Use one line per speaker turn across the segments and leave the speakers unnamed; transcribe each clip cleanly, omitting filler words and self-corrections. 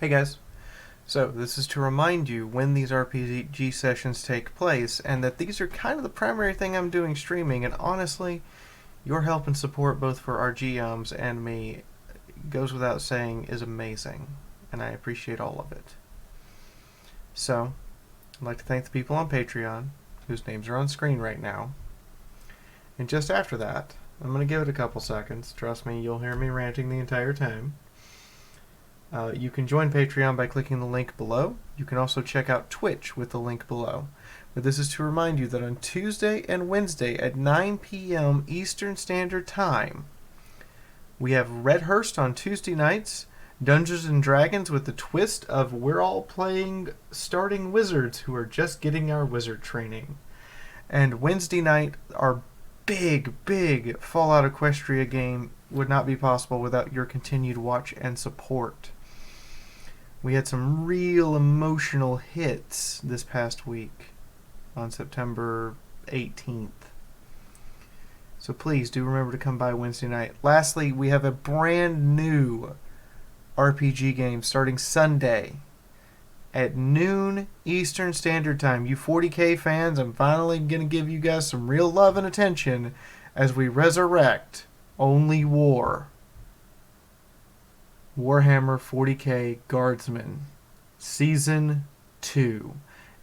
Hey guys. So, this is to remind you when these RPG sessions take place, and that these are kind of the primary thing I'm doing streaming, and honestly, your help and support both for our GMs and me goes without saying is amazing, and I appreciate all of it. So, I'd like to thank the people on Patreon, whose names are on screen right now. And just after that, I'm going to give it a couple seconds. Trust me, you'll hear me ranting the entire time. You can join Patreon by clicking the link below. You can also check out Twitch with the link below. But this is to remind you that on Tuesday and Wednesday at 9 p.m. Eastern Standard Time, we have Redhurst on Tuesday nights, Dungeons and Dragons with the twist of we're all playing starting wizards who are just getting our wizard training. And Wednesday night, our big Fallout Equestria game would not be possible without your continued watch and support. We had some real emotional hits this past week on September 18th. So please do remember to come by Wednesday night. Lastly, we have a brand new RPG game starting Sunday at noon Eastern Standard Time. You 40K fans, I'm finally going to give you guys some real love and attention as we resurrect Only War. Warhammer 40K Guardsmen, Season 2.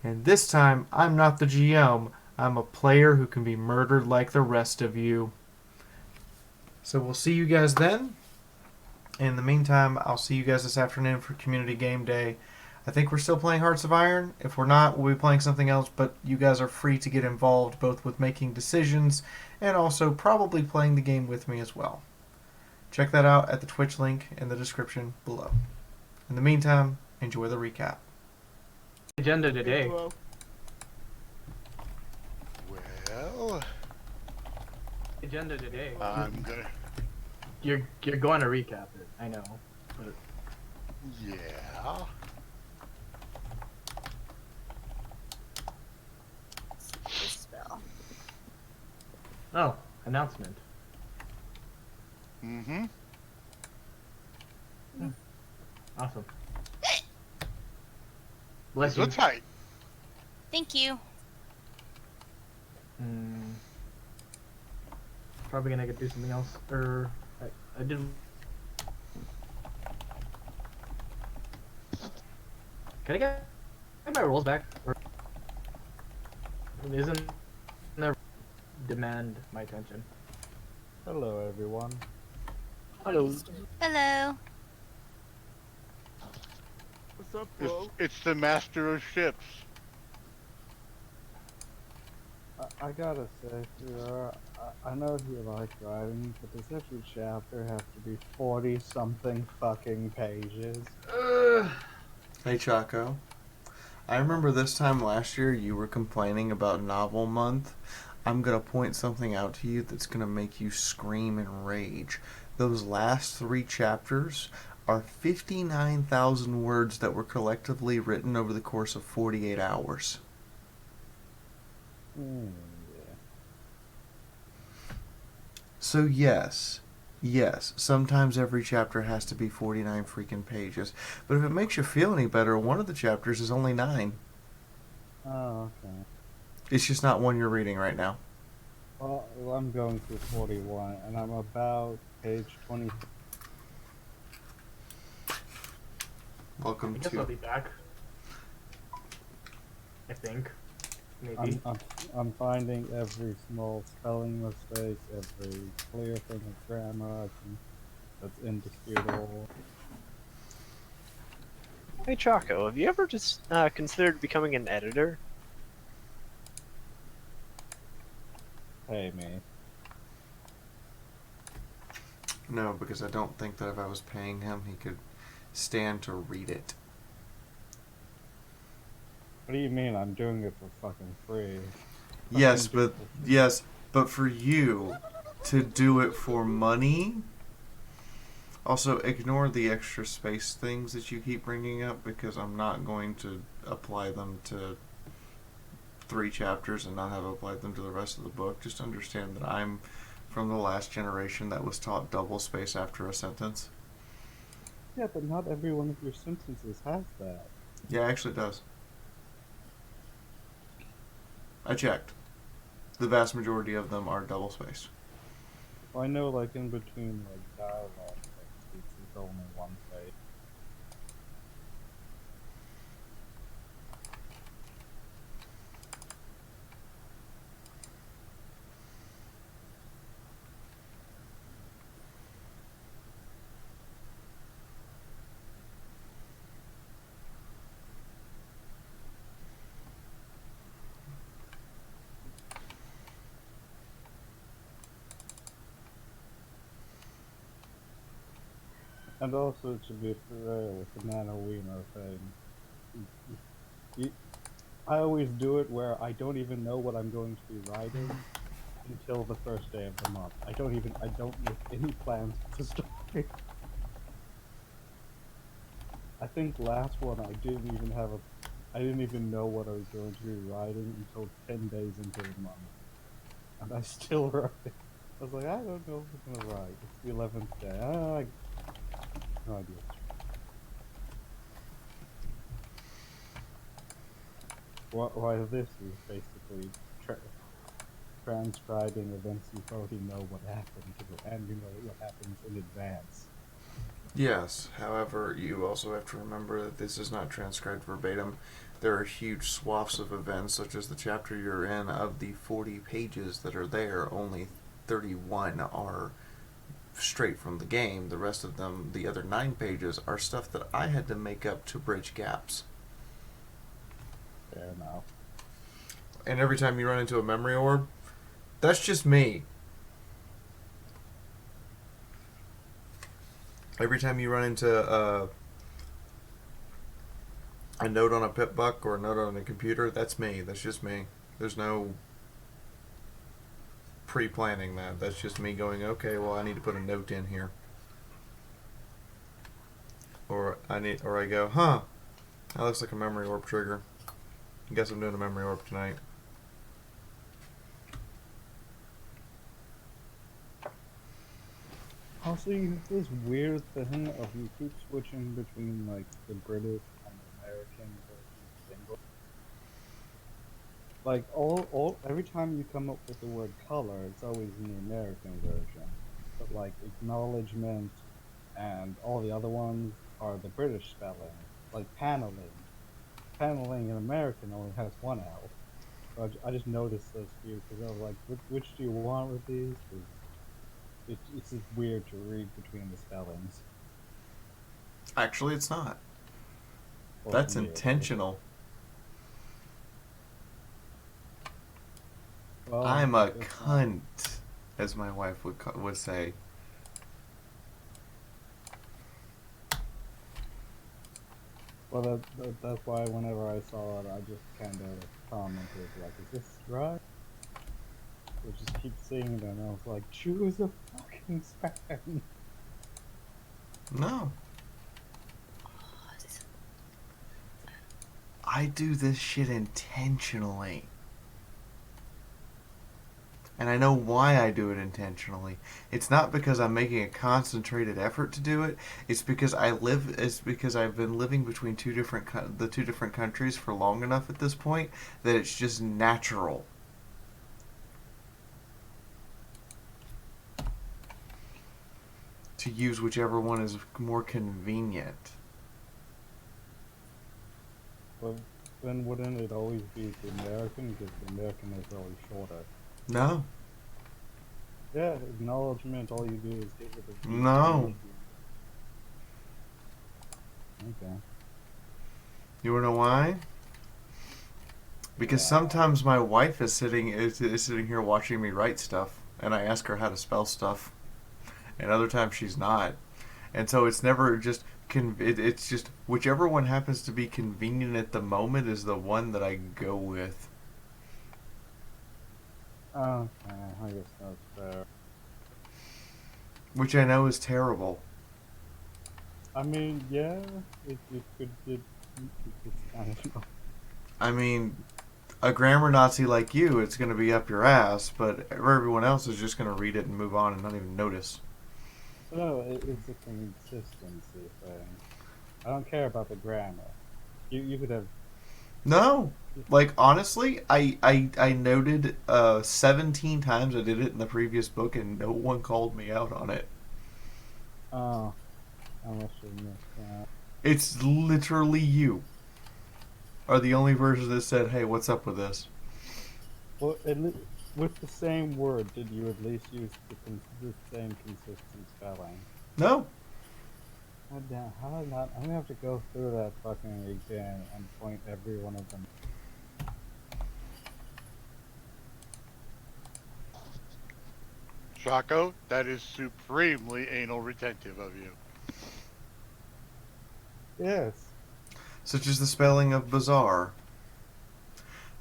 And this time, I'm not the GM. I'm a player who can be murdered like the rest of you. So we'll see you guys then. In the meantime, I'll see you guys this afternoon for Community Game Day. I think we're still playing Hearts of Iron. If we're not, we'll be playing something else, but you guys are free to get involved both with making decisions and also probably playing the game with me as well. Check that out at the Twitch link in the description below. In the meantime, enjoy the recap.
Agenda today.
Well,
Agenda today.
I'm gonna.
You're going to recap it. I know. But
Yeah.
Spell.
oh, announcement.
Mm-hmm.
Awesome. Bless you.
Looks tight.
Thank you.
Probably gonna do something else. Or I didn't. Can I get my rolls back? Or isn't there demand my attention?
Hello, everyone.
Hello.
Hello.
What's up, bro? It's the master of ships.
I gotta say, Fiaura, I know you like writing, but does every chapter have to be 40-something fucking pages?
Hey Chaco. I remember this time last year you were complaining about Novel Month. I'm going to point something out to you that's going to make you scream in rage. Those last 3 chapters are 59,000 words that were collectively written over the course of 48 hours.
Yeah.
So yes, sometimes every chapter has to be 49 freaking pages. But if it makes you feel any better, one of the chapters is only 9.
Oh, okay.
It's just not one you're reading right now.
Well, I'm going through 41, and I'm about page 20.
Welcome
I guess I'll
to...
be back. I think. Maybe.
I'm finding every small spelling mistake, every clear thing of grammar that's indisputable.
Hey Chaco, have you ever just considered becoming an editor?
Pay me.
No, because I don't think that if I was paying him, he could stand to read it.
What do you mean? I'm doing it for fucking free.
Yes, but for you to do it for money. Also, ignore the extra space things that you keep bringing up because I'm not going to apply them to 3 chapters and not have applied them to the rest of the book. Just understand that I'm from the last generation that was taught double space after a sentence.
Yeah, but not every one of your sentences has that.
Yeah, actually it does. I checked. The vast majority of them are double spaced.
Well, I know, like, in between, like, dialogue sentences, it's only one page. And also, to be fair with the Nano Wiener thing, you, I always do it where I don't even know what I'm going to be writing until the first day of the month. I don't make any plans for the story. I think last one I didn't even know what I was going to be writing until 10 days into the month. And I still wrote it. I was like, I don't know what I'm gonna write. It's the 11th day. No idea. Why this is basically transcribing events you already know what happened, and you know what happens in advance.
Yes, however, you also have to remember that this is not transcribed verbatim. There are huge swaths of events, such as the chapter you're in. Of the 40 pages that are there, only 31 are straight from the game. The rest of them, the other 9 pages, are stuff that I had to make up to bridge gaps.
Fair enough.
And every time you run into a memory orb, that's just me. Every time you run into a note on a pip buck or a note on a computer, that's me. That's just me. There's no pre-planning that. That's just me going, okay, well, I need to put a note in here. Or I go, huh, that looks like a memory orb trigger. I guess I'm doing a memory orb tonight.
Also, you have this weird thing of you keep switching between, like, the British and the American versions of English. Like, every time you come up with the word color, it's always in the American version. But, like, acknowledgement and all the other ones are the British spelling. Like, paneling. Paneling in American only has one L. So I just noticed those few, because I was like, which do you want with these? 'Cause it's just weird to read between the spellings.
Actually, it's not.
Well,
That's
for me,
intentional.
well,
I'm a
it's
cunt, as my wife would say.
Well, that's why whenever I saw it, I just kind of commented, like, is this right? I just keep seeing it, and I was like, choose a fucking spelling.
No. I do this shit intentionally. And I know why I do it intentionally. It's not because I'm making a concentrated effort to do it. It's because I've been living between the two different countries for long enough at this point that it's just natural. To use whichever one is more convenient.
Well, then wouldn't it always be the American, because the American is always shorter?
No.
Yeah, acknowledgement, all you do is hit with a V.
No.
Okay.
You wanna know why? Because sometimes my wife is sitting here watching me write stuff, and I ask her how to spell stuff, and other times she's not, and so it's never just it's just whichever one happens to be convenient at the moment is the one that I go with.
Okay, I guess that's fair.
Which I know is terrible.
I mean, yeah, it's kind of.
I mean, a grammar Nazi like you, it's going to be up your ass, but everyone else is just going to read it and move on and not even notice.
No, it's a consistency thing. I don't care about the grammar. You could have.
No. Like, honestly, I noted 17 times I did it in the previous book and no one called me out on it.
Oh, I must have missed that.
It's literally you are the only person that said, hey, what's up with this?
Well, with the same word, did you at least use the same consistent spelling?
No.
God damn, how did not? I'm gonna have to go through that fucking again and point every one of them.
Shaco, that is supremely anal retentive of you.
Yes.
Such as the spelling of bizarre.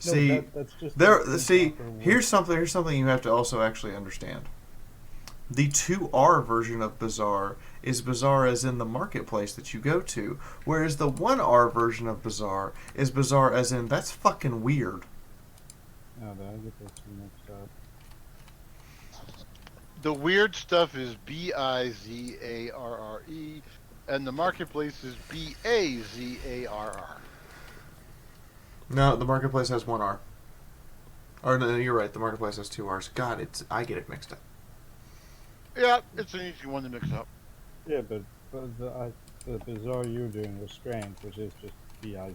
No,
See,
that's just
there.
an
See,
improper word.
here's something you have to also actually understand. The 2R version of bizarre is bizarre as in the marketplace that you go to, whereas the 1R version of bizarre is bizarre as in that's fucking weird.
No, did I get those two mixed up?
The weird stuff is Bizarre, and the marketplace is Bazarr.
No, the marketplace has 1R. Or no, you're right. The marketplace has 2Rs. God, I get it mixed up.
Yeah, it's an easy one to mix up.
Yeah, but the bizarre you were doing was strange, which is just Bizarre.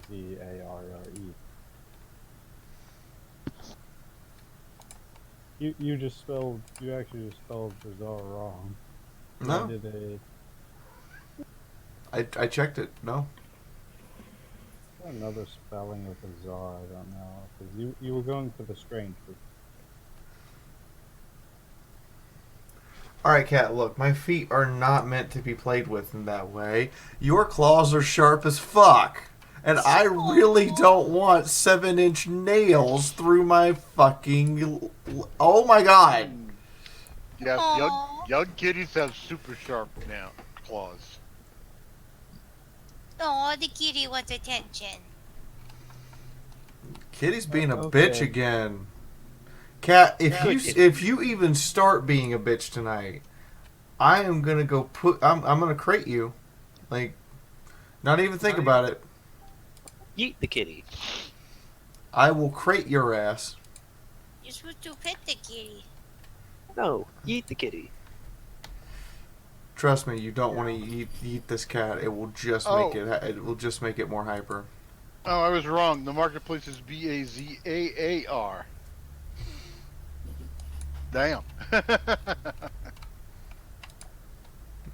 You actually just spelled bizarre wrong.
No,
I did
I checked it. No.
another spelling of bizarre. I don't know because you were going for the strange.
Alright, Cat, look, my feet are not meant to be played with in that way. Your claws are sharp as fuck. And I really don't want 7-inch nails through my fucking. Oh my god.
Yes,
Aw.
young kitties have super sharp now claws.
Oh, the kitty wants attention.
Kitty's being a
Okay.
bitch again. Cat,
Good.
if you even start being a bitch tonight, I am gonna go I'm gonna crate you. Like, not even think about it.
Yeet the kitty.
I will crate your ass.
You're supposed to pet the kitty.
No, yeet the kitty.
Trust me, you don't want to eat this cat. It will just make it more hyper.
Oh, I was wrong. The marketplace is Bazaar. Damn.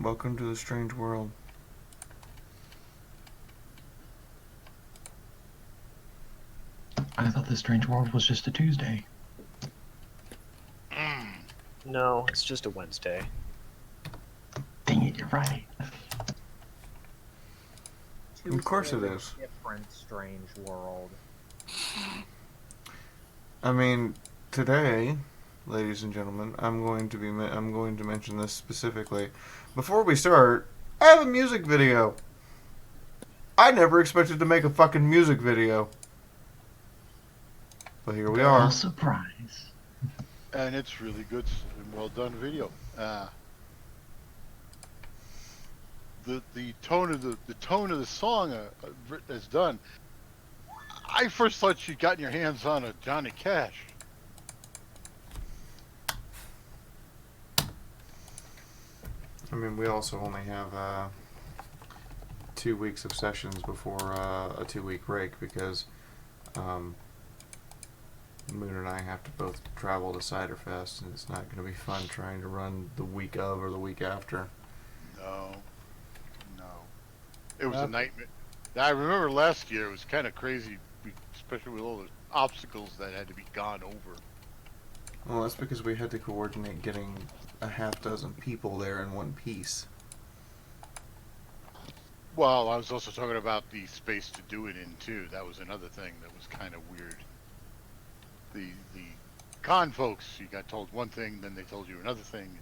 Welcome to the strange world.
I thought the strange world was just a Tuesday.
No, it's just a Wednesday.
Dang it, you're right.
Of course it is.
Different strange world.
I mean, today, ladies and gentlemen, I'm going to mention this specifically. Before we start, I have a music video. I never expected to make a fucking music video. But here we
Oh,
are.
surprise.
And it's really good and well done video. The tone of the song is done. I first thought you'd gotten your hands on a Johnny Cash.
I mean, we also only have 2 weeks of sessions before a 2-week break because Moon and I have to both travel to Ciderfest, and it's not going to be fun trying to run the week of or the week after.
No. It was a nightmare. I remember last year it was kind of crazy, especially with all the obstacles that had to be gone over.
Well, that's because we had to coordinate getting a half dozen people there in one piece.
Well, I was also talking about the space to do it in too. That was another thing that was kind of weird. The con folks, you got told one thing, then they told you another thing.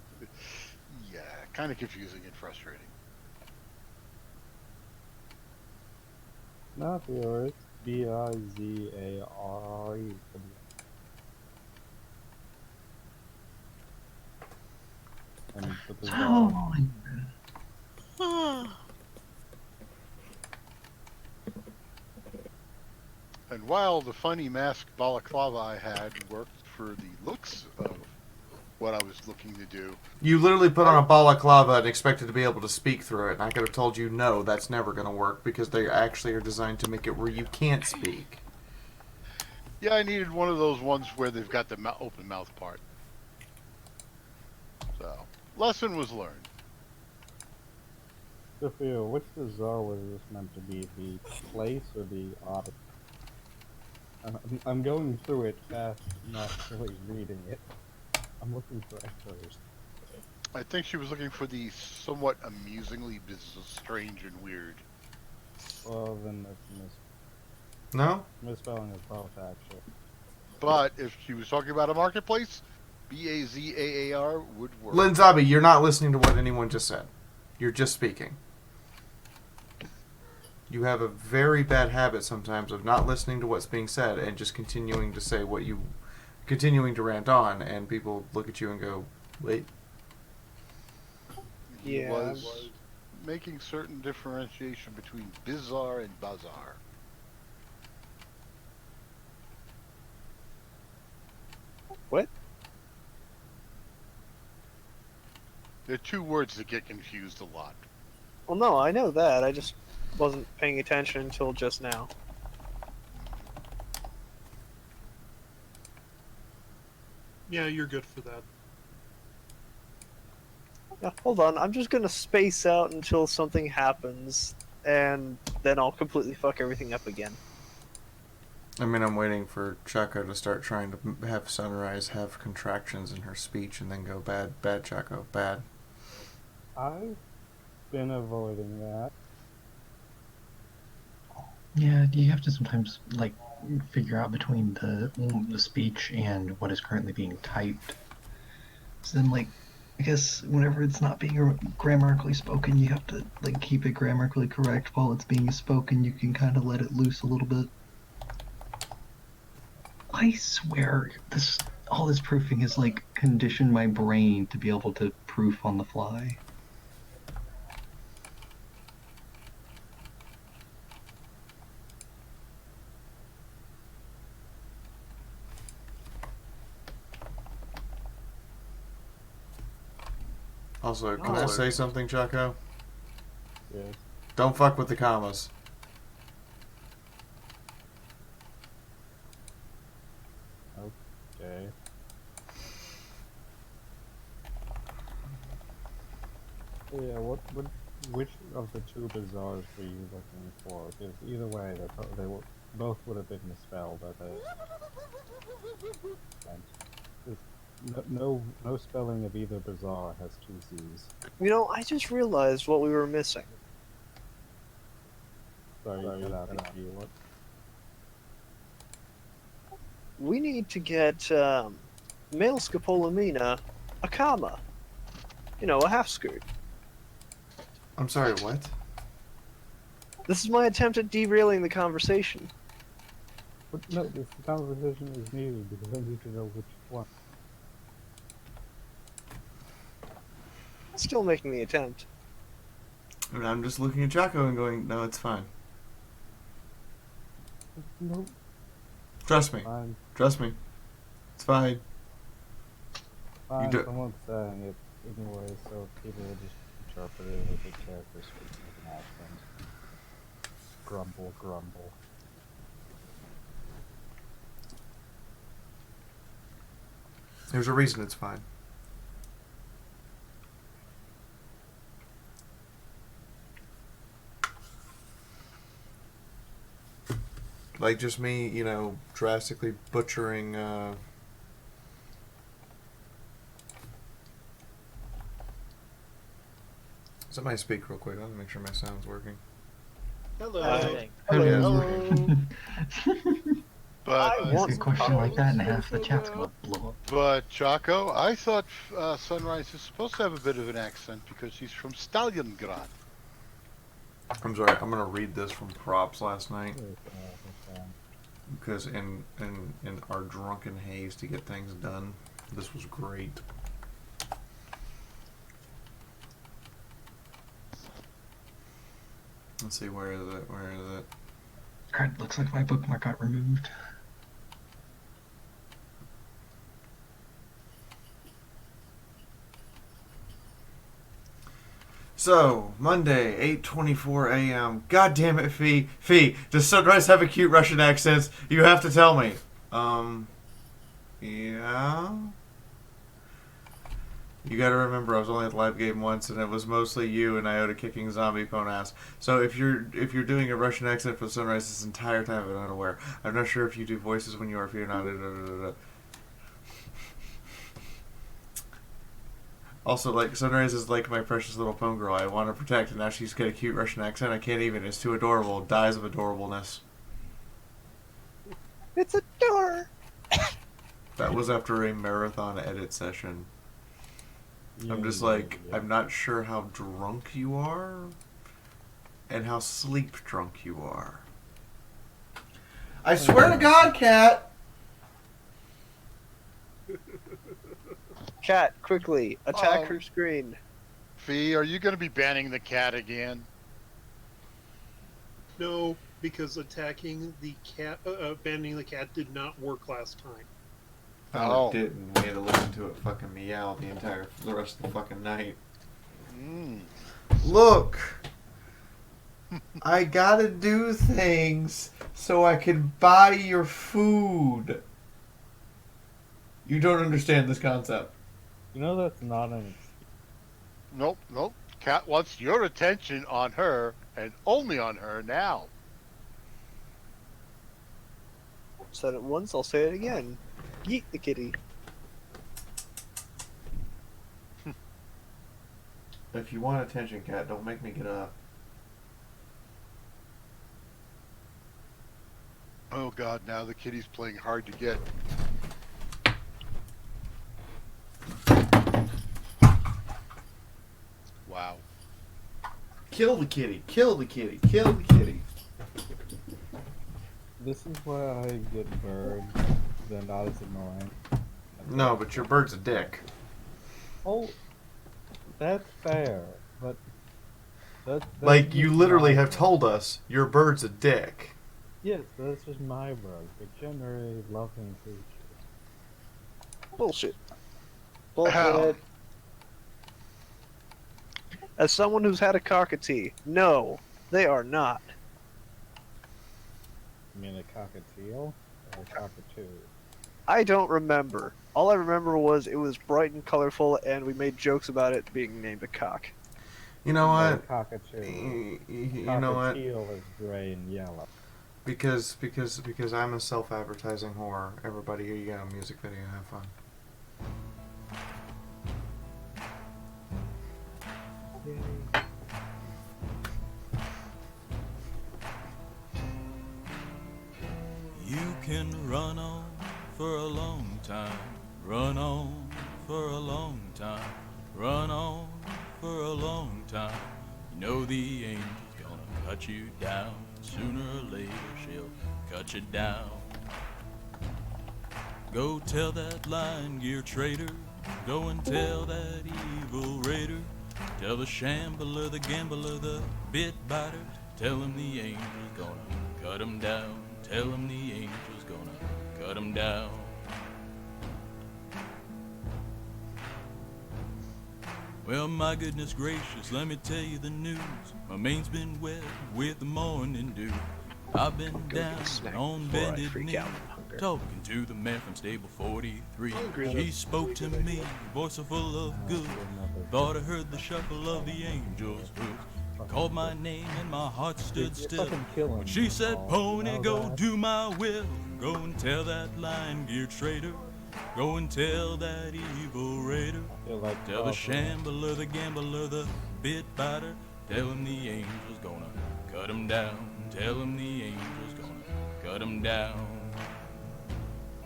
Yeah, kind of confusing and frustrating.
Not Fiaura, it's Bizarre. and the
So,
bazaar.
And while the funny mask balaclava I had worked for the looks of what I was looking to do,
You literally put on a balaclava and expected to be able to speak through it, and I could have told you no, that's never going to work because they actually are designed to make it where you can't speak.
yeah, I needed one of those ones where they've got the open mouth part. So, lesson was learned.
Sophia, which bazaar was this meant to be? The place or the oddity? I'm going through it fast, not really reading it. I'm looking for echoes.
I think she was looking for the somewhat amusingly strange and weird.
Well, then that's
No?
misspelling of both, actually.
But if she was talking about a marketplace, Bazaar would work.
Linzabi, you're not listening to what anyone just said. You're just speaking. You have a very bad habit sometimes of not listening to what's being said and just continuing to say continuing to rant on, and people look at you and go, wait.
He
Yeah,
was making certain differentiation between bizarre and bazaar.
What?
They're two words that get confused a lot.
Well, no, I know that. I just wasn't paying attention until just now.
Yeah, you're good for that.
Yeah, hold on. I'm just gonna space out until something happens, and then I'll completely fuck everything up again.
I mean, I'm waiting for Chaco to start trying to have Sunrise have contractions in her speech and then go bad, bad Chaco, bad.
I've been avoiding that.
yeah, you have to sometimes like figure out between the speech and what is currently being typed. So then, like, I guess whenever it's not being grammatically spoken, you have to like keep it grammatically correct while it's being spoken. You can kind of let it loose a little bit. I swear, all this proofing has like conditioned my brain to be able to proof on the fly.
Also, can I say something, Chaco?
Yes.
Don't fuck with the commas.
Okay. Yeah, which of the two bazaars were you looking for? Because either way, both would have been misspelled. No spelling of either bazaar has two C's.
You know, I just realized what we were missing.
Sorry, you cut out the G. What?
We need to get male scopolamina a comma. You know, a half skirt.
I'm sorry, what?
This is my attempt at derailing the conversation.
But no, this conversation is needed because I need to know which one.
Still making the attempt.
And I'm just looking at Chaco and going, no, it's fine.
No,
Trust me.
fine.
Trust me. It's fine.
Fine,
do-
someone's saying it anyway, so people will just interpret it as a character speaking with an accent. Grumble, grumble.
There's a reason it's fine. Like just me, you know, drastically butchering somebody speak real quick. I want to make sure my sound's working.
Hello.
Hello.
But
I
Ask
want
a question like that and half the chat's gonna blow up.
But Chaco, I thought Sunrise is supposed to have a bit of an accent because she's from Stalingrad.
I'm sorry, I'm gonna read this from props last night
Okay.
because in our drunken haze to get things done, this was great. Let's see, where is it? Where is it?
Crap, looks like my bookmark got removed.
So, Monday, 8:24 a.m. God damn it, Fee. Fee, does Sunrise have a cute Russian accent? You have to tell me. Yeah? You gotta remember, I was only at the live game once, and it was mostly you and Iota kicking zombie pwn ass. So if you're doing a Russian accent for Sunrise this entire time, I'm not aware. I'm not sure if you do voices when you are, if you're not. Also, like, Sunrise is like my precious little pwn girl I want to protect, and now she's got a cute Russian accent. I can't even. It's too adorable. It dies of adorableness.
It's a door.
That was after a marathon edit session. I'm just like, I'm not sure how drunk you are and how sleep drunk you are. I swear to God, Cat!
Cat, quickly, attack her screen.
Fee, are you going to be banning the cat again?
No, because attacking the cat, banning the cat did not work last time.
Oh, it didn't. We had to listen to it fucking meow the rest of the fucking night. Look! I gotta do things so I can buy your food. You don't understand this concept.
You know that's not an excuse.
Nope. Cat wants your attention on her, and only on her now.
Said it once, I'll say it again. Yeet the kitty.
If you want attention, Cat, don't make me get up.
Oh God, now the kitty's playing hard to get. Wow.
Kill the kitty. Kill the kitty. Kill the kitty.
This is why I get birds. They're not as annoying.
No, but your bird's a dick.
Oh, that's fair, but that's
Like, you
just
literally
my
have
bird.
told us your bird's a dick.
Yes, that's just my bird. They're generally loving creatures.
Bullshit.
Ow.
Bullshit. As someone who's had a cockatoo, no, they are not.
You mean a cockatiel or a cockatoo?
I don't remember. All I remember was it was bright and colorful, and we made jokes about it being named a cock.
You know
A
what?
cockatoo.
You know what?
Cockatiel is gray and yellow.
Because I'm a self-advertising whore. Everybody, here you go. Music video. Have fun.
You can run on for a long time, run on for a long time, run on for a long time. You know the angel's gonna cut you down, sooner or later she'll cut you down. Go tell that lion gear trader, go and tell that evil raider, tell the shambler, the gambler, the bit biter, tell him the angel's gonna cut him down. Tell him the angel's gonna cut him down. Well, my goodness gracious, let me tell you the news. My main's been wet with the morning dew. I've been
Go
down
get a snack
on
before I
bended
freak
knee,
out from hunger.
talking to the man from stable 43.
Hungry,
She spoke to me, voice so full of good. Thought I heard the shuffle of the angel's hoof. Called my name and my heart stood still. When she said, Pony, go do my will. Go and tell that lion gear trader. Go and tell that evil raider. Tell the shambler, the gambler, the bit biter. Tell him the angel's gonna cut him down. Tell him the angel's gonna cut him down.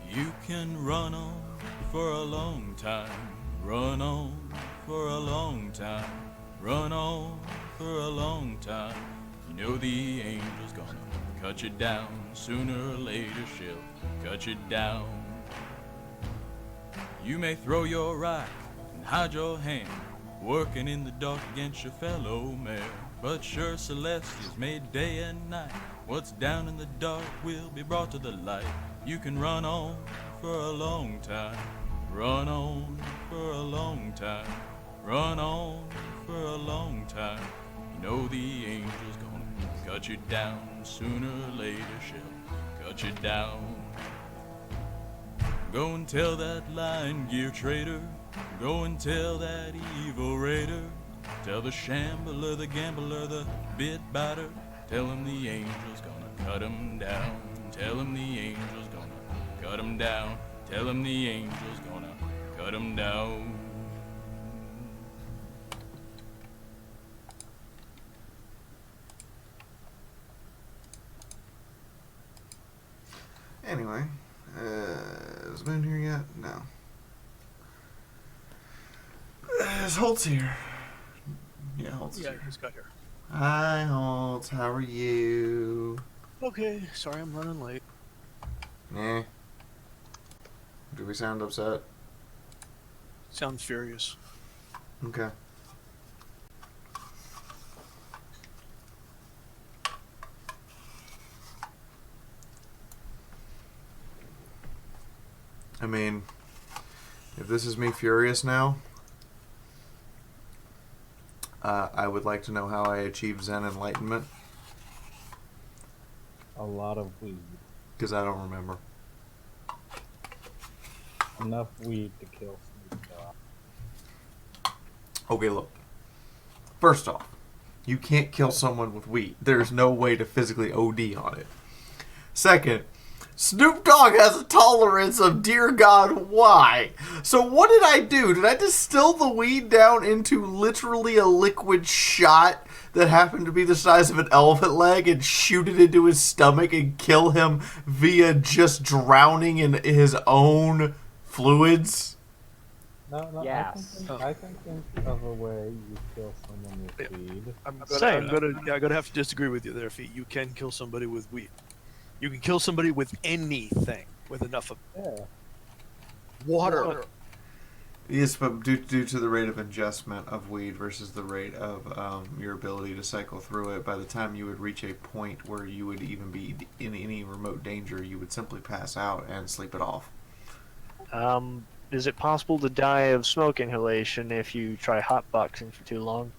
You can run on for a long time. Run on for a long time. Run on for a long time. You know the angel's gonna cut you down. Sooner or later she'll cut you down. You may throw your rock and hide your hand, working in the dark against your fellow man. But sure Celeste is made day and night. What's down in the dark will be brought to the light. You can run on for a long time. Run on for a long time. Run on for a long time. You know the angel's gonna cut you down. Sooner or later she'll cut you down. Go and tell that lion gear trader. Go and tell that evil raider. Tell the shambler, the gambler, the bit biter. Tell him the angel's gonna cut him down. Tell him the angel's gonna cut him down. Tell him the angel's gonna cut him down.
Anyway, is Moon here yet? No. Is Holtz here? Yeah, Holtz is
Yeah,
here.
I just got here.
Hi, Holtz. How are you?
Okay, sorry I'm running late.
Eh. Do we sound upset?
Sound furious.
Okay. I mean, if this is me furious now, I would like to know how I achieved Zen Enlightenment,
A lot of weed.
because I don't remember.
Enough weed to kill Snoop Dogg.
Okay, look. First off, you can't kill someone with weed. There's no way to physically OD on it. Second, Snoop Dogg has a tolerance of dear God, why? So what did I do? Did I distill the weed down into literally a liquid shot that happened to be the size of an elephant leg and shoot it into his stomach and kill him via just drowning in his own fluids?
No,
Yes.
I can think of a way you kill someone with weed.
I'm gonna have to disagree with you there, Fee. You can kill somebody with weed. You can kill somebody with anything with enough of
Yeah.
water.
Yes, but due to the rate of ingestment of weed versus the rate of your ability to cycle through it, by the time you would reach a point where you would even be in any remote danger, you would simply pass out and sleep it off.
Is it possible to die of smoke inhalation if you try hotboxing for too long?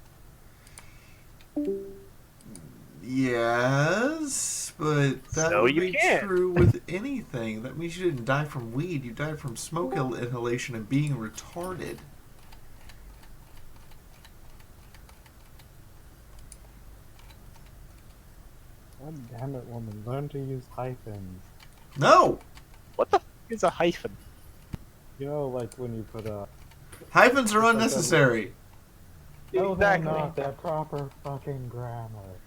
Yes, but that
So
would
you
be
can't.
true with anything. That means you didn't die from weed. You died from smoke inhalation and being retarded.
God damn it, woman. Learn to use hyphens.
No!
What the f is a hyphen?
You know, like when you put a...
Hyphens are
It's like
unnecessary.
No, they're
Exactly.
not. They're proper fucking grammar.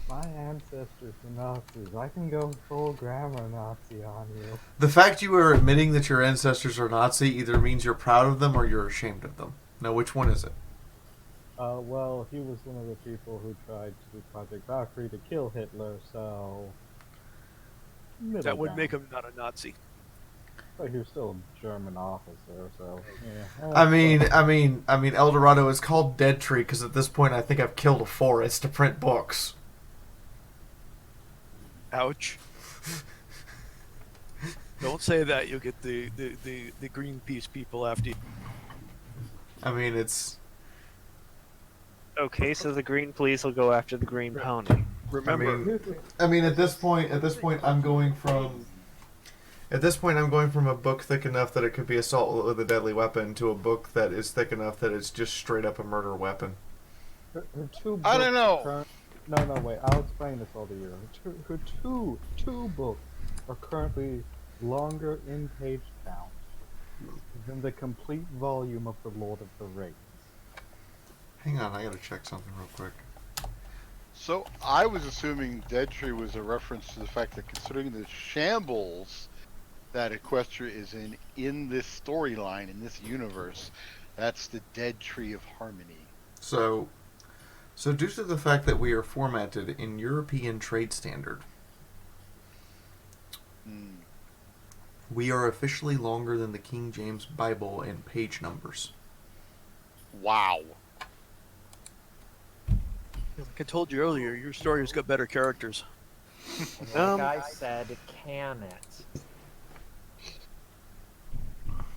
My ancestors were Nazis. I can go full grammar Nazi on you.
The fact you are admitting that your ancestors are Nazi either means you're proud of them or you're ashamed of them. Now, which one is it?
Well, he was one of the people who tried to do Project Valkyrie to kill Hitler, so... middle
That would
ground.
make him not a Nazi.
But he was still a German officer, so... yeah.
I mean, El Dorado is called Dead Tree because at this point I think I've killed a forest to print books.
Ouch. Don't say that, you'll get the Greenpeace people after you.
I mean, it's...
Okay, so the green police will go after the green pony. Remember,
I mean, at this point, I'm going from a book thick enough that it could be assault with a deadly weapon to a book that is thick enough that it's just straight up a murder weapon.
Her two
I don't
books
know.
No, wait. I'll explain this all to you. Her two books are currently longer in page count than the complete volume of The Lord of the Rings.
Hang on, I gotta check something real quick.
So I was assuming Dead Tree was a reference to the fact that considering the shambles that Equestria is in this storyline, in this universe, that's the Dead Tree of Harmony.
So due to the fact that we are formatted in European Trade Standard, we are officially longer than the King James Bible in page numbers.
Wow.
Like I told you earlier, your story's got better characters.
Like I said, can it?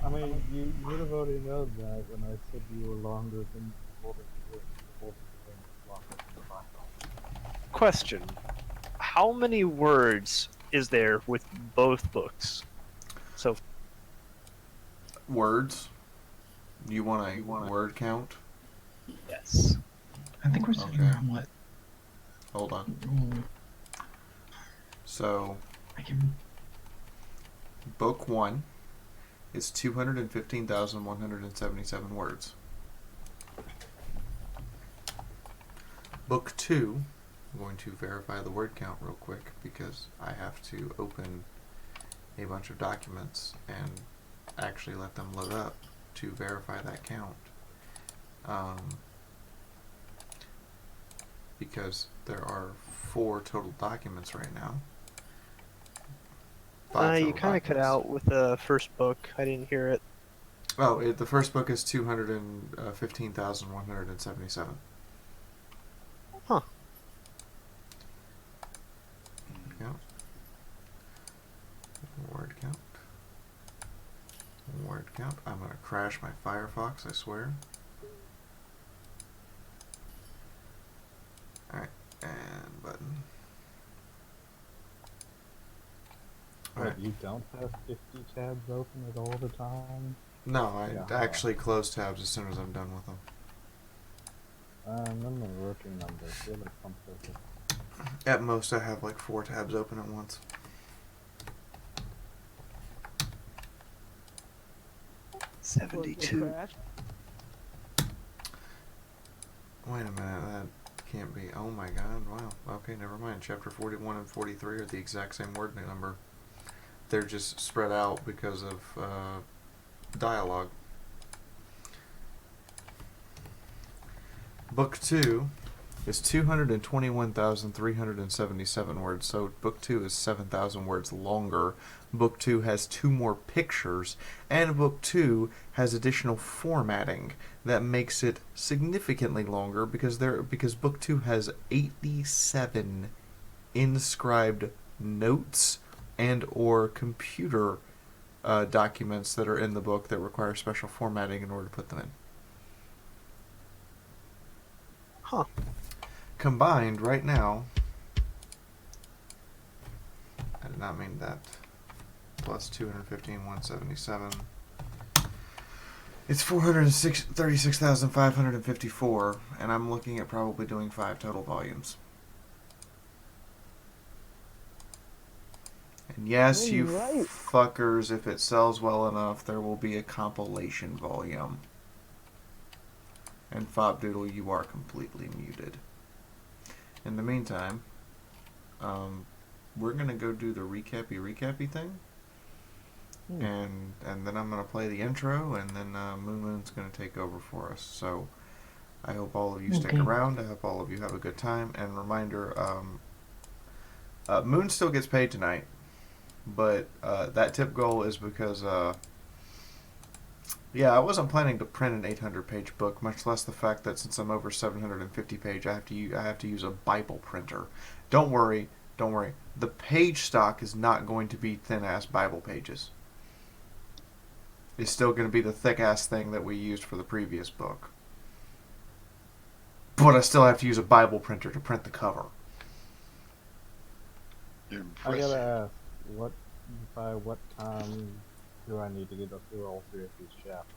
I mean, you would have already known that when I said you were longer than Lord of the Rings. Lord of the Rings is longer than the Bible.
Question: how many words is there with both books? So
Words? You want a word count?
yes.
I think we're sitting
Okay.
around what?
Hold on.
Oh,
So,
I can.
book 1 is 215,177 words. Book 2, I'm going to verify the word count real quick because I have to open a bunch of documents and actually let them load up to verify that count. Because there are 4 total documents right now. 5
You
total
kind of cut
documents.
out with the first book. I didn't hear it.
Oh, the first book is 215,177.
Huh.
Count. Word count. Word count. I'm gonna crash my Firefox, I swear. Alright, and button.
But
Alright.
you don't have 50 tabs open at all the time?
No, I
Yeah.
actually close tabs as soon as I'm done with them.
And then the working numbers, really complicated.
At most, I have like 4 tabs open at once.
$72.
Wait a minute, that can't be. Oh my god, wow. Okay, never mind. Chapter 41 and 43 are the exact same word number. They're just spread out because of dialogue. Book 2 is 221,377 words, so Book 2 is 7,000 words longer. Book 2 has 2 more pictures, and Book 2 has additional formatting that makes it significantly longer because Book 2 has 87 inscribed notes and or computer documents that are in the book that require special formatting in order to put them in.
Huh.
Combined right now, I did not mean that, plus 215,177. It's 436,554, and I'm looking at probably doing 5 total volumes. And yes, you fuckers, if it sells well enough, there will be a compilation volume. And Fopdoodle, you are completely muted. In the meantime, we're gonna go do the recapy thing, and then I'm gonna play the intro, and then Moon's gonna take over for us. So I hope all of you stick around. I hope all of you have a good time. And reminder, Moon still gets paid tonight, but that tip goal is because yeah, I wasn't planning to print an 800-page book, much less the fact that since I'm over 750 page, I have to use a Bible printer. Don't worry. The page stock is not going to be thin-ass Bible pages. It's still going to be the thick-ass thing that we used for the previous book. But I still have to use a Bible printer to print the cover.
I
Impressive.
gotta ask, by what time do I need to get through all 3 of these chapters?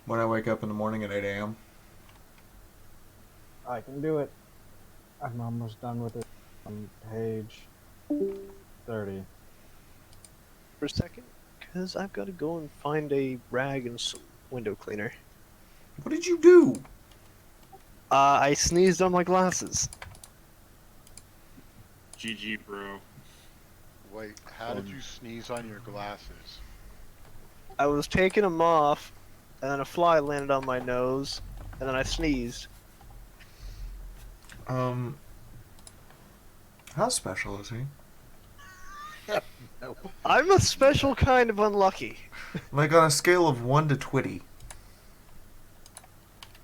When I wake up in the morning at 8 a.m.
I can do it. I'm almost done with it. On page 30.
For a second, because I've got to go and find a rag and some window cleaner.
What did you do?
I sneezed on my glasses.
GG, bro.
Wait, how did you sneeze on your glasses?
I was taking them off, and then a fly landed on my nose, and then I sneezed.
How special is he?
I'm a special kind of unlucky.
Like on a scale of 1 to Twitty.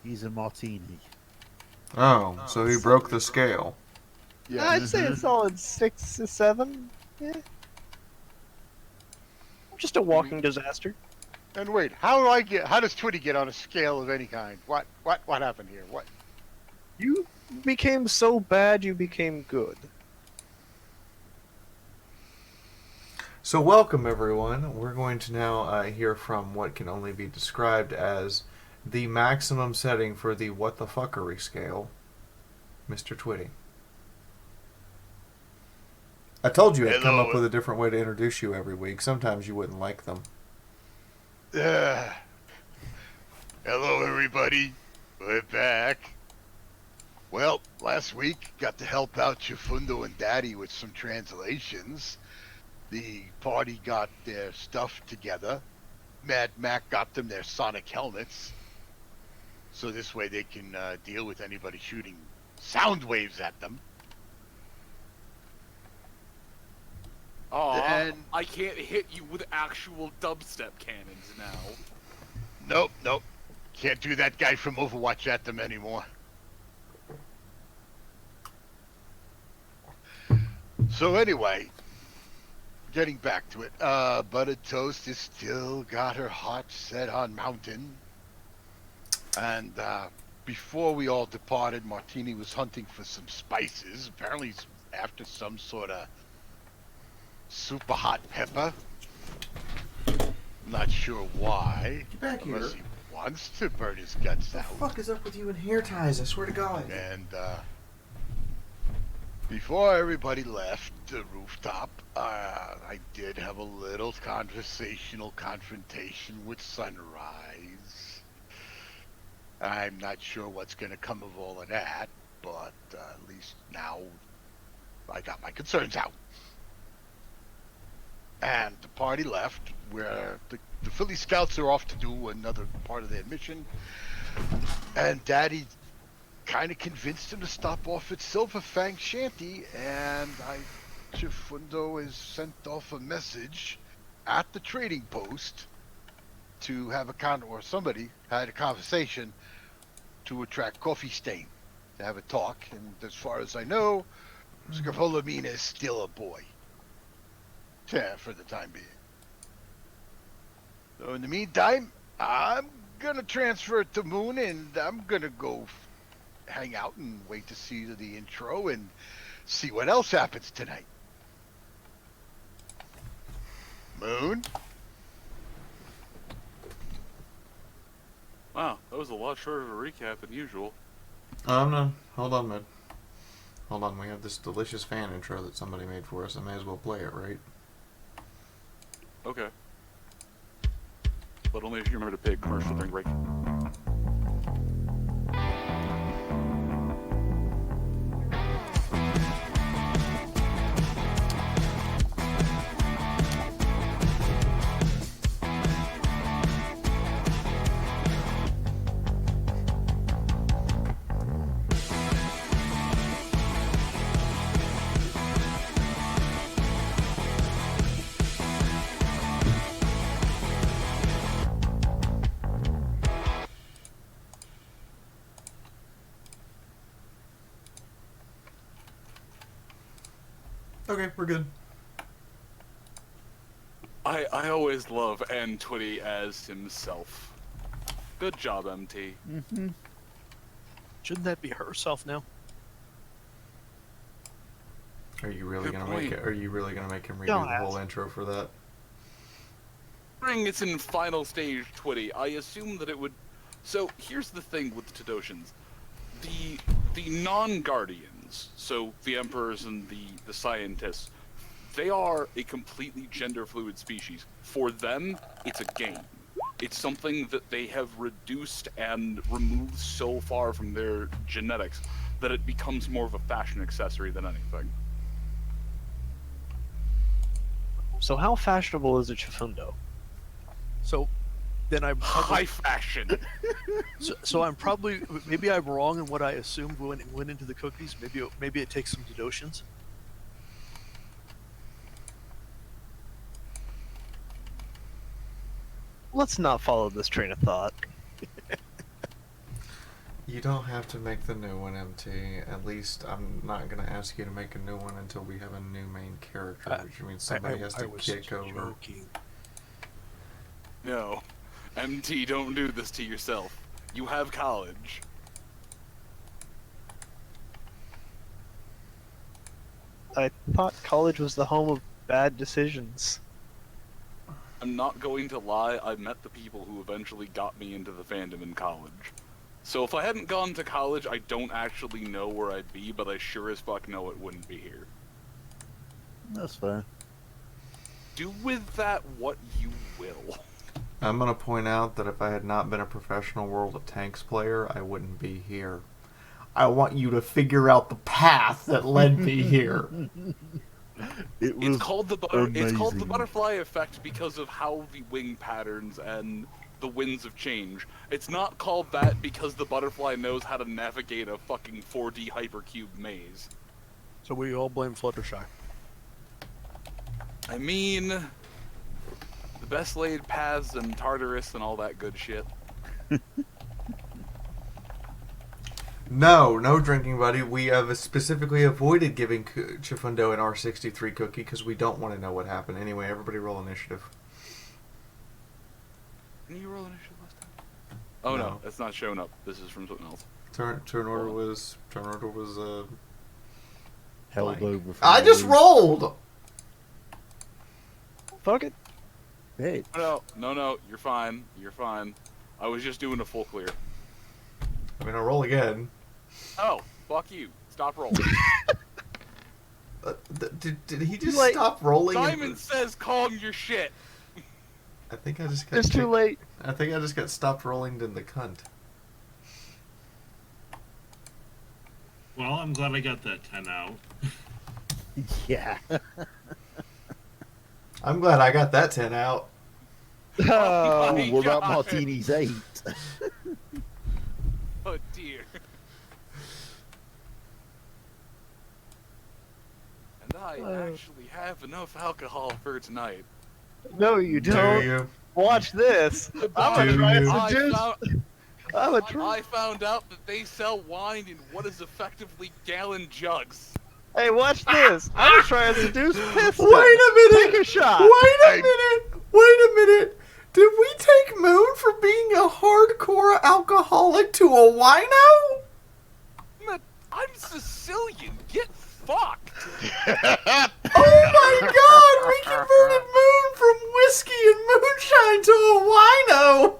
He's a martini.
Oh, so he broke the scale.
Yeah.
I'd say a solid 6 to 7. Yeah. Just a walking disaster.
And wait, how does Twitty get on a scale of any kind? What happened here? What?
You became so bad you became good.
So welcome everyone. We're going to now hear from what can only be described as the maximum setting for the what the fuckery scale, Mr. Twitty. I told you I'd come up with a different way to introduce you every week. Sometimes you wouldn't like them.
Hello everybody, we're back. Well, last week got to help out Chifundo and Daddy with some translations. The party got their stuff together. Mad Mac got them their sonic helmets. So this way they can deal with anybody shooting sound waves at them.
Aw, I can't hit you with actual dubstep cannons now.
Nope. Can't do that guy from Overwatch at them anymore. So anyway, getting back to it, Buttered Toast has still got her heart set on Mountain. And before we all departed, Martini was hunting for some spices. Apparently he's after some sort of super hot pepper. Not sure why.
Get back here.
Unless he wants to burn his guts out.
What the fuck is up with you and hair ties? I swear to God.
And before everybody left the rooftop, I did have a little conversational confrontation with Sunrise. I'm not sure what's going to come of all of that, but at least now I got my concerns out. And the party left, where the Philly Scouts are off to do another part of their mission. And Daddy kind of convinced him to stop off at Silver Fang Shanty, and Chifundo has sent off a message at the trading post to have somebody had a conversation to attract Coffee Stain to have a talk. And as far as I know, Scapolamina is still a boy. Yeah, for the time being. So in the meantime, I'm gonna transfer to Moon, and I'm gonna go hang out and wait to see the intro and see what else happens tonight. Moon?
Wow, that was a lot shorter of a recap than usual.
No. Hold on, man. Hold on, we have this delicious fan intro that somebody made for us. I may as well play it, right?
Okay. But only if you remember to pay a commercial during break.
Okay, we're good.
I always love N Twitty as himself. Good job, MT.
Mm-hmm. Shouldn't that be herself now?
Are you really
Good
gonna
point.
make it? Are you really gonna make him redo
Don't
the whole
ask.
intro for that?
Considering it's in final stage Twitty, I assume that it would. So here's the thing with Tadoshans. The non-guardians, so the emperors and the scientists, they are a completely gender fluid species. For them, it's a game. It's something that they have reduced and removed so far from their genetics that it becomes more of a fashion accessory than anything.
So how fashionable is a Chifundo?
So then I'm
High fashion.
so I'm probably, maybe I'm wrong in what I assumed when it went into the cookies. Maybe it takes some Tadoshans.
Let's not follow this train of thought.
You don't have to make the new one, MT. At least I'm not going to ask you to make a new one until we have a new main character, which means somebody has to kick over.
Joking.
No. MT, don't do this to yourself. You have college.
I thought college was the home of bad decisions.
I'm not going to lie, I met the people who eventually got me into the fandom in college. So if I hadn't gone to college, I don't actually know where I'd be, but I sure as fuck know it wouldn't be here.
That's fair.
Do with that what you will.
I'm going to point out that if I had not been a professional World of Tanks player, I wouldn't be here. I want you to figure out the path that led me here.
It's called the butterfly effect because of how the wing patterns and the winds of change. It's not called that because the butterfly knows how to navigate a fucking 4D hypercube maze.
So we all blame Fluttershy.
I mean, the best laid paths and Tartarus and all that good shit.
No drinking, buddy. We have specifically avoided giving Chifundo an R63 cookie because we don't want to know what happened. Anyway, everybody roll initiative.
Didn't you roll initiative last time? Oh no, it's not showing up. This is from something else.
Turn order was
held over.
I just rolled.
Fuck it.
Hey.
No, you're fine. You're fine. I was just doing a full clear.
I mean, I'll roll again.
Oh, fuck you. Stop rolling.
Did he just stop rolling?
Simon says calm your shit.
I think I just got...
It's too late.
I think I just got stopped rolling in the cunt.
Well, I'm glad I got that 10 out.
Yeah.
I'm glad I got that 10 out.
Oh, what about Martini's 8?
Oh dear. And I actually have enough alcohol for tonight.
No, you don't.
Do you?
Watch this. I'm gonna try and seduce.
I found out that they sell wine in what is effectively gallon jugs.
Hey, watch this. I'm gonna try and seduce Pistol.
Wait a minute.
Take a shot.
Wait a minute. Did we take Moon for being a hardcore alcoholic to a wino?
I'm Sicilian. Get fucked.
Oh my god, we converted Moon from whiskey and moonshine to a wino.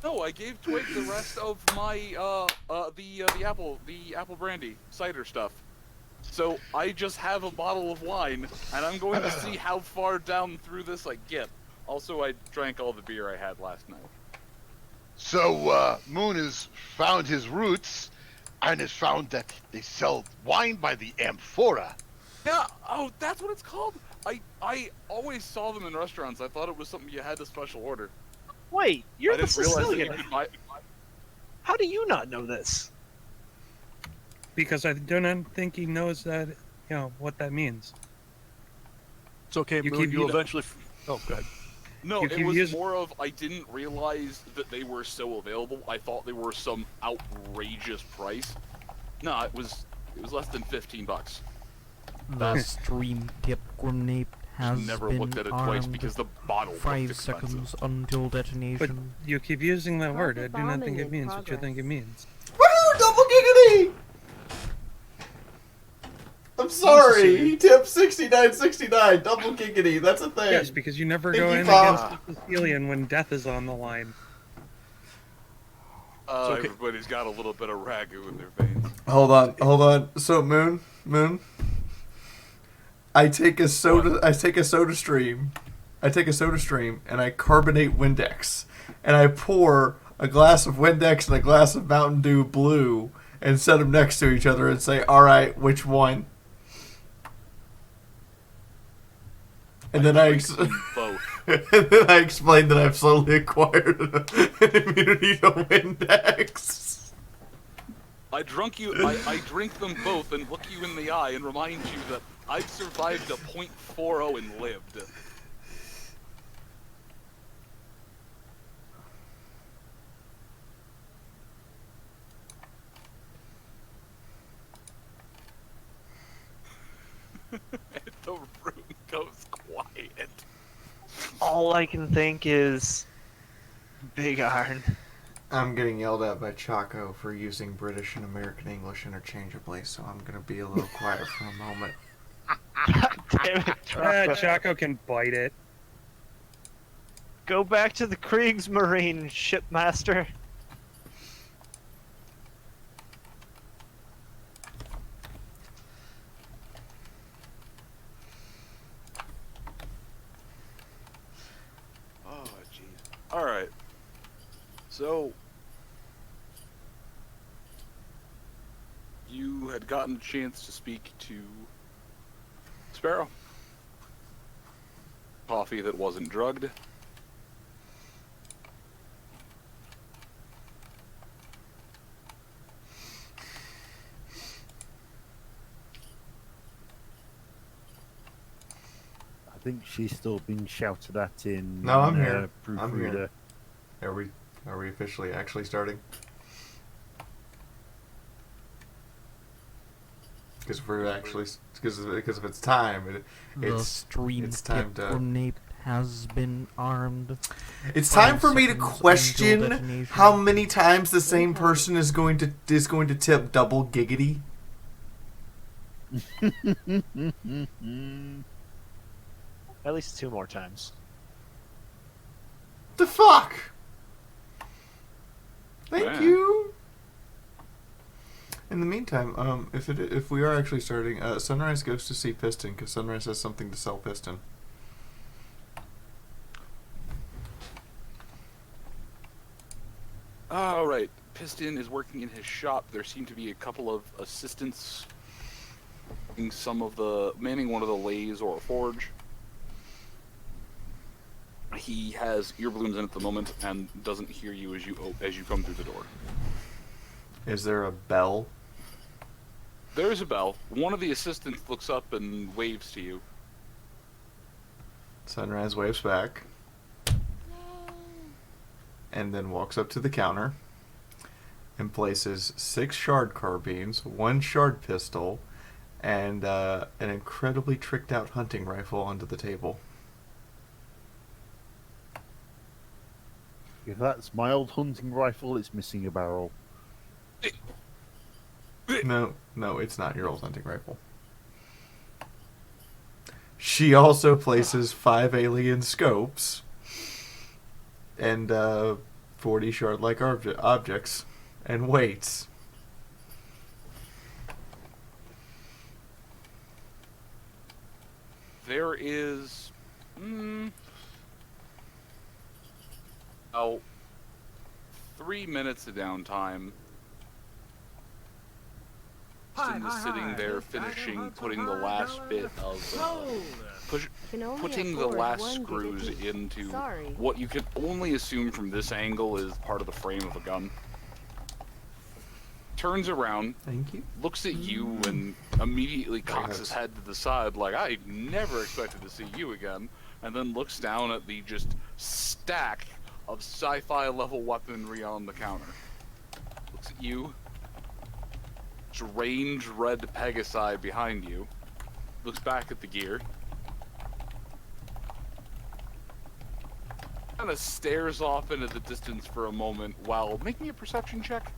No, I gave Twig the rest of my the apple brandy cider stuff. So I just have a bottle of wine, and I'm going to see how far down through this I get. Also, I drank all the beer I had last night.
So, Moon has found his roots, and has found that they sell wine by the amphora.
Yeah, oh, that's what it's called? I always saw them in restaurants. I thought it was something you had to special order.
Wait, you're
I
the
didn't realize that
Sicilian.
you could buy...
How do you not know this?
Because I don't think he knows that, what that means.
It's okay, Moon, you eventually... Oh, go ahead.
No, it was more of I didn't realize that they were so available. I thought they were some outrageous price. No, it was less than $15.
The stream tip grenade has
never
been
looked at it
armed.
twice because the bottle
5 seconds until detonation.
But you keep using that word. I do not think it means what you think it means.
Woohoo! Double giggity! I'm sorry, he tipped $69.69. Double giggity. That's a thing.
Yes, because you never
Thank
go
you,
in
Bob.
against the Sicilian when death is on the line.
Everybody's got a little bit of ragu in their veins.
Hold on. So Moon, I take a soda stream, and I carbonate Windex, and I pour a glass of Windex and a glass of Mountain Dew Blue, and set them next to each other and say, "All right, which one?" And then I explained that I've slowly acquired an immunity to Windex.
I drink them both and look you in the eye and remind you that I've survived a .40 and lived. the room goes quiet.
All I can think is Big Iron.
I'm getting yelled at by Chaco for using British and American English interchangeably, so I'm gonna be a little quiet for a moment.
Damn it, Chaco.
Chaco can bite it.
Go back to the Kriegsmarine, shipmaster.
Oh, jeez. Alright. So, you had gotten a chance to speak to Sparrow. Coffee that wasn't drugged.
I think she's still being shouted at in.
No, I'm here. I'm
Proofreader.
here. Are we officially actually starting? Because if we're actually, because if it's time,
The stream
it's time
tip
to.
grenade has been armed.
It's
5
time for me to
seconds until
question
detonation.
how many times the same person is going to tip double giggity.
At least 2 more times.
The fuck? Thank
Yeah.
you. In the meantime, if we are actually starting, Sunrise goes to see Piston because Sunrise has something to sell Piston.
All right. Piston is working in his shop. There seem to be a couple of assistants manning one of the lathes or a forge. He has ear balloons in at the moment and doesn't hear you as you come through the door.
Is there a bell?
There is a bell. One of the assistants looks up and waves to you.
Sunrise waves back. And then walks up to the counter and places 6 shard carbines, 1 shard pistol, and an incredibly tricked out hunting rifle onto the table.
If that's my old hunting rifle, it's missing a barrel.
No, it's not your old hunting rifle. She also places 5 alien scopes and 40 shard-like objects and waits.
There is... about 3 minutes of downtime. Piston is sitting there finishing, putting the last bit of... putting the last screws into what you can only assume from this angle is part of the frame of a gun. Turns around,
thank you,
looks at you, and immediately cocks his head to the side like, I never expected to see you again, and then looks down at the just stack of sci-fi level weaponry on the counter. Looks at you, strange red Pegasi behind you, looks back at the gear, kind of stares off into the distance for a moment while making a perception check.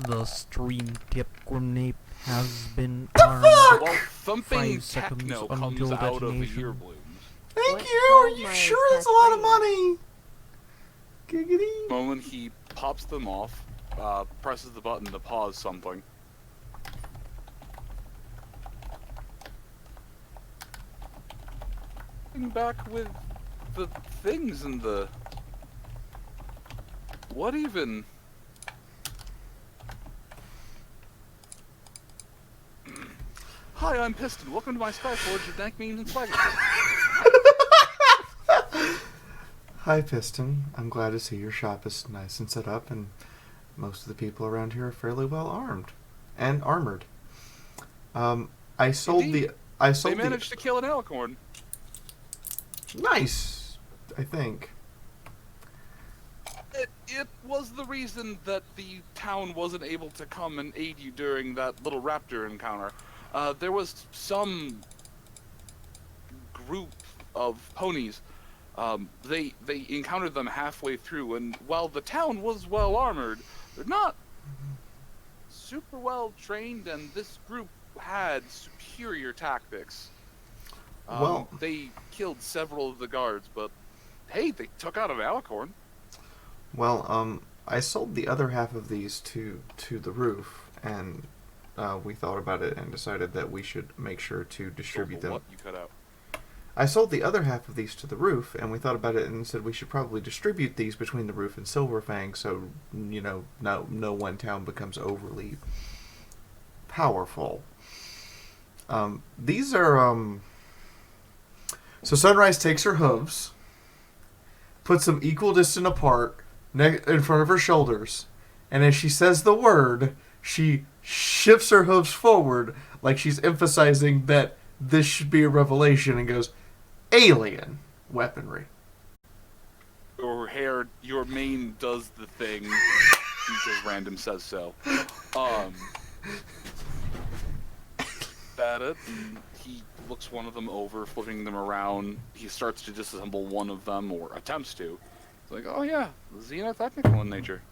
The stream tip grenade has been
The
armed.
fuck?
While thumping
5 seconds
techno comes
until
out of the
detonation.
ear balloons.
Thank you! You sure that's a lot of money? Giggity.
The moment he pops them off, presses the button to pause something. Back with the things and the... What even... Hi, I'm Piston. Welcome to my Skyforge of Dank Memes and Swagger.
Hi, Piston. I'm glad to see your shop is nice and set up, and most of the people around here are fairly well armed and armored. I sold
Indeed. They managed to kill an alicorn.
Nice, I think.
it was the reason that the town wasn't able to come and aid you during that little raptor encounter. There was some group of ponies. They encountered them halfway through, and while the town was well armored, they're not super well trained, and this group had superior tactics.
Well,
they killed several of the guards, but hey, they took out a Alicorn.
Well, I sold the other half of these to the roof, and we thought about it and decided that we should make sure to distribute them.
What you cut out?
I sold the other half of these to the roof, and we thought about it and said we should probably distribute these between the roof and Silver Fang, so no one town becomes overly powerful. These are so Sunrise takes her hooves, puts them equal distance apart in front of her shoulders, and as she says the word, she shifts her hooves forward like she's emphasizing that this should be a revelation, and goes, alien weaponry.
Your mane does the thing. He just random says so. At it, and he looks one of them over, flipping them around. He starts to disassemble one of them, or attempts to. It's like, oh yeah, xenotechnical in nature.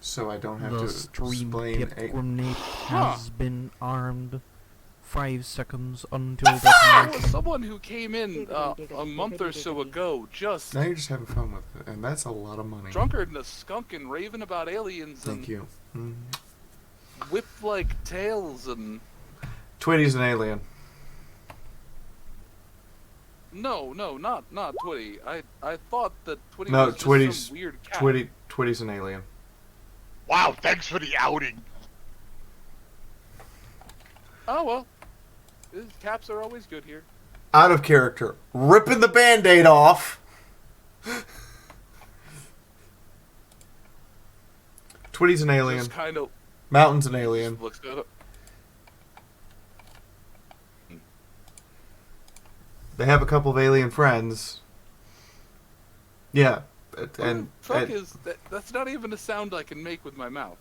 So I don't have
the
to
stream
explain
tip grenade has been armed. 5 seconds until
There
detonation.
was someone who came in a month or so ago, just
Now you're just having fun with it, and that's a lot of money.
drunkard and a skunk and raving about aliens
Thank
and
you.
whip-like tails and...
Twitty's an alien.
No, not Twitty. I thought that Twitty
No,
was just
Twitty's
some weird cat.
Twitty's an alien.
Wow, thanks for the outing.
Oh well, caps are always good here.
Out of character. Ripping the Band-Aid off. Twitty's an alien.
Just kind of
Mountain's an alien.
looks good.
They have a couple of alien friends. Yeah, and
Fuck is that? That's not even a sound I can make with my mouth.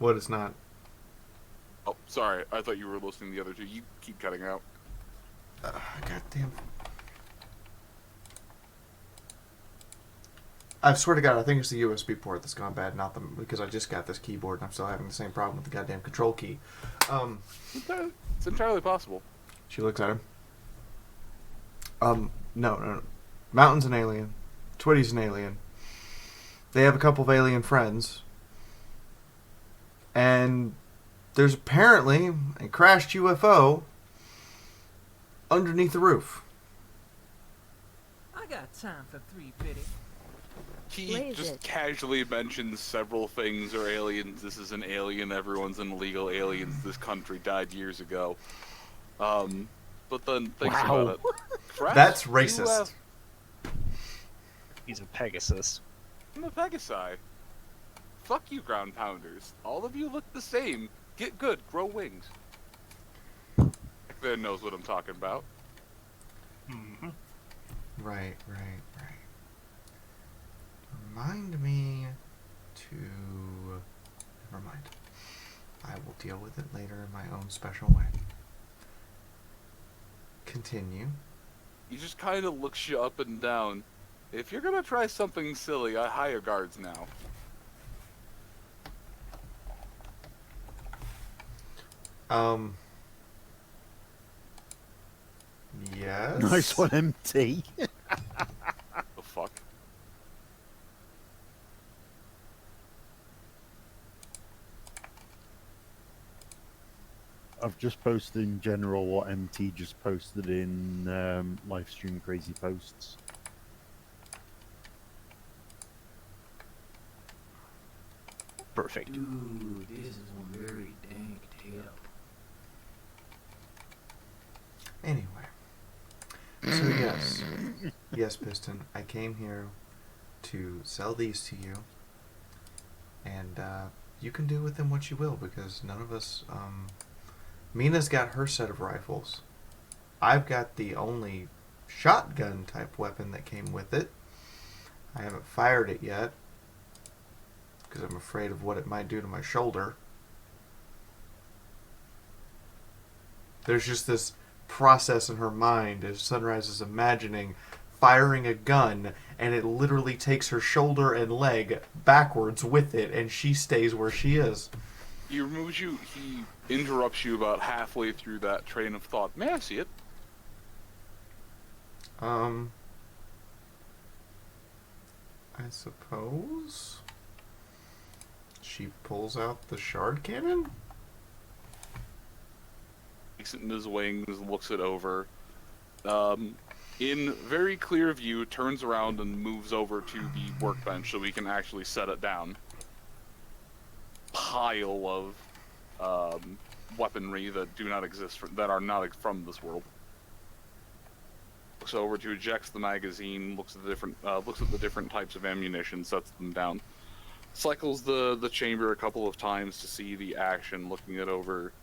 what is not?
Oh, sorry. I thought you were listening to the other two. You keep cutting out.
Goddamn. I swear to God, I think it's the USB port that's gone bad, not the because I just got this keyboard and I'm still having the same problem with the goddamn control key.
It's entirely possible.
She looks at him. No. Mountain's an alien. Twitty's an alien. They have a couple of alien friends. And there's apparently a crashed UFO underneath the roof.
I got time for 350.
He just casually mentions several things are aliens. This is an alien. Everyone's an illegal aliens. This country died years ago. But then thinks about it. Crash
That's racist.
He's a Pegasus.
I'm a Pegasi. Fuck you, ground pounders. All of you look the same. Get good. Grow wings. Then knows what I'm talking about.
Right. Remind me to... Never mind. I will deal with it later in my own special way. Continue.
He just kind of looks you up and down. If you're gonna try something silly, I hire guards now.
Yes?
Nice one, MT.
The fuck?
I've just posted in general what MT just posted in livestream crazy posts.
Perfect.
Dude, this is one very dank tale.
Anyway. So yes, Piston, I came here to sell these to you, and you can do with them what you will, because none of us, Mina's got her set of rifles. I've got the only shotgun type weapon that came with it. I haven't fired it yet because I'm afraid of what it might do to my shoulder. There's just this process in her mind as Sunrise is imagining firing a gun, and it literally takes her shoulder and leg backwards with it, and she stays where she is.
He interrupts you about halfway through that train of thought. May I see it?
I suppose she pulls out the shard cannon?
Takes it in his wings, looks it over. In very clear view, turns around and moves over to the workbench so we can actually set it down. Pile of weaponry that do not exist, that are not from this world. Looks over to ejects the magazine, looks at the different types of ammunition, sets them down. Cycles the chamber a couple of times to see the action, looking it over,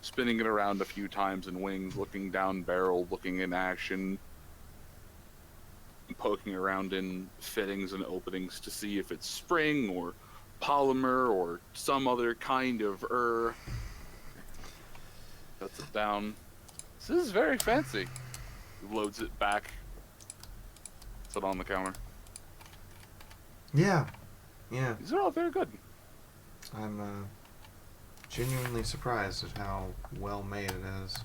spinning it around a few times in wings, looking down barrel, looking in action, poking around in fittings and openings to see if it's spring or polymer or some other kind of Sets it down. This is very fancy. Loads it back. Set it on the counter.
Yeah.
These are all very good.
I'm genuinely surprised at how well made it is.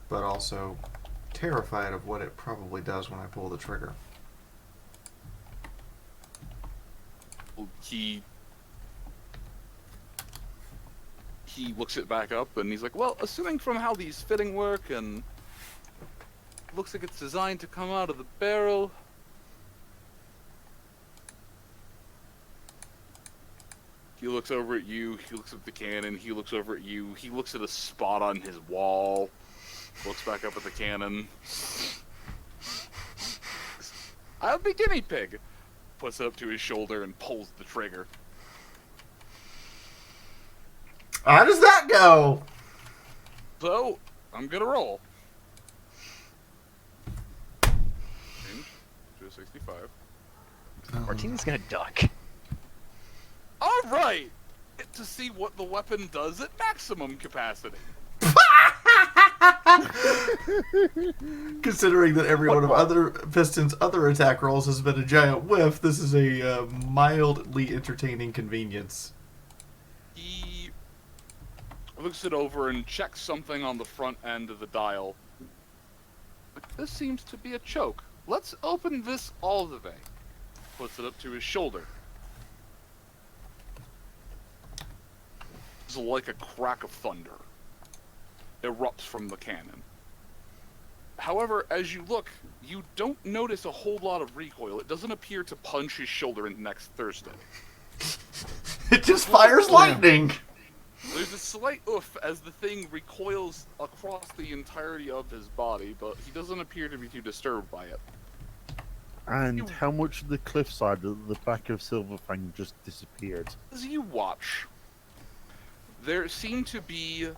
But also terrified of what it probably does when I pull the trigger.
He looks it back up and he's like, well, assuming from how these fitting work and looks like it's designed to come out of the barrel. He looks over at you, he looks at the cannon, he looks over at you, he looks at a spot on his wall, looks back up at the cannon. I'll be guinea pig. Puts it up to his shoulder and pulls the trigger.
How does that go?
So, I'm gonna roll. Range to a 65.
Martina's gonna duck.
Alright! To see what the weapon does at maximum capacity.
Considering that every one of other Piston's other attack rolls has been a giant whiff, this is a mildly entertaining convenience.
He looks it over and checks something on the front end of the dial. This seems to be a choke. Let's open this all the way. Puts it up to his shoulder. It's like a crack of thunder. Erupts from the cannon. However, as you look, you don't notice a whole lot of recoil. It doesn't appear to punch his shoulder in next Thursday.
It just fires lightning!
There's a slight oof as the thing recoils across the entirety of his body, but he doesn't appear to be too disturbed by it.
And how much of the cliffside at the back of Silver Fang just disappeared?
As you watch, there seem to be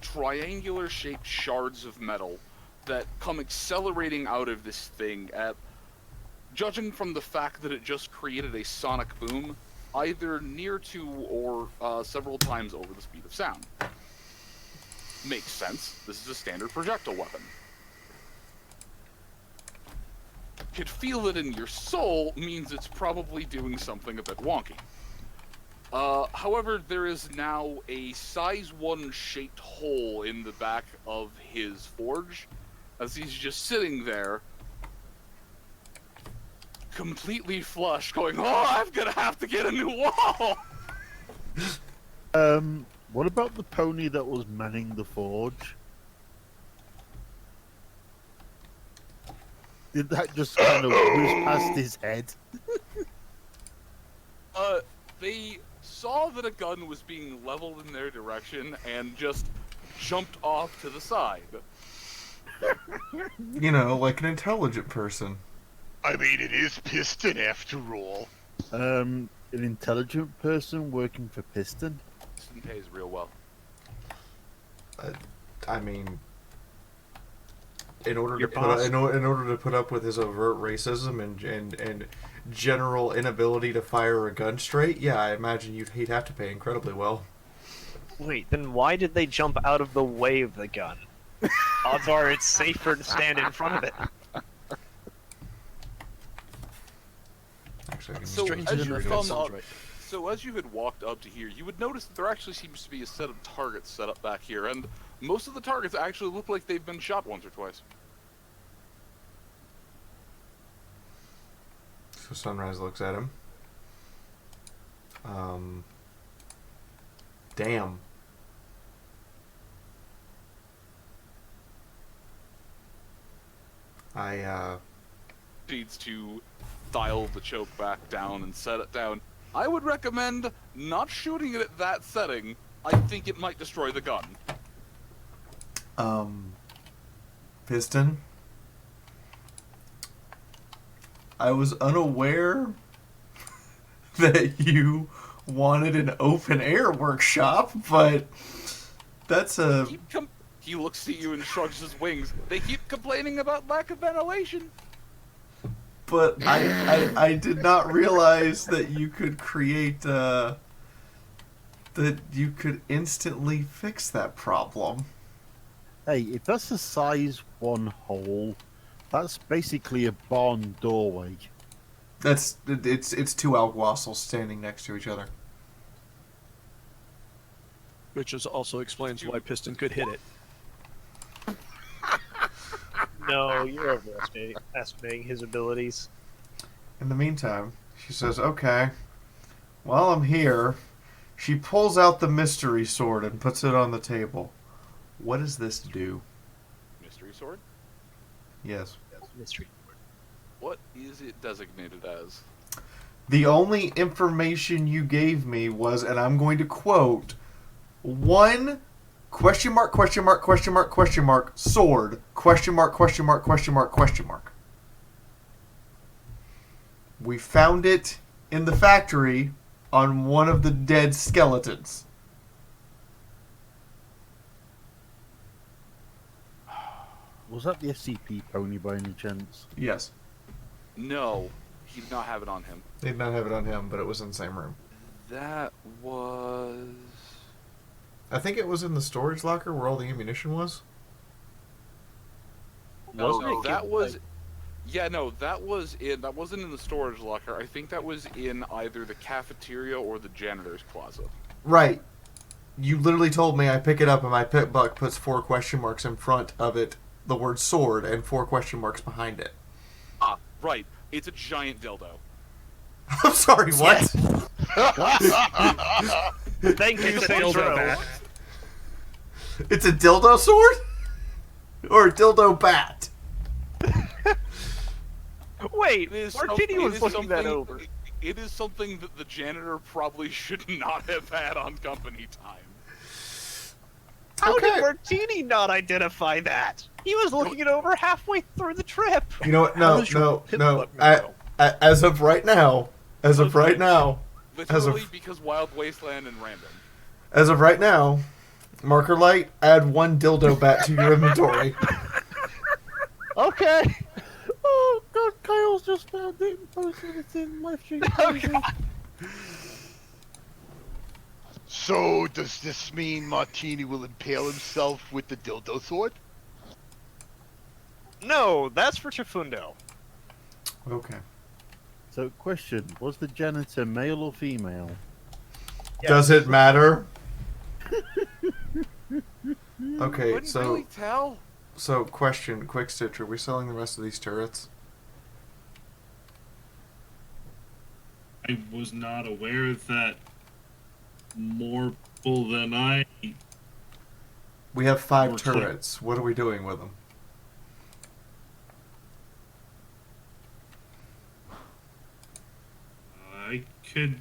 triangular shaped shards of metal that come accelerating out of this thing at, judging from the fact that it just created a sonic boom, either near to or several times over the speed of sound. Makes sense. This is a standard projectile weapon. Could feel it in your soul means it's probably doing something a bit wonky. However, there is now a size 1 shaped hole in the back of his forge, as he's just sitting there, completely flush, going, oh, I'm gonna have to get a new wall!
What about the pony that was manning the forge? Did that just kind of whiz past his head?
They saw that a gun was being leveled in their direction and just jumped off to the side.
You know, like an intelligent person.
I mean, it is Piston after all.
An intelligent person working for Piston?
Piston pays real well.
I mean, in order
Your
to
boss?
in order to put up with his overt racism and general inability to fire a gun straight, yeah, I imagine he'd have to pay incredibly well.
Wait, then why did they jump out of the way of the gun? Odds are it's safer to stand in front of it.
Actually, I can
So
just
as you
read it.
come up, so as you had walked up to here, you would notice that there actually seems to be a set of targets set up back here, and most of the targets actually look like they've been shot once or twice.
So Sunrise looks at him. Damn.
Needs to dial the choke back down and set it down. I would recommend not shooting it at that setting. I think it might destroy the gun.
Piston? I was unaware that you wanted an open air workshop, but that's a...
He looks at you and shrugs his wings. They keep complaining about lack of ventilation.
But I did not realize that you could create, that you could instantly fix that problem.
Hey, if that's a size 1 hole, that's basically a barn doorway.
It's two alguacils standing next to each other.
Which also explains why Piston could hit it.
No, you're overestimating his abilities.
In the meantime, she says, okay, while I'm here, she pulls out the mystery sword and puts it on the table. What does this do?
Mystery sword?
Yes.
Mystery sword.
What is it designated as?
The only information you gave me was, and I'm going to quote, one question mark, question mark, question mark, question mark, sword, question mark, question mark, question mark, question mark. We found it in the factory on one of the dead skeletons.
Was that the SCP pony by any chance?
Yes.
No, he did not have it on him.
They did not have it on him, but it was in the same room.
That was...
I think it was in the storage locker where all the ammunition was.
No, that was... Yeah, no, that wasn't in the storage locker. I think that was in either the cafeteria or the janitor's closet.
Right. You literally told me I pick it up and my pit buck puts 4 question marks in front of it, the word sword, and 4 question marks behind it.
Ah, right. It's a giant dildo.
I'm sorry, what?
Thank you, Sandro.
It's a dildo sword? Or a dildo bat?
Wait, Martini was looking that over.
It is something that the janitor probably should not have had on company time.
How did Martini not identify that? He was looking it over halfway through the trip.
You know what? No. As of right now,
Literally because Wild Wasteland and random.
As of right now, marker light, add 1 dildo bat to your inventory.
Okay. Oh god, Kyle's just found it and posted it in live stream.
Oh god.
So, does this mean Martini will impale himself with the dildo sword?
No, that's for Chifundo.
Okay.
So, question, was the janitor male or female?
Yes. Does it matter? Okay,
Couldn't
so...
really tell.
So, question, quick stitch, are we selling the rest of these turrets?
I was not aware that more people than I...
We have 5
Or
turrets. What are we doing with them?
I could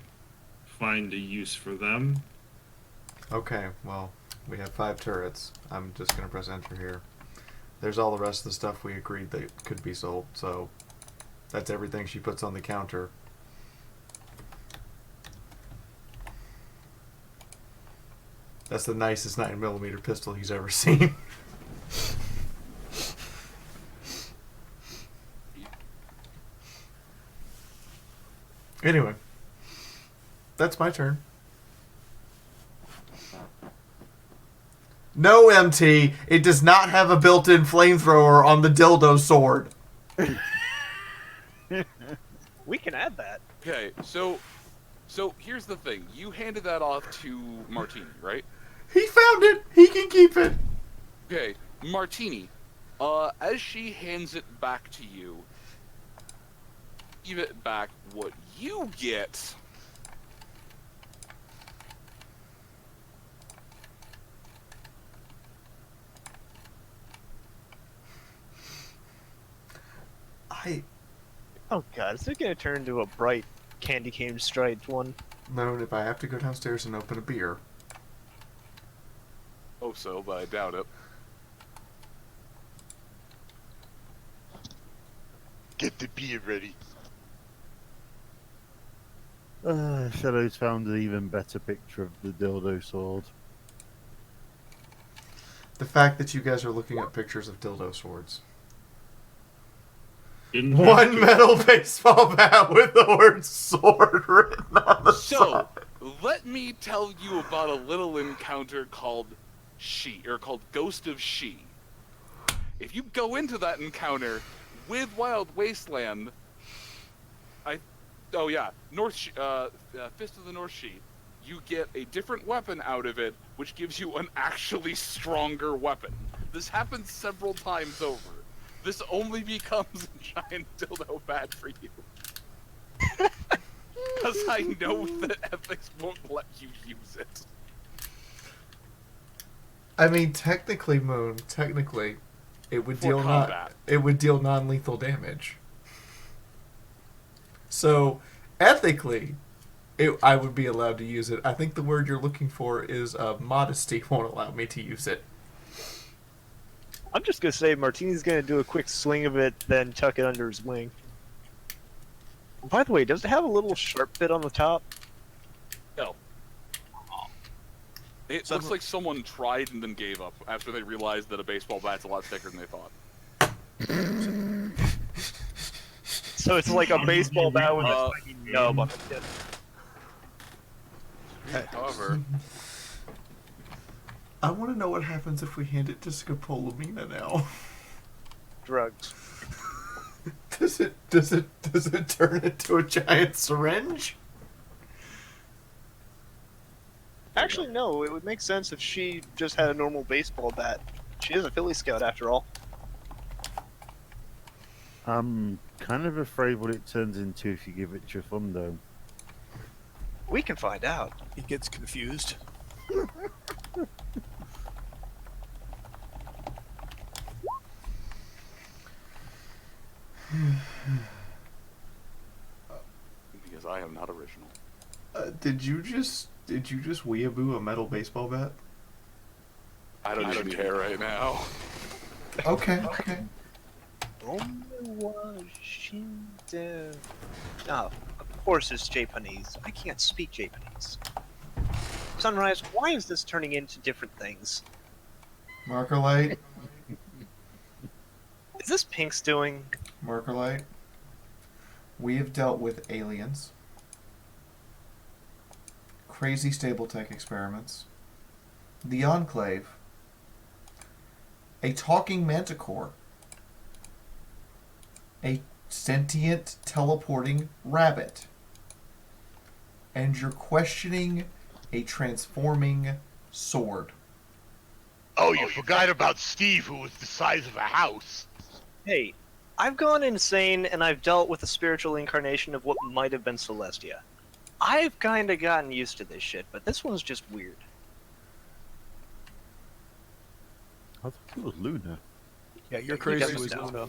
find a use for them.
Okay, well, we have 5 turrets. I'm just going to press enter here. There's all the rest of the stuff we agreed that could be sold, so that's everything she puts on the counter. That's the nicest 9mm pistol he's ever seen. Anyway, that's my turn. No, MT, it does not have a built-in flamethrower on the dildo sword.
We can add that.
Okay, so here's the thing. You handed that off to Martini, right?
He found it. He can keep it.
Okay, Martini. As she hands it back to you, give it back. What you get?
Oh god, is it gonna turn into a bright candy cane striped one?
No, if I have to go downstairs and open a beer.
Hope so, but I doubt it.
Get the beer ready.
Shadow's found an even better picture of the dildo sword.
The fact that you guys are looking at pictures of dildo swords.
One
metal baseball bat with the word sword written on the
So, let me tell you about a little encounter called Ghost of She. If you go into that encounter with Wild Wasteland, Fist of the North She, you get a different weapon out of it, which gives you an actually stronger weapon. This happens several times over. This only becomes a giant dildo bad for you. Because I know that ethics won't let you use it.
I mean, technically, Moon, it would
For
deal
combat.
it would deal non-lethal damage. So, ethically, I would be allowed to use it. I think the word you're looking for is modesty won't allow me to use it.
I'm just gonna say Martini's gonna do a quick swing of it, then tuck it under his wing. By the way, does it have a little sharp bit on the top?
No. It looks like someone tried and then gave up after they realized that a baseball bat's a lot thicker than they thought.
So it's like a baseball bat with a tiny nub on the tip.
However,
I want to know what happens if we hand it to Scopolamina now.
Drugs.
Does it turn into a giant syringe?
Actually, no. It would make sense if she just had a normal baseball bat. She is a Philly Scout, after all.
I'm kind of afraid what it turns into if you give it your thumb, though.
We can find out.
He gets confused.
because I am not original.
Did you just weeaboo a metal baseball bat?
I don't even care right now.
Okay.
Oh, of course it's Japanese. I can't speak Japanese. Sunrise, why is this turning into different things?
Marker light.
Is this Pink's doing?
Marker light. We have dealt with aliens, crazy stable tech experiments, the Enclave, a talking manticore, a sentient teleporting rabbit, and you're questioning a transforming sword.
Oh, you forgot about Steve, who was the size of a house.
Hey, I've gone insane and I've dealt with a spiritual incarnation of what might have been Celestia. I've kinda gotten used to this shit, but this one's just weird.
I thought it was Luna.
Yeah, you're crazy with Luna.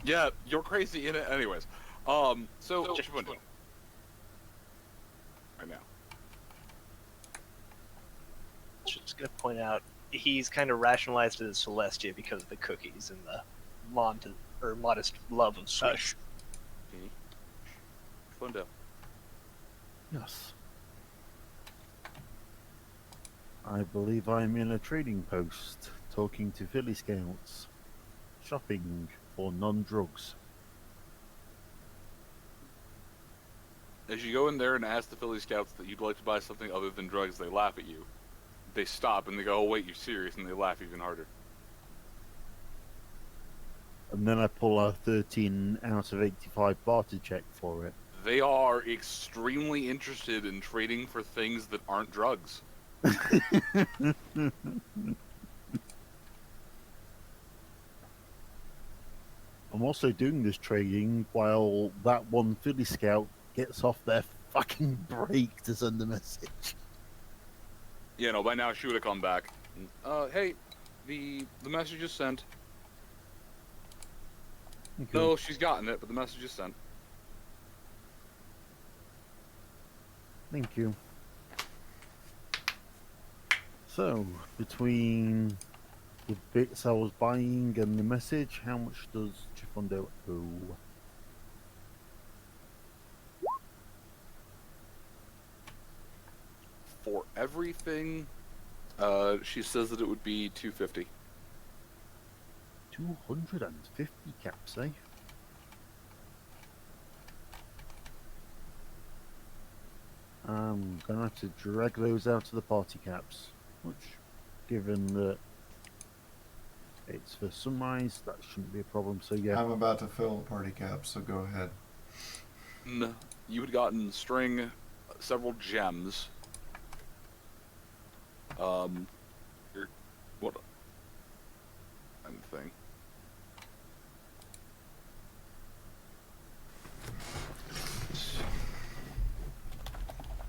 Yeah, you're crazy in it. Anyways, so what you want to do? Right now.
Just gonna point out, he's kind of rationalized it as Celestia because of the cookies and the modest love of sweets.
Flundo.
Yes. I believe I'm in a trading post, talking to Philly Scouts, shopping for non-drugs.
As you go in there and ask the Philly Scouts that you'd like to buy something other than drugs, they laugh at you. They stop and they go, "Oh wait, you're serious," and they laugh even harder.
And then I pull a 13 out of 85 barter check for it.
They are extremely interested in trading for things that aren't drugs.
I'm also doing this trading while that one Philly Scout gets off their fucking break to send a message.
Yeah, no, by now she would have come back. Hey, the message is sent.
Okay.
No, she's gotten it, but the message is sent.
Thank you. So, between the bits I was buying and the message, how much does Chifondo owe?
For everything, she says that it would be 250.
250 caps, eh? I'm gonna have to drag those out to the party caps, which, given that it's for sunrise, that shouldn't be a problem. So yeah,
I'm about to fill the party cap, so go ahead.
You had gotten string, several gems. What? Thing.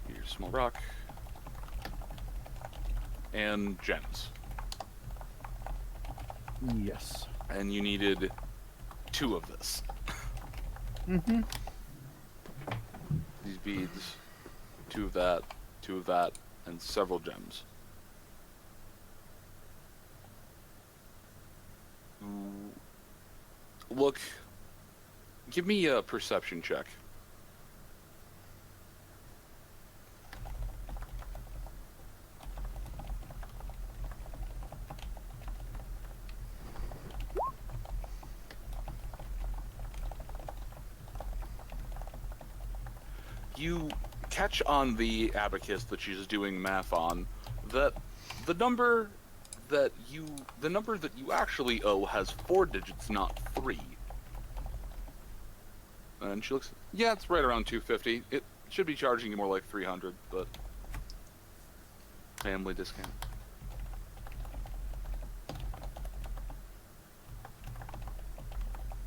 Here's small rock and gems.
yes.
And you needed 2 of this.
Mm-hmm.
These beads, 2 of that, and several gems. Look, give me a perception check. You catch on the abacus that she's doing math on that the number that you actually owe has 4 digits, not 3. And she looks, yeah, it's right around 250. It should be charging you more like 300, but family discount.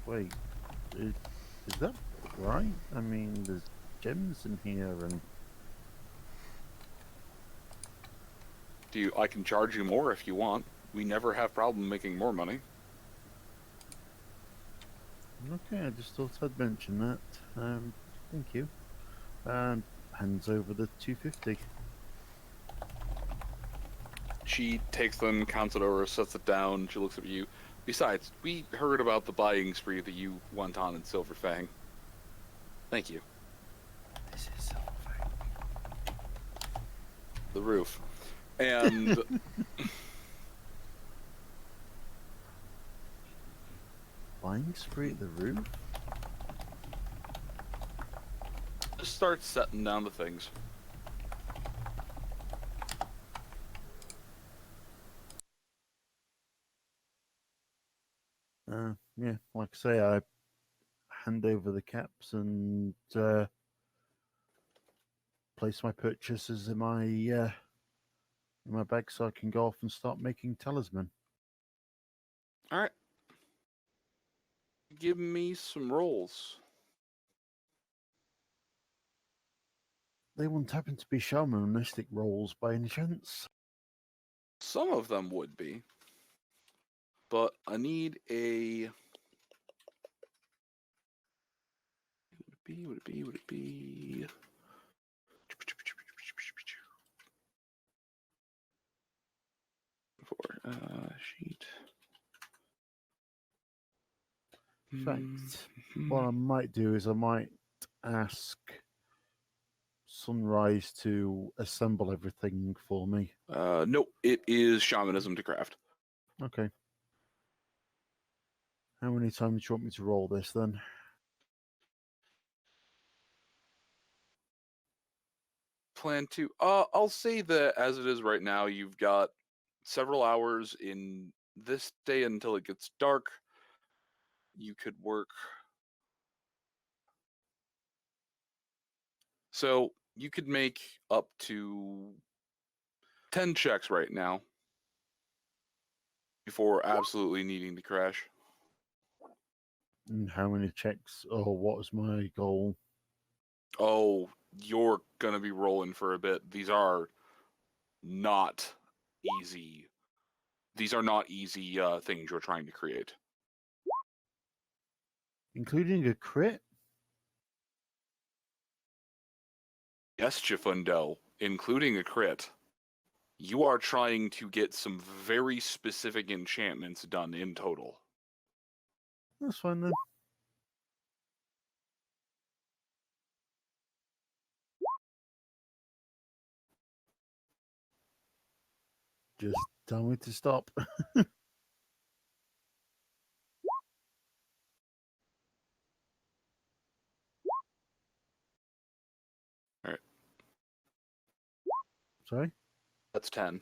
Wait, is that right? I mean, there's gems in here, and
I can charge you more if you want. We never have problem making more money.
okay, I just thought I'd mention that. Thank you. Hands over the 250.
She takes them, counts it over, sets it down. She looks at you. Besides, we heard about the buying spree that you went on in Silver Fang. Thank you.
This is Silver Fang.
The roof. And
Buying spree at the roof?
just start setting down the things.
Yeah, like I say, I hand over the caps and place my purchases in my bag so I can go off and start making talisman.
All right. Give me some rolls.
They wouldn't happen to be shamanistic rolls by any chance?
Some of them would be. But I need a... Would it be? Sheet.
In fact, what I might do is I might ask Sunrise to assemble everything for me.
No, it is shamanism to craft.
Okay. How many times do you want me to roll this then?
plan to? I'll say that as it is right now, you've got several hours in this day until it gets dark. You could work. So you could make up to 10 checks right now before absolutely needing to crash.
And how many checks, or what's my goal?
Oh, you're gonna be rolling for a bit. These are not easy. These are not easy things you're trying to create.
Including a crit?
Yes, Chifundo, including a crit. You are trying to get some very specific enchantments done in total.
That's fine then. Just tell me to stop.
Alright.
Sorry?
That's 10.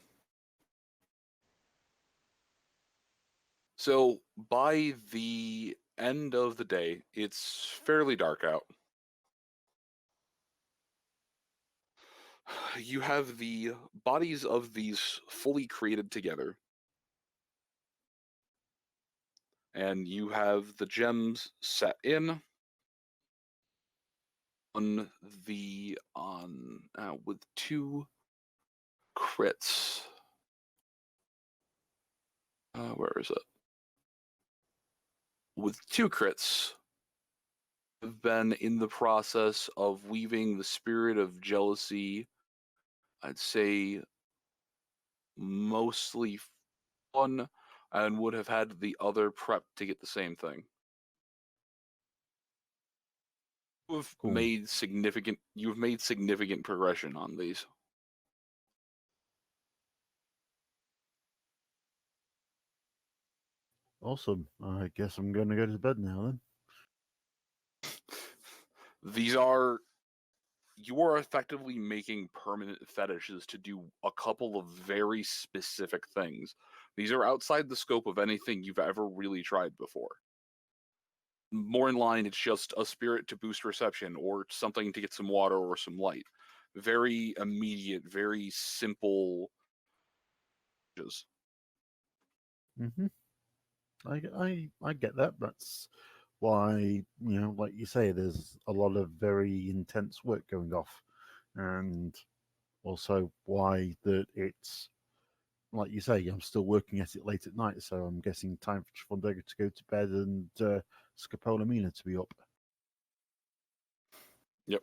So, by the end of the day, it's fairly dark out. You have the bodies of these fully created together. And you have the gems set in on with 2 crits. Where is it? With 2 crits, have been in the process of weaving the spirit of jealousy. I'd say mostly fun, and would have had the other prep to get the same thing. You've made significant progression on these.
Awesome. I guess I'm going to go to bed now then.
You are effectively making permanent fetishes to do a couple of very specific things. These are outside the scope of anything you've ever really tried before. More in line, it's just a spirit to boost reception, or something to get some water or some light. Very immediate, very simple.
Mm-hmm. I get that. That's why, like you say, there's a lot of very intense work going off, and also why that it's, like you say, I'm still working at it late at night, so I'm guessing time for Chifondega to go to bed and Scapola Mina to be up.
Yep.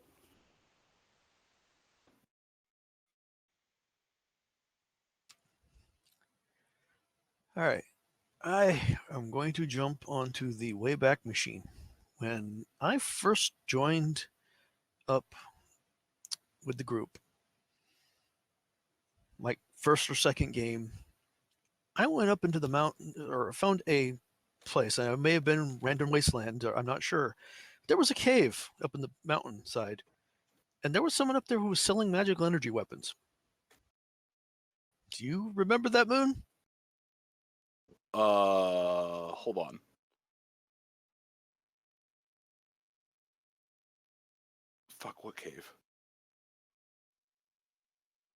All right. I am going to jump onto the Wayback Machine. When I first joined up with the group, like first or second game, I went up into the mountain or found a place. And it may have been random wasteland, or I'm not sure. There was a cave up in the mountainside, and there was someone up there who was selling magical energy weapons. Do you remember that, Moon?
Hold on. Fuck, what cave?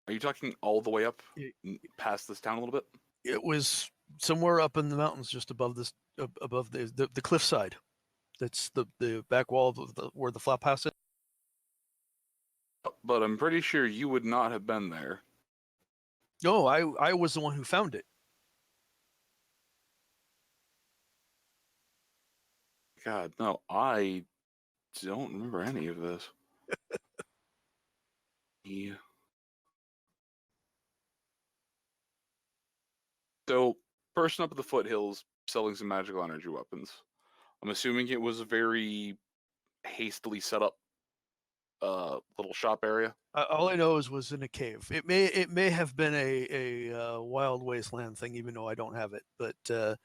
Are you talking all the way up past this town a little bit?
It was somewhere up in the mountains, just above this, above the cliffside. That's the back wall of where the flop house is.
But I'm pretty sure you would not have been there.
No, I was the one who found it.
God, no, I don't remember any of this. Yeah. So, person up at the foothills selling some magical energy weapons. I'm assuming it was a very hastily set up little shop area.
All I know is was in a cave. It may have been a wild wasteland thing, even though I don't have it. But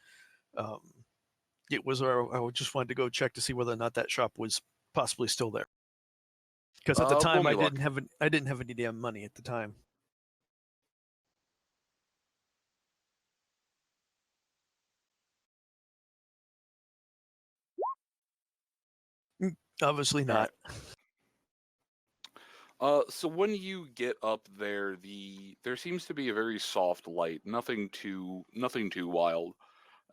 it was. I just wanted to go check to see whether or not that shop was possibly still there. Because at the time
roll
I
me luck.
didn't have any damn money at the time. Obviously not.
So when you get up there, there seems to be a very soft light, nothing too wild.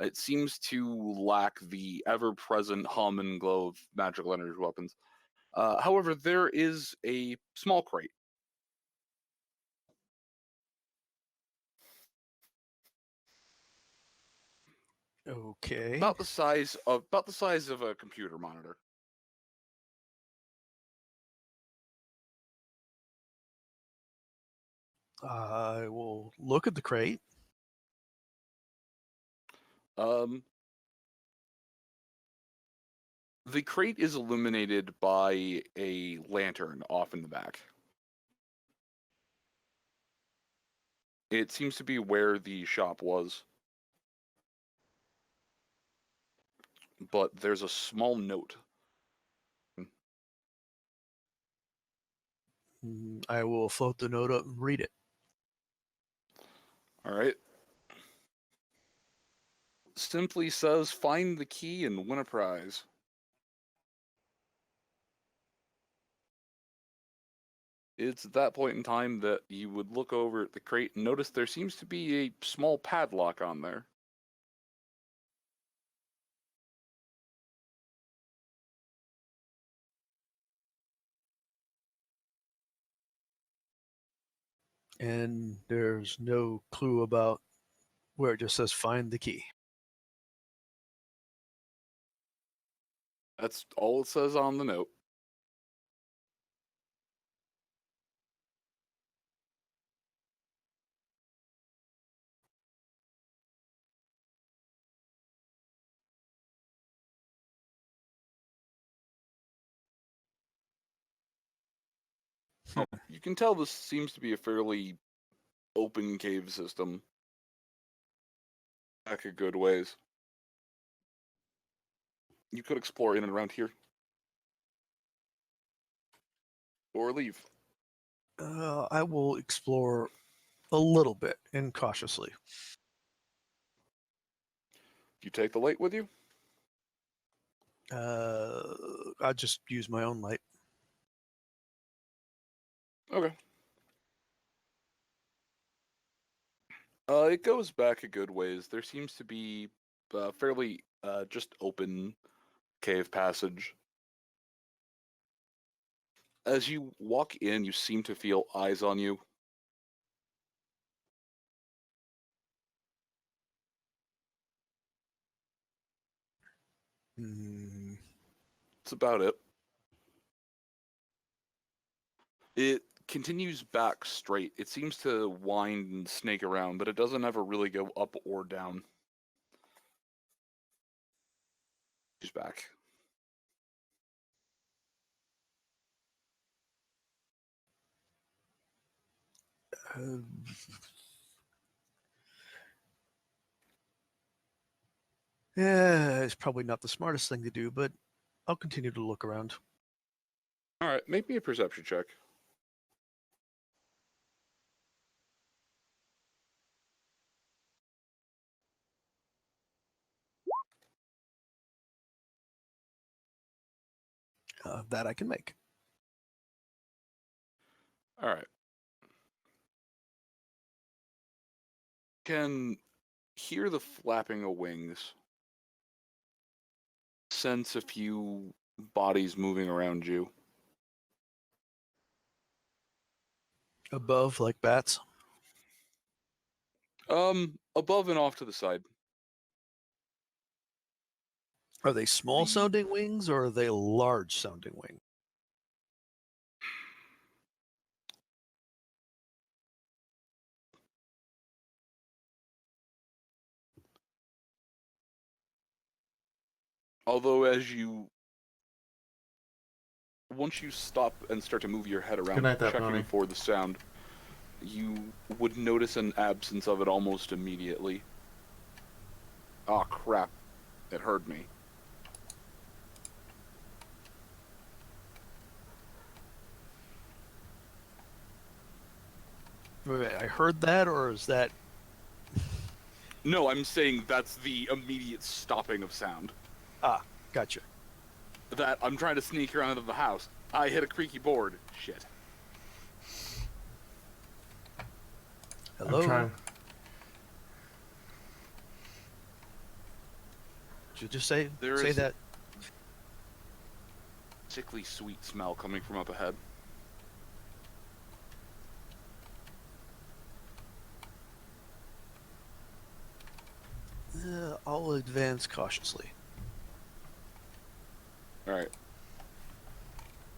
It seems to lack the ever-present hum and glow of magical energy weapons. However, there is a small crate.
Okay.
About the size of a computer monitor.
I will look at the crate.
The crate is illuminated by a lantern off in the back. It seems to be where the shop was. But there's a small note.
I will float the note up and read it.
All right. Simply says, find the key and win a prize. It's at that point in time that you would look over at the crate and notice there seems to be a small padlock on there.
And there's no clue about where it just says find the key.
That's all it says on the note. You can tell this seems to be a fairly open cave system. Back a good ways. You could explore in and around here. Or leave.
I will explore a little bit and cautiously.
You take the light with you?
I just use my own light.
Okay. It goes back a good ways. There seems to be fairly just open cave passage. As you walk in, you seem to feel eyes on you. That's about it. It continues back straight. It seems to wind and snake around, but it doesn't ever really go up or down. He's back.
Yeah, it's probably not the smartest thing to do, but I'll continue to look around.
All right, make me a perception check.
That I can make.
All right. Can hear the flapping of wings. Sense a few bodies moving around you.
Above, like bats?
Above and off to the side.
Are they small sounding wings or are they large sounding wings?
Although once you stop and start to move your head around,
Good night, that
checking
pony.
for the sound, you would notice an absence of it almost immediately. Oh crap, it heard me.
Wait, I heard that, or is that...
No, I'm saying that's the immediate stopping of sound.
Ah, gotcha.
That I'm trying to sneak around into the house. I hit a creaky board. Shit.
Hello?
I'm trying.
Did you just say
There
say
is-
that?
Sickly sweet smell coming from up ahead.
I'll advance cautiously.
Alright.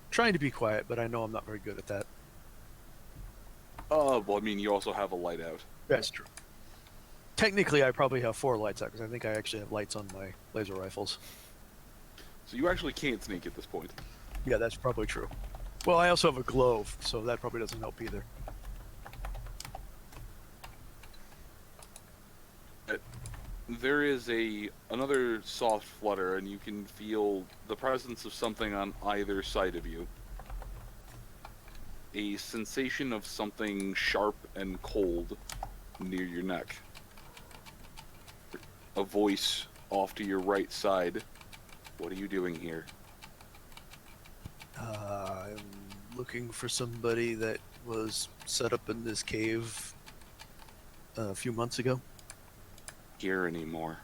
Trying to be quiet, but I know I'm not very good at that.
Well, I mean, you also have a light out.
That's true. Technically, I probably have 4 lights out, because I think I actually have lights on my laser rifles.
So you actually can't sneak at this point.
Yeah, that's probably true. Well, I also have a glow, so that probably doesn't help either.
There is another soft flutter, and you can feel the presence of something on either side of you. A sensation of something sharp and cold near your neck. A voice off to your right side. What are you doing here?
I'm looking for somebody that was set up in this cave a few months ago.
Here anymore.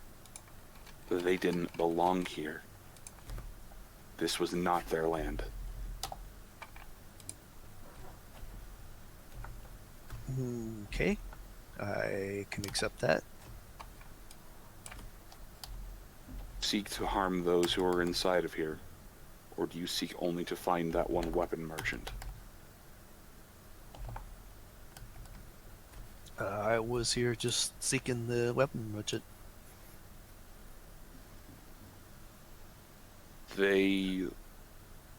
They didn't belong here. This was not their land.
Okay, I can accept that.
Seek to harm those who are inside of here, or do you seek only to find that one weapon merchant?
I was here just seeking the weapon merchant.
They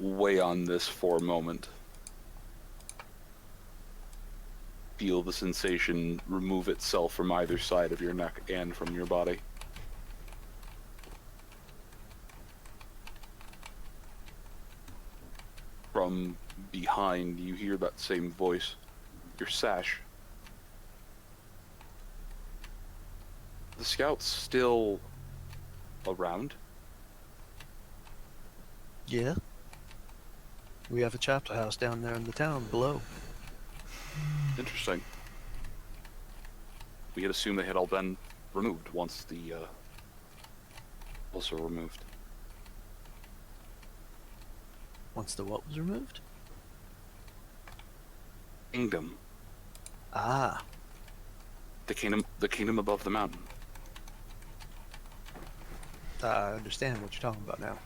weigh on this for a moment. Feel the sensation remove itself from either side of your neck and from your body. From behind, you hear that same voice. Your sash. The scout's still around?
Yeah. We have a chapter house down there in the town below.
Interesting. We had assumed they had all been removed once the walls were removed.
Once the what was removed?
Kingdom.
Ah.
The kingdom above the mountain.
I understand what you're talking about now.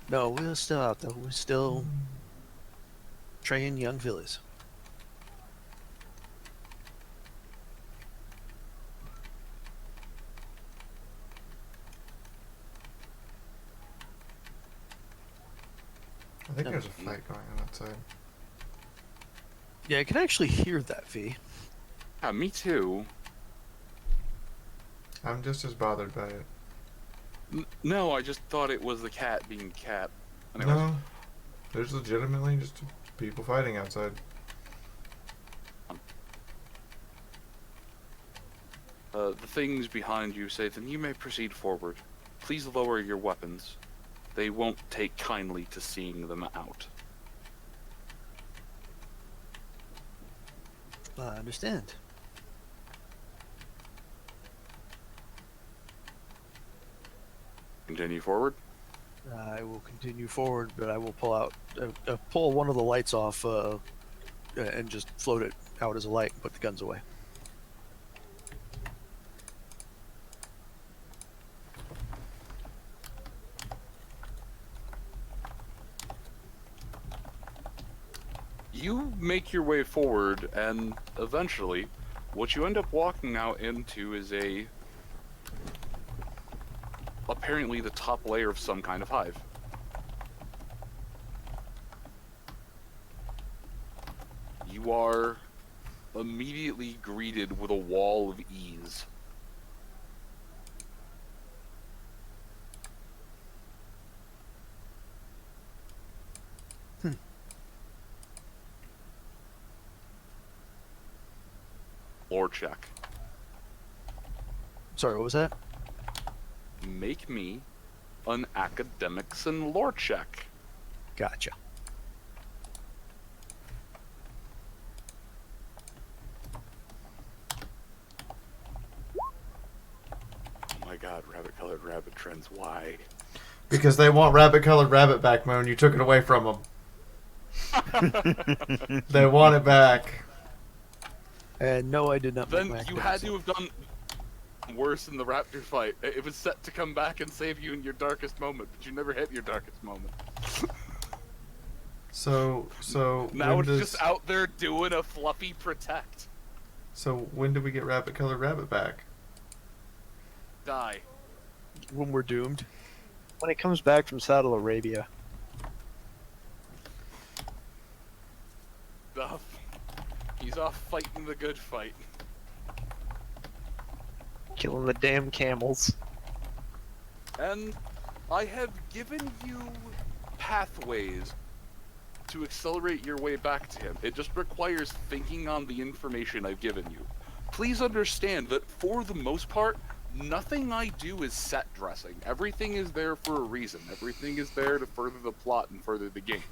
No, we're still out there. We're still training young fillies.
I think there's a fight going on outside.
Yeah, I can actually hear that, V.
Yeah, me too.
I'm just as bothered by it.
No, I just thought it was the cat being cat. Anyways.
No, there's legitimately just people fighting outside.
The things behind you say, then you may proceed forward. Please lower your weapons. They won't take kindly to seeing them out.
I understand.
Continue forward.
I will continue forward, but I will pull one of the lights off and just float it out as a light and put the guns away.
You make your way forward, and eventually, what you end up walking out into is apparently the top layer of some kind of hive. You are immediately greeted with a wall of ease. lore check.
Sorry, what was that?
Make me an academics and lore check.
Gotcha.
Oh my god, rabbit-colored rabbit trends, why?
Because they want rabbit-colored rabbit back, Moon. You took it away from them. They want it back.
And no, I did not.
Then
make my
you had to have done worse in the raptor fight. It was set to come back and save you in your darkest moment, but you never hit your darkest moment.
So
Now
when
it's
does,
just out there doing a fluffy protect.
So when do we get rabbit-colored rabbit back?
Die.
When we're doomed.
When it comes back from Saddle Arabia.
He's off fighting the good fight.
Killing the damn camels.
And I have given you pathways to accelerate your way back to him. It just requires thinking on the information I've given you. Please understand that for the most part, nothing I do is set dressing. Everything is there for a reason. Everything is there to further the plot and further the game.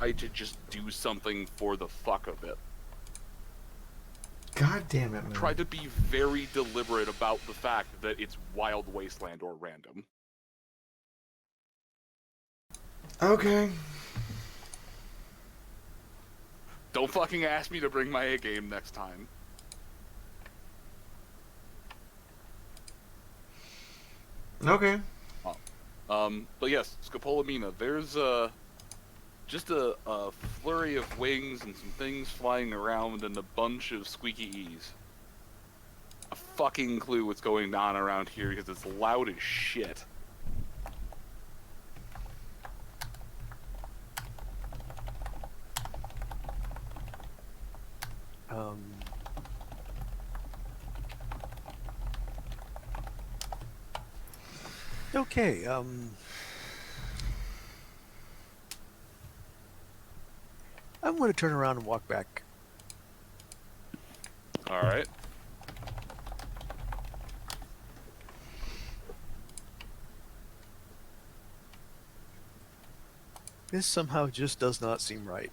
I to just do something for the fuck of it.
God damn it, man.
Try to be very deliberate about the fact that it's wild wasteland or random.
Okay.
Don't fucking ask me to bring my A game next time.
Okay.
But yes, Scopolamina, there's just a flurry of wings and some things flying around and a bunch of squeaky E's. A fucking clue what's going on around here because it's loud as shit.
Okay, I'm going to turn around and walk back.
Alright.
This somehow just does not seem right.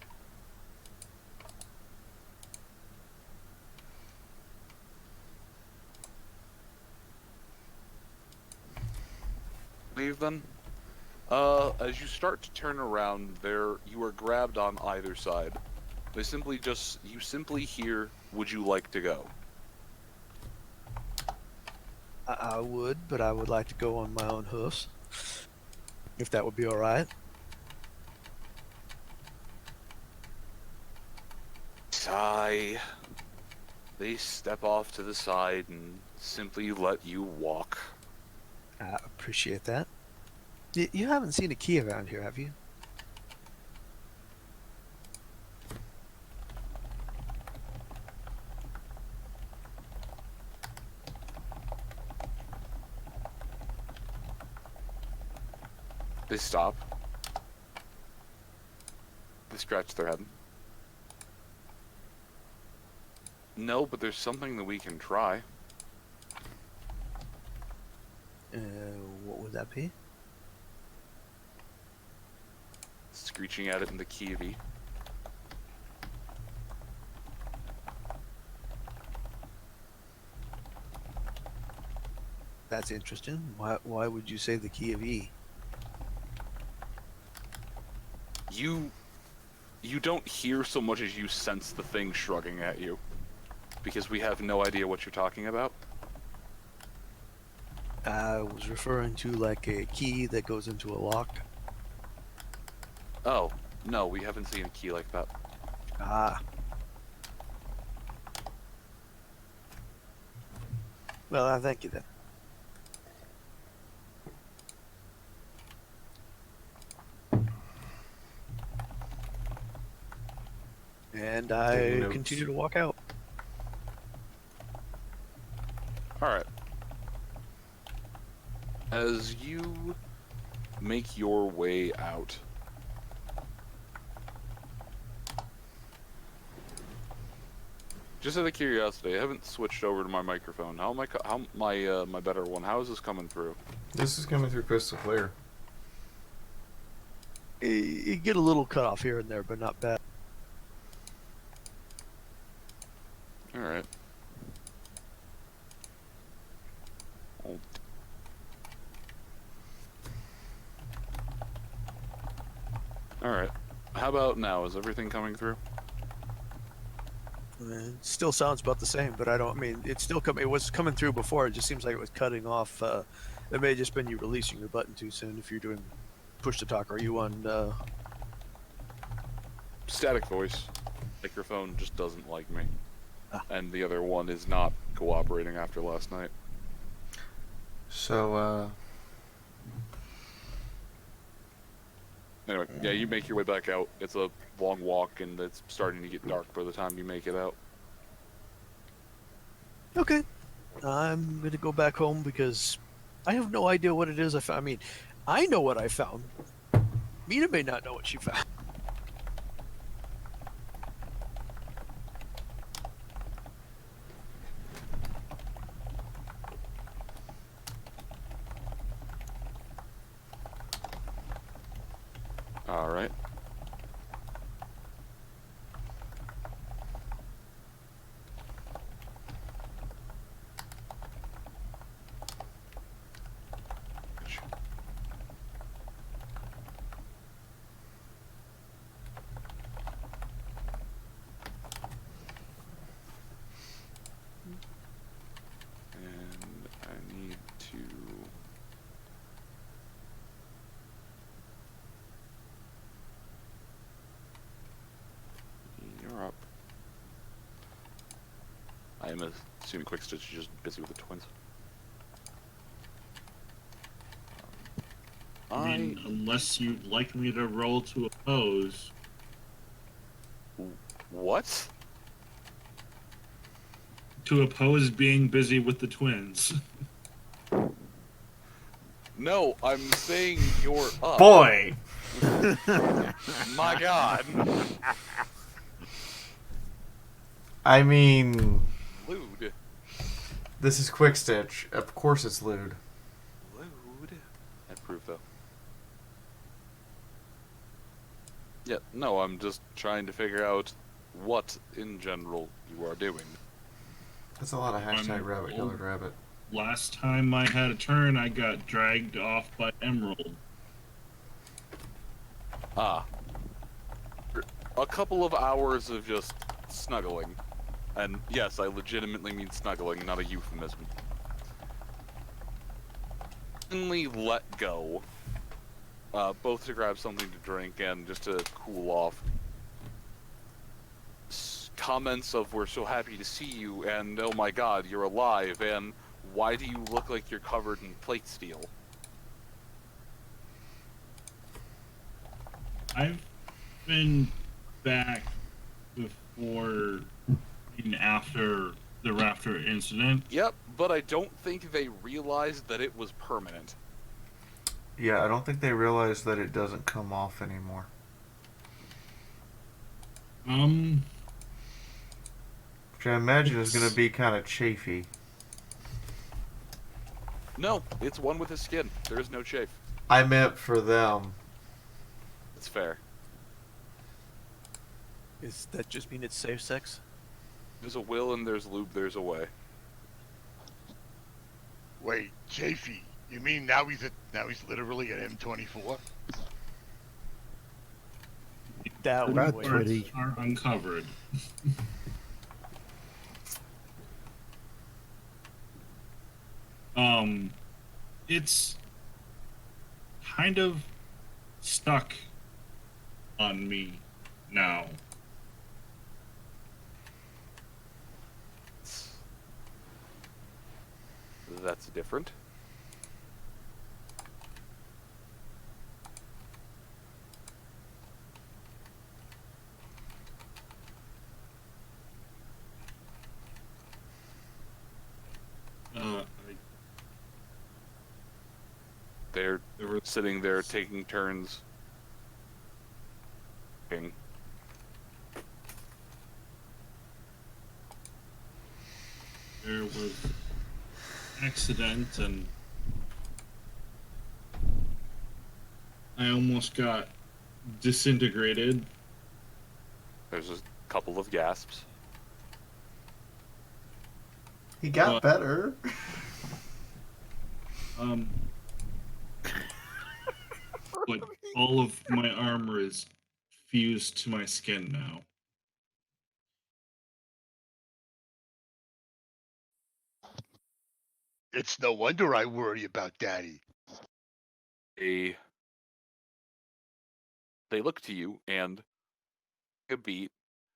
Leave then. As you start to turn around, you are grabbed on either side. You simply hear, "Would you like to go?"
I would, but I would like to go on my own hoofs. If that would be alright.
Sigh. They step off to the side and simply let you walk.
I appreciate that. You haven't seen a key around here, have you?
They stop. They scratch their head. No, but there's something that we can try.
What would that be?
Screeching at it in the key of E.
That's interesting. Why would you say the key of E?
You don't hear so much as you sense the thing shrugging at you. Because we have no idea what you're talking about.
I was referring to like a key that goes into a lock.
Oh, no, we haven't seen a key like that.
Ah. Well, thank you then. And I continue to walk out.
Alright. As you make your way out, Just out of curiosity, I haven't switched over to my microphone. How am I? How my better one? How is this coming through?
This is coming through crystal clear.
You get a little cut off here and there, but not bad.
All right. All right. How about now? Is everything coming through?
It still sounds about the same, but I don't. I mean, it's still coming. It was coming through before. It just seems like it was cutting off. It may have just been you releasing your button too soon. If you're doing push to talk, are you on?
Static voice. Microphone just doesn't like me, and the other one is not cooperating after last night.
So,
Anyway, yeah, you make your way back out. It's a long walk, and it's starting to get dark by the time you make it out.
Okay, I'm gonna go back home because I have no idea what it is I found. I mean, I know what I found. Mina may not know what she found.
All right. And I need to... You're up. I am assuming Quick Stitch is just busy with the twins.
I mean, unless you'd like me to roll to oppose.
What?
To oppose being busy with the twins.
No, I'm saying you're up.
Boy!
My God.
I mean,
Lewd.
this is Quick Stitch. Of course it's lewd.
Lewd. I approve, though. Yeah, no, I'm just trying to figure out what, in general, you are doing.
That's a lot of hashtag rabbit colored rabbit.
Last time I had a turn, I got dragged off by Emerald.
Ah. A couple of hours of just snuggling. And yes, I legitimately mean snuggling, not a euphemism. Suddenly let go. Both to grab something to drink and just to cool off. Comments of "we're so happy to see you" and "oh my god, you're alive" and "why do you look like you're covered in plate steel?"
I've been back before and after the Raptor incident.
Yep, but I don't think they realized that it was permanent.
Yeah, I don't think they realize that it doesn't come off anymore. Which I imagine is going to be kind of chafy.
No, it's one with his skin. There is no chafe.
I meant for them.
It's fair.
Does that just mean it's safe sex?
There's a will and there's lube, there's a way.
Wait, Chafee, you mean now he's literally an M24?
That
Parts
would
are uncovered. It's kind of stuck on me now.
That's different. They're sitting there taking turns.
there was accident and I almost got disintegrated.
There's a couple of gasps.
He got better.
But all of my armor is fused to my skin now.
It's no wonder I worry about Daddy.
They look to you and a beat,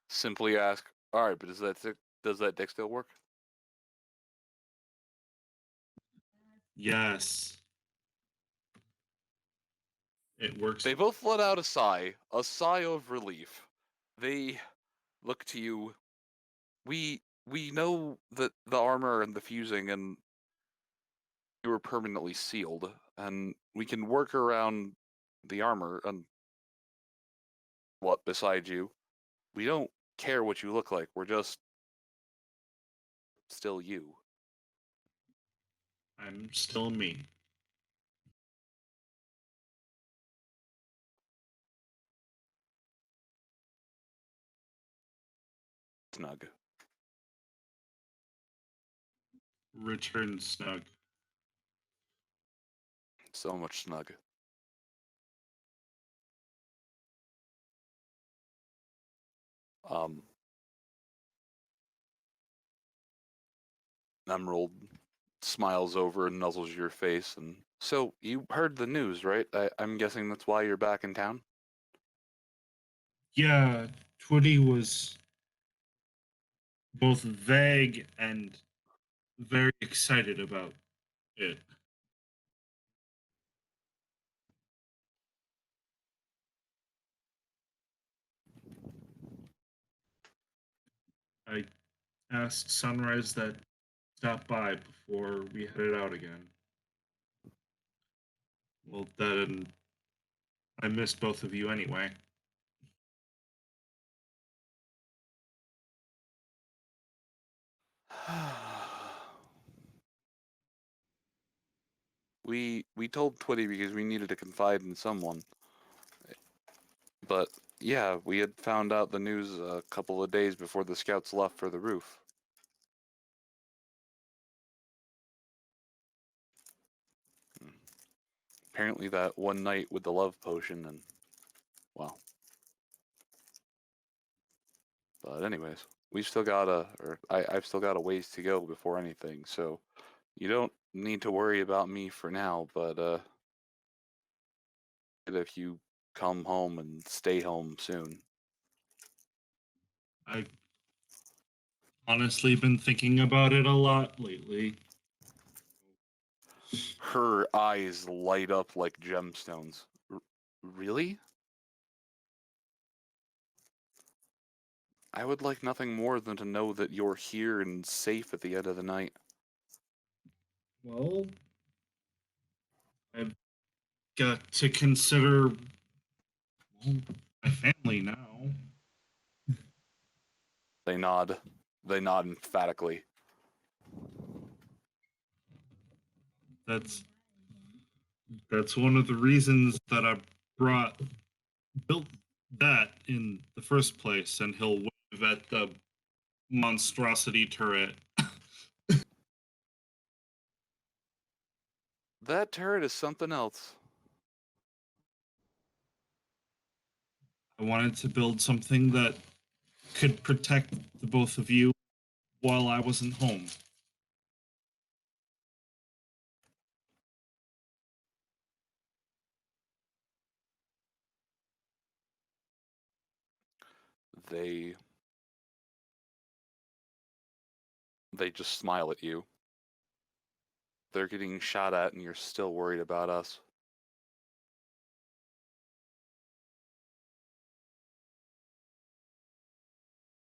simply ask, "All right, but does that deck still work?"
Yes. It works.
They both let out a sigh of relief. They look to you. We know that the armor and the fusing and you were permanently sealed, and we can work around the armor and what beside you. We don't care what you look like. We're just still you.
I'm still me.
Snug.
Return snug.
So much snug. Emerald smiles over and nuzzles your face. And so you heard the news, right? I'm guessing that's why you're back in town.
Yeah, Twitty was both vague and very excited about it. I asked Sunrise that stop by before we headed out again. Well, then I missed both of you anyway.
We told Twitty because we needed to confide in someone. But yeah, we had found out the news a couple of days before the scouts left for the roof. Apparently that one night with the love potion and, well. But anyways, we've still got I've still got a ways to go before anything, so you don't need to worry about me for now, but if you come home and stay home soon.
I've honestly been thinking about it a lot lately.
Her eyes light up like gemstones. Really? I would like nothing more than to know that you're here and safe at the end of the night.
Well, I've got to consider my family now.
They nod. They nod emphatically.
That's one of the reasons that I built that in the first place, and he'll wave at the monstrosity turret.
That turret is something else.
I wanted to build something that could protect the both of you while I wasn't home.
They just smile at you. They're getting shot at and you're still worried about us.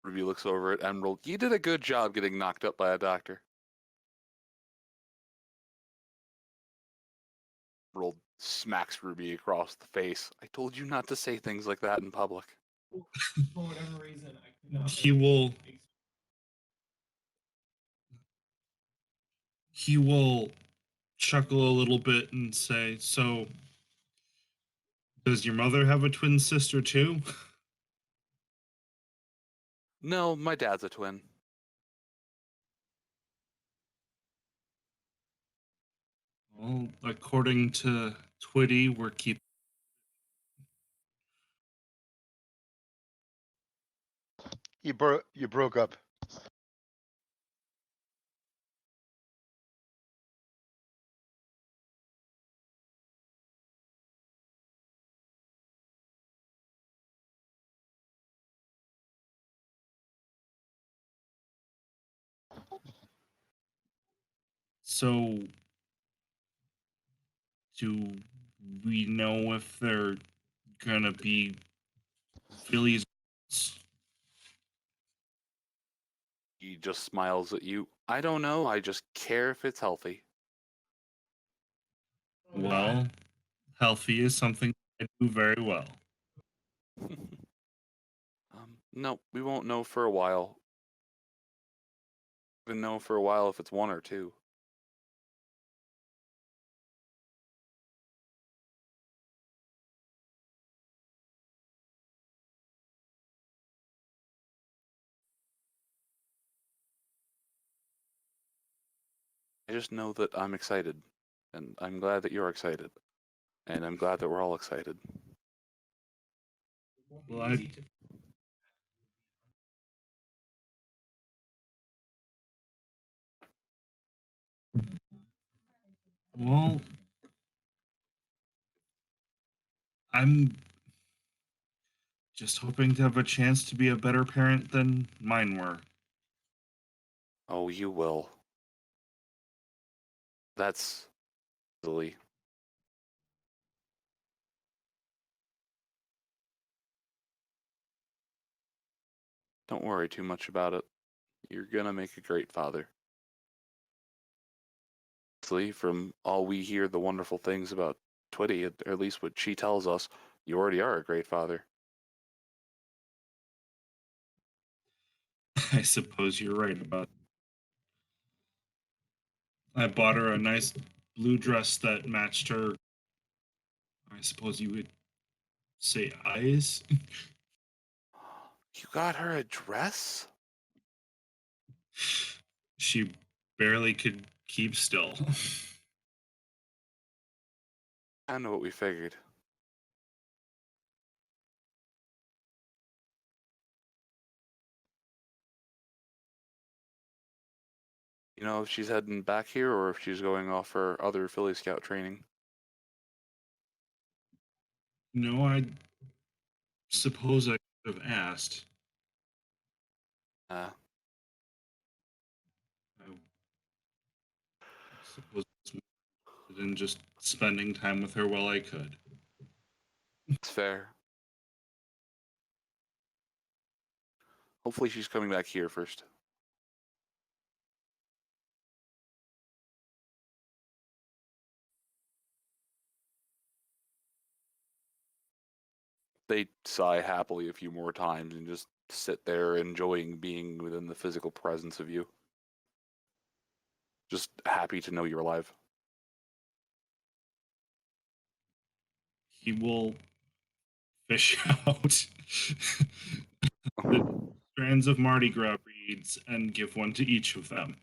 Ruby looks over at Emerald. You did a good job getting knocked up by a doctor. Emerald smacks Ruby across the face. I told you not to say things like that in public.
He will he will chuckle a little bit and say, "So, does your mother have a twin sister too?"
No, my dad's a twin.
Well, according to Twitty, we're keeping.
You broke up.
So, do we know if they're gonna be fillies?
He just smiles at you. I don't know. I just care if it's healthy.
Well, healthy is something I do very well.
No, we won't know for a while. Even know for a while if it's one or two. I just know that I'm excited, and I'm glad that you're excited, and I'm glad that we're all excited.
Well, well, I'm just hoping to have a chance to be a better parent than mine were.
Oh, you will. That's silly. Don't worry too much about it. You're gonna make a great father. Honestly, from all we hear, the wonderful things about Twitty, or at least what she tells us, you already are a great father.
I suppose you're right about. I bought her a nice blue dress that matched her. I suppose you would say eyes.
You got her a dress?
She barely could keep still.
I know what we figured. You know if she's heading back here or if she's going off for other Philly Scout training?
No, I suppose I could have asked. I suppose it's more than just spending time with her while I could.
It's fair. Hopefully she's coming back here first. They sigh happily a few more times and just sit there enjoying being within the physical presence of you. Just happy to know you're alive.
He will fish out the strands of Mardi Gras beads and give one to each of them.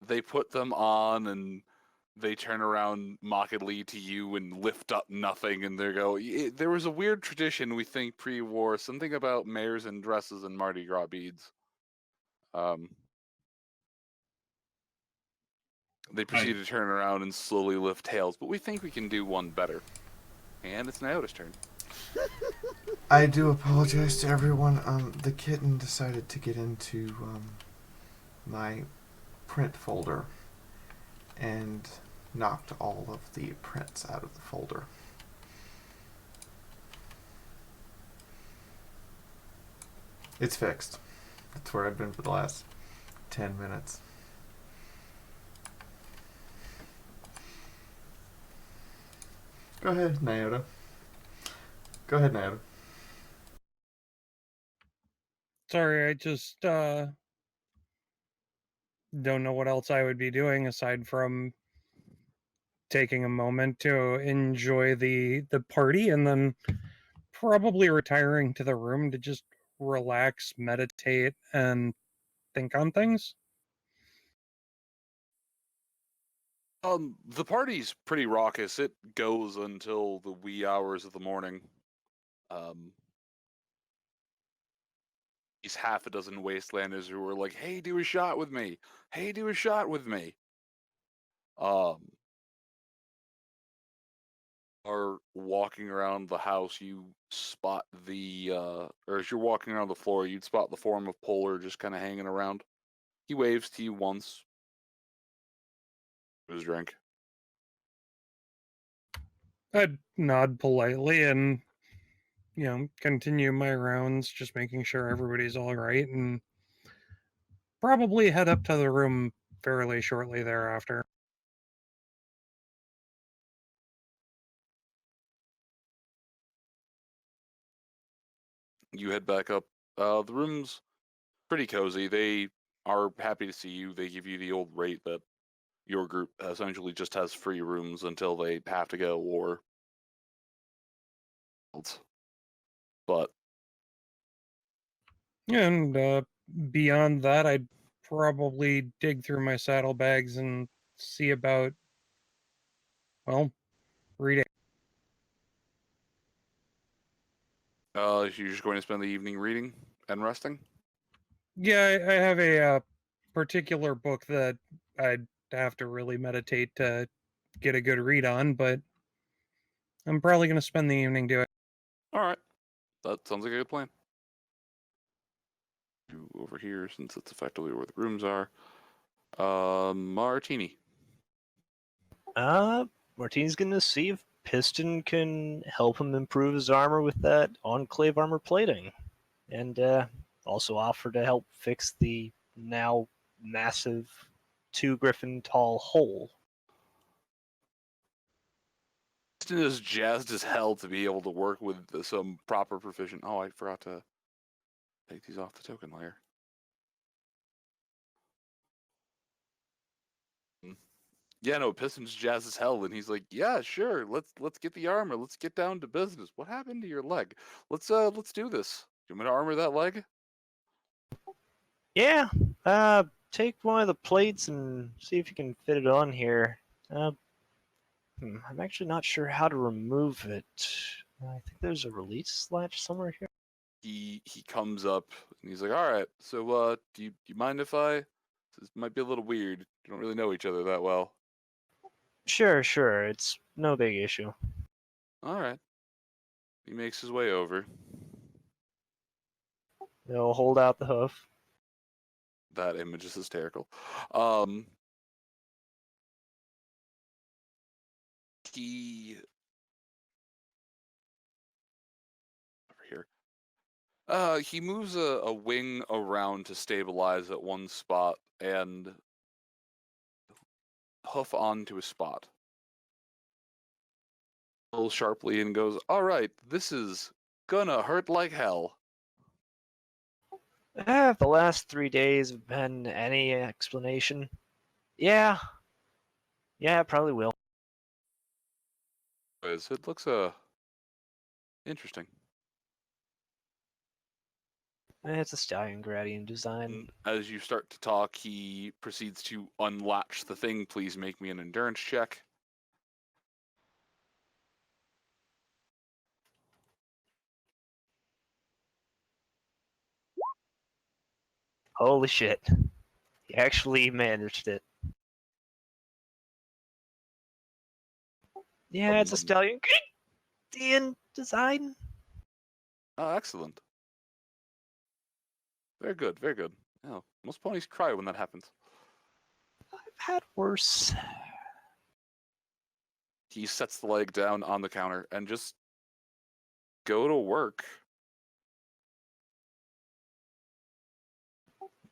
They put them on and they turn around mockingly to you and lift up nothing, and they go, there was a weird tradition, we think, pre-war, something about mayors and dresses and Mardi Gras beads. They proceed to turn around and slowly lift tails, but we think we can do one better. And it's Nyota's turn.
I do apologize to everyone. The kitten decided to get into my print folder and knocked all of the prints out of the folder. It's fixed. That's where I've been for the last 10 minutes. Go ahead, Nyota. Go ahead, Nyota.
Sorry, I just don't know what else I would be doing aside from taking a moment to enjoy the party and then probably retiring to the room to just relax, meditate, and think on things.
The party's pretty raucous. It goes until the wee hours of the morning. These half a dozen wastelanders who were like, "Hey, do a shot with me! Hey, do a shot with me!" Are walking around the house. You spot or as you're walking around the floor, you'd spot the form of Polar just kind of hanging around. He waves to you once. His drink.
I'd nod politely and, continue my rounds, just making sure everybody's all right, and probably head up to the room fairly shortly thereafter.
You head back up. The room's pretty cozy. They are happy to see you. They give you the old rate that your group essentially just has free rooms until they have to go or else. But
And beyond that, I'd probably dig through my saddlebags and see about, well, reading.
you're just going to spend the evening reading and resting?
Yeah, I have a particular book that I'd have to really meditate to get a good read on, but I'm probably going to spend the evening doing it.
All right. That sounds like a good plan. Over here, since it's effectively where the rooms are. Martini.
Martini's gonna see if Piston can help him improve his armor with that Enclave armor plating. And also offer to help fix the now massive 2 griffin tall hole.
Piston is jazzed as hell to be able to work with some proper proficient. Oh, I forgot to take these off the token layer. Yeah, no, Piston's jazzed as hell, and he's like, "Yeah, sure, let's get the armor. Let's get down to business. What happened to your leg? Let's do this. You want me to armor that leg?"
Yeah, take one of the plates and see if you can fit it on here. I'm actually not sure how to remove it. I think there's a release latch somewhere here.
He comes up and he's like, "All right, so do you mind if I? This might be a little weird. You don't really know each other that well."
Sure. It's no big issue.
All right. He makes his way over.
They'll hold out the hoof.
That image is hysterical. He over here. He moves a wing around to stabilize at one spot and hoof onto a spot. A little sharply and goes, "All right, this is gonna hurt like hell."
If the last 3 days have been any explanation, yeah, it probably will.
It looks interesting.
It's a stallion gradient design.
As you start to talk, he proceeds to unlatch the thing. Please make me an endurance check.
Holy shit. He actually managed it. Yeah, it's a stallion gradient design.
Oh, excellent. Very good, very good. Oh, most ponies cry when that happens.
I've had worse.
He sets the leg down on the counter and just go to work.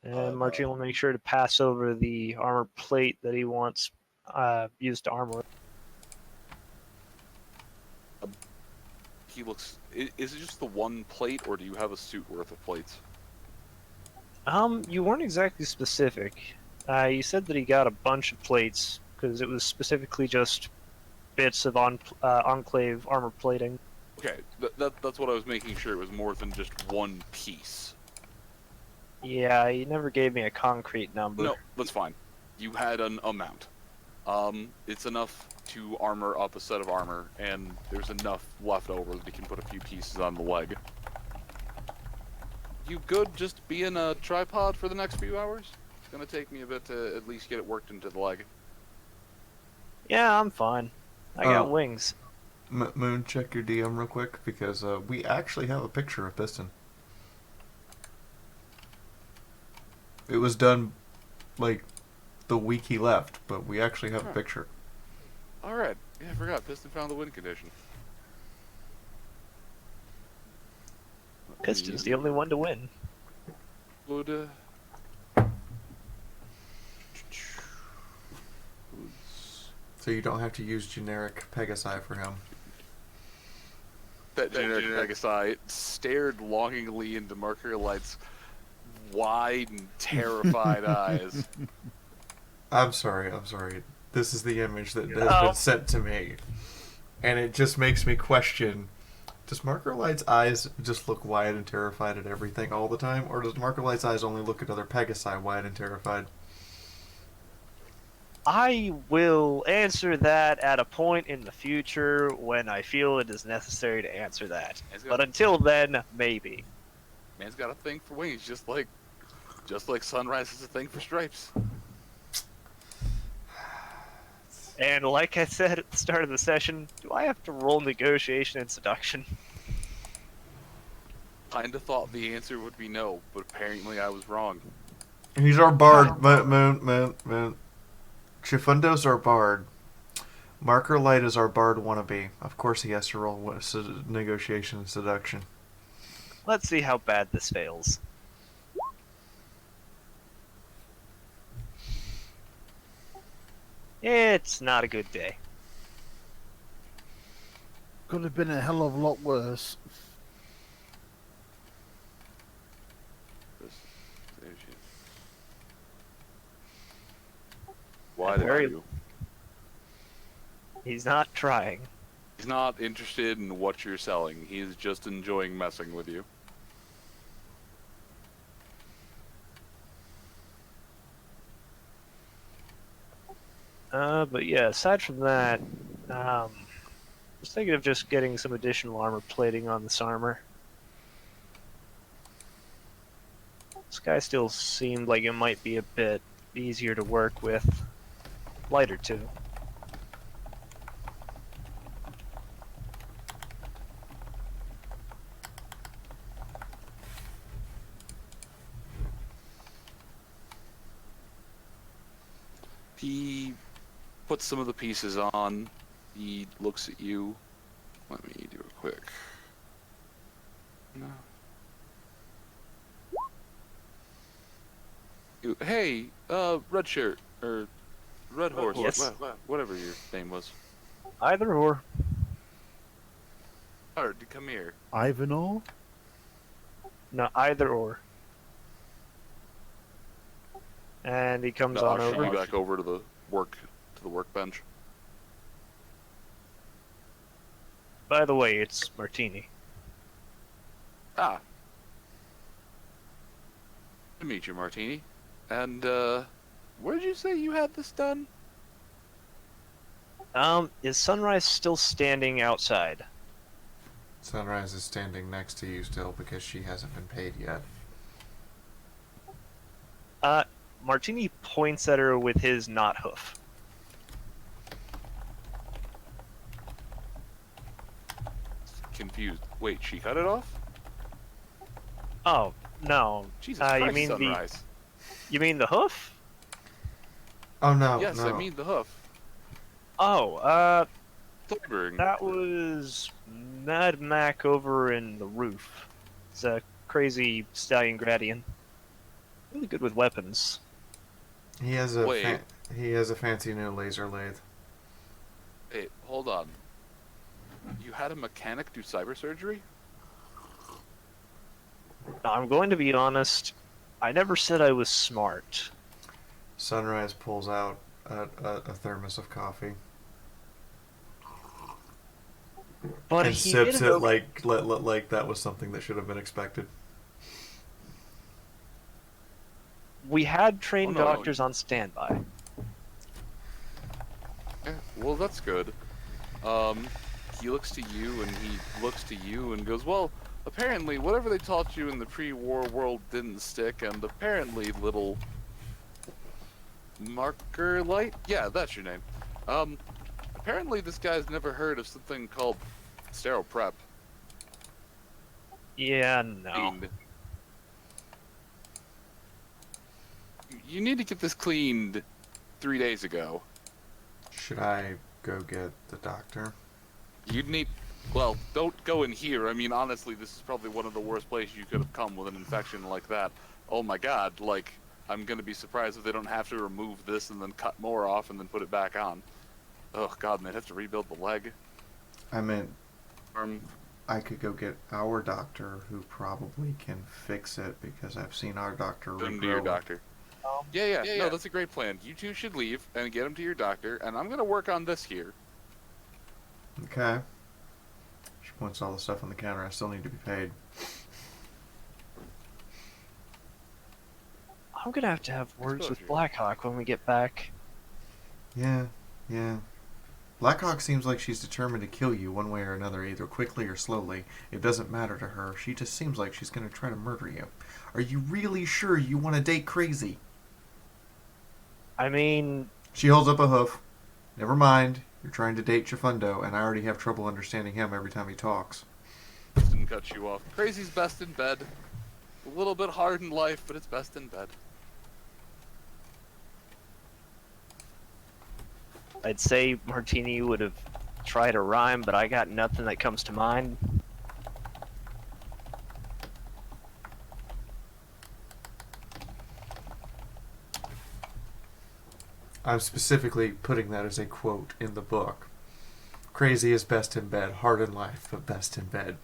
And Martin will make sure to pass over the armor plate that he wants used to armor.
He looks. Is it just the one plate, or do you have a suit worth of plates?
You weren't exactly specific. You said that he got a bunch of plates because it was specifically just bits of Enclave armor plating.
Okay, that's what I was making sure it was more than just one piece.
Yeah, he never gave me a concrete number.
No, that's fine. You had an amount. It's enough to armor up a set of armor, and there's enough left over that you can put a few pieces on the leg. You good just being a tripod for the next few hours? It's gonna take me a bit to at least get it worked into the leg.
Yeah, I'm fine. I got wings.
Moon, check your DM real quick, because we actually have a picture of Piston. It was done, like, the week he left, but we actually have a picture.
Alright. Yeah, I forgot. Piston found the win condition.
Piston's the only one to win.
Would,
So you don't have to use generic Pegasi for him.
that generic Pegasi stared longingly into Mercury Light's wide and terrified eyes.
I'm sorry. This is the image that has been sent to me. And it just makes me question, does Marker Light's eyes just look wide and terrified at everything all the time? Or does Marker Light's eyes only look at other Pegasi wide and terrified?
I will answer that at a point in the future when I feel it is necessary to answer that. But until then, maybe.
Man's got a thing for wings, just like Sunrise is a thing for stripes.
And like I said at the start of the session, do I have to roll negotiation and seduction?
Kinda thought the answer would be no, but apparently I was wrong.
He's our bard, Moon. Chifundo's our bard. Marker Light is our bard wannabe. Of course he has to roll negotiation and seduction.
Let's see how bad this fails. It's not a good day.
Could have been a hell of a lot worse.
Why are you?
He's not trying.
He's not interested in what you're selling. He's just enjoying messing with you.
But yeah, aside from that, I was thinking of just getting some additional armor plating on this armor. This guy still seemed like it might be a bit easier to work with. Lighter, too.
He puts some of the pieces on. He looks at you. Let me do it quick. No. Hey, red shirt, or red horse,
Yes.
whatever your name was.
Either or.
Alright, come here.
Ivanor?
No, either or. And he comes on
I'll
over.
shoot you back over to the workbench.
By the way, it's Martini.
Ah. Nice to meet you, Martini. And, where did you say you had this done?
Is Sunrise still standing outside?
Sunrise is standing next to you still because she hasn't been paid yet.
Martini points at her with his knot hoof.
Confused. Wait, she cut it off?
Oh, no.
Jesus Christ,
you mean
Sunrise.
You mean the hoof?
Oh no,
Yes,
no.
I mean the hoof.
Oh,
Flavoring.
that was Mad Mac over in the roof. It's a crazy stallion Gradian. Really good with weapons.
He has a fancy new laser lathe.
Hey, hold on. You had a mechanic do cyber surgery?
I'm going to be honest, I never said I was smart.
Sunrise pulls out a thermos of coffee.
But
and
he
sips
did
it
okay.
like that was something that should have been expected.
We had trained
Oh, no.
doctors on standby.
Yeah, well, that's good. He looks to you and he looks to you and goes, well, apparently whatever they taught you in the pre-war world didn't stick, and apparently little Marker Light? Yeah, that's your name. Apparently this guy's never heard of something called sterile prep.
Yeah, no.
And you need to get this cleaned 3 days ago.
Should I go get the doctor?
You'd need... Well, don't go in here. I mean, honestly, this is probably one of the worst places you could have come with an infection like that. Oh my god, like, I'm gonna be surprised if they don't have to remove this and then cut more off and then put it back on. Oh god, and they'd have to rebuild the leg.
I meant I could go get our doctor, who probably can fix it, because I've seen our doctor
Go to your
regrow.
doctor. Yeah, no, that's a great plan. You two should leave and get him to your doctor, and I'm gonna work on this here.
Okay. She points all the stuff on the counter. I still need to be paid.
I'm gonna have to have words with Blackhawk when we get back.
Yeah. Blackhawk seems like she's determined to kill you one way or another, either quickly or slowly. It doesn't matter to her. She just seems like she's going to try to murder you. Are you really sure you want to date Crazy?
I mean...
She holds up a hoof. Never mind. You're trying to date Chifundo, and I already have trouble understanding him every time he talks.
Didn't cut you off. Crazy's best in bed. A little bit hard in life, but it's best in bed.
I'd say Martini would have tried a rhyme, but I got nothing that comes to mind.
I'm specifically putting that as a quote in the book. Crazy is best in bed, hard in life, but best in bed.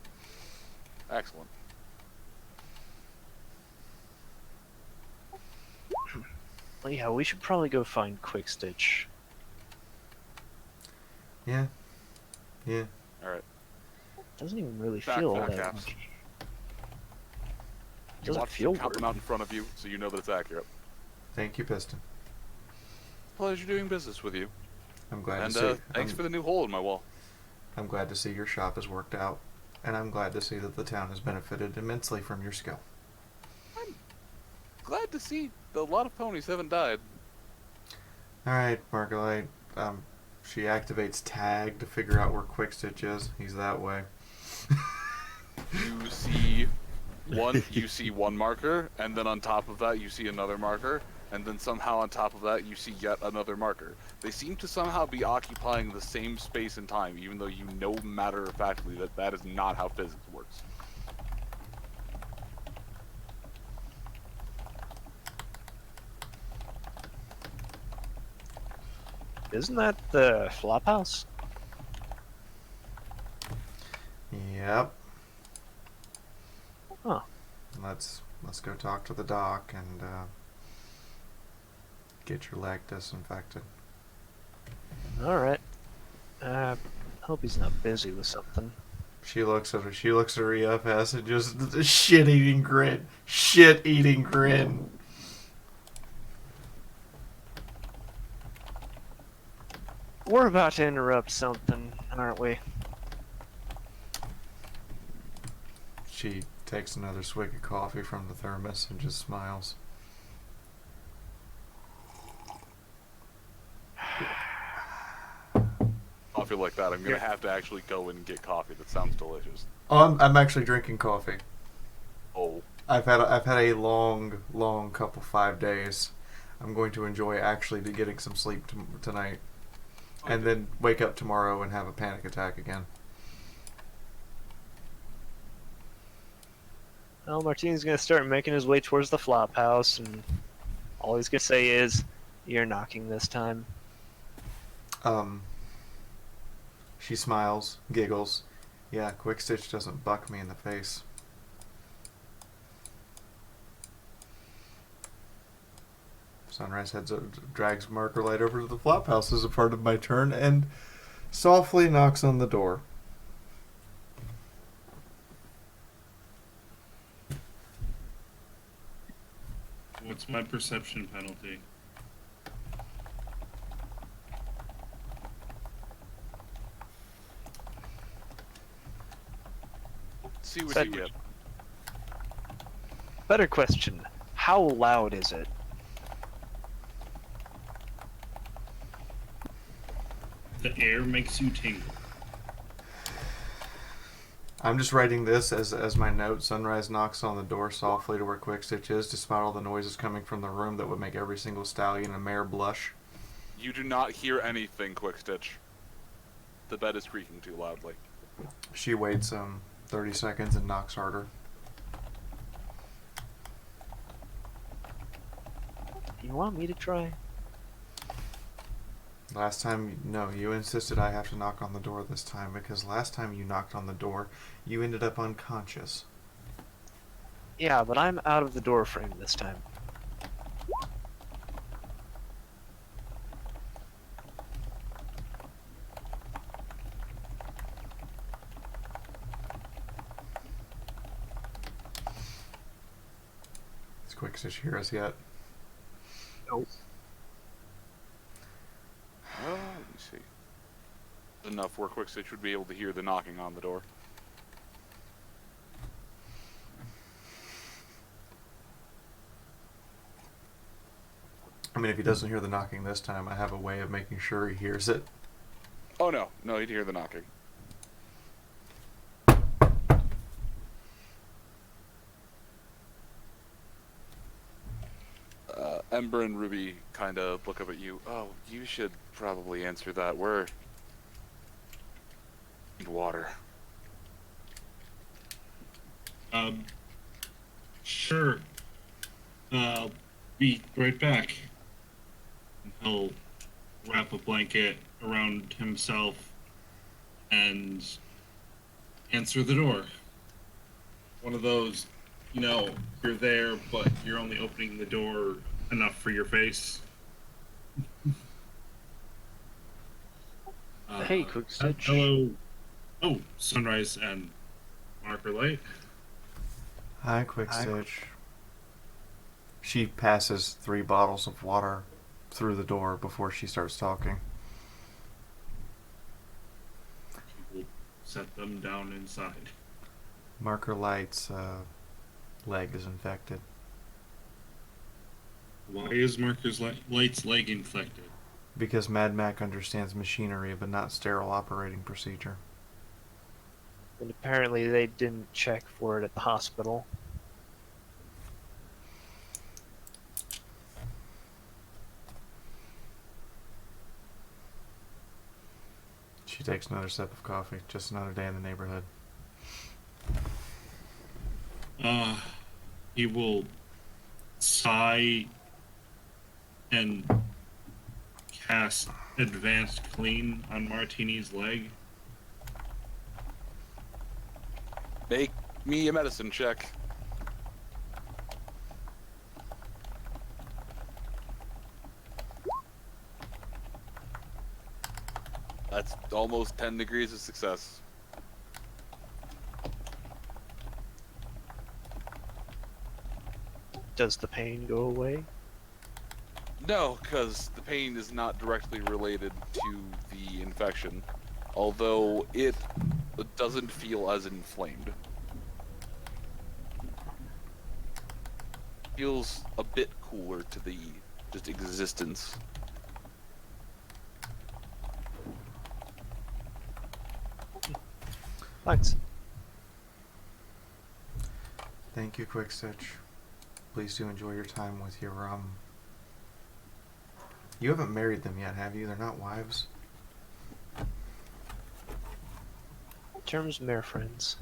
Excellent.
Well, yeah, we should probably go find Quick Stitch.
Yeah.
Alright.
Doesn't even really
Back
feel
for
all
the
that
caps.
much.
You
Doesn't
watch
feel
the count them
weird.
out in front of you, so you know that it's accurate.
Thank you, Piston.
Pleasure doing business with you.
I'm glad
And
to see.
thanks for the new hole in my wall.
I'm glad to see your shop has worked out, and I'm glad to see that the town has benefited immensely from your skill.
Glad to see that a lot of ponies haven't died.
All right, Margolite. She activates tag to figure out where Quick Stitch is. He's that way.
You see one marker, and then on top of that you see another marker, and then somehow on top of that you see yet another marker. They seem to somehow be occupying the same space and time, even though you know matter-of-factly that that is not how physics works.
Isn't that the Flophouse?
Yep.
Huh.
Let's go talk to the doc and get your leg disinfected.
Alright. Hope he's not busy with something.
She looks at her. She looks at her EFS and just a shit-eating grin. Shit-eating grin.
We're about to interrupt something, aren't we?
She takes another swig of coffee from the thermos and just smiles.
Coffee like that, I'm gonna have to actually go and get coffee. That sounds delicious.
Oh, I'm actually drinking coffee.
Oh.
I've had a long couple 5 days. I'm going to enjoy actually getting some sleep tonight, and then wake up tomorrow and have a panic attack again.
Well, Martini's gonna start making his way towards the flop house, and all he's gonna say is, "You're knocking this time."
She smiles, giggles. Yeah, Quick Stitch doesn't buck me in the face. Sunrise drags Marker Light over to the flop house as a part of my turn and softly knocks on the door.
What's my perception penalty?
See what
That-
you get.
Better question. How loud is it?
The air makes you tingle.
I'm just writing this as my note. Sunrise knocks on the door softly to where Quickstitch is, despite all the noises coming from the room that would make every single stallion and mare blush.
You do not hear anything, Quickstitch. The bed is creaking too loudly.
She waits 30 seconds and knocks harder.
You want me to try?
Last time, no, you insisted I have to knock on the door this time because last time you knocked on the door, you ended up unconscious.
Yeah, but I'm out of the door frame this time.
Does Quickstitch hear us yet?
Nope.
Let me see. Enough where Quickstitch would be able to hear the knocking on the door.
I mean, if he doesn't hear the knocking this time, I have a way of making sure he hears it.
Oh no, he'd hear the knocking. Ember and Ruby kind of look up at you. Oh, you should probably answer that. We're need water.
Sure. I'll be right back. He'll wrap a blanket around himself and answer the door. One of those, you're there, but you're only opening the door enough for your face.
Hey, Quickstitch.
Hello. Oh, Sunrise and Marker Light.
Hi, Quickstitch. She passes 3 bottles of water through the door before she starts talking.
We'll set them down inside.
Marker Light's leg is infected.
Why is Light's leg infected?
Because Mad Mac understands machinery but not sterile operating procedure.
And apparently they didn't check for it at the hospital.
She takes another sip of coffee. Just another day in the neighborhood.
He will sigh and cast Advanced Clean on Martini's leg.
Make me a medicine check. That's almost 10 degrees of success.
Does the pain go away?
No, because the pain is not directly related to the infection, although it doesn't feel as inflamed. Feels a bit cooler to the just existence.
Thanks.
Thank you, Quickstitch. Please do enjoy your time with your You haven't married them yet, have you? They're not wives.
Terms mere friends.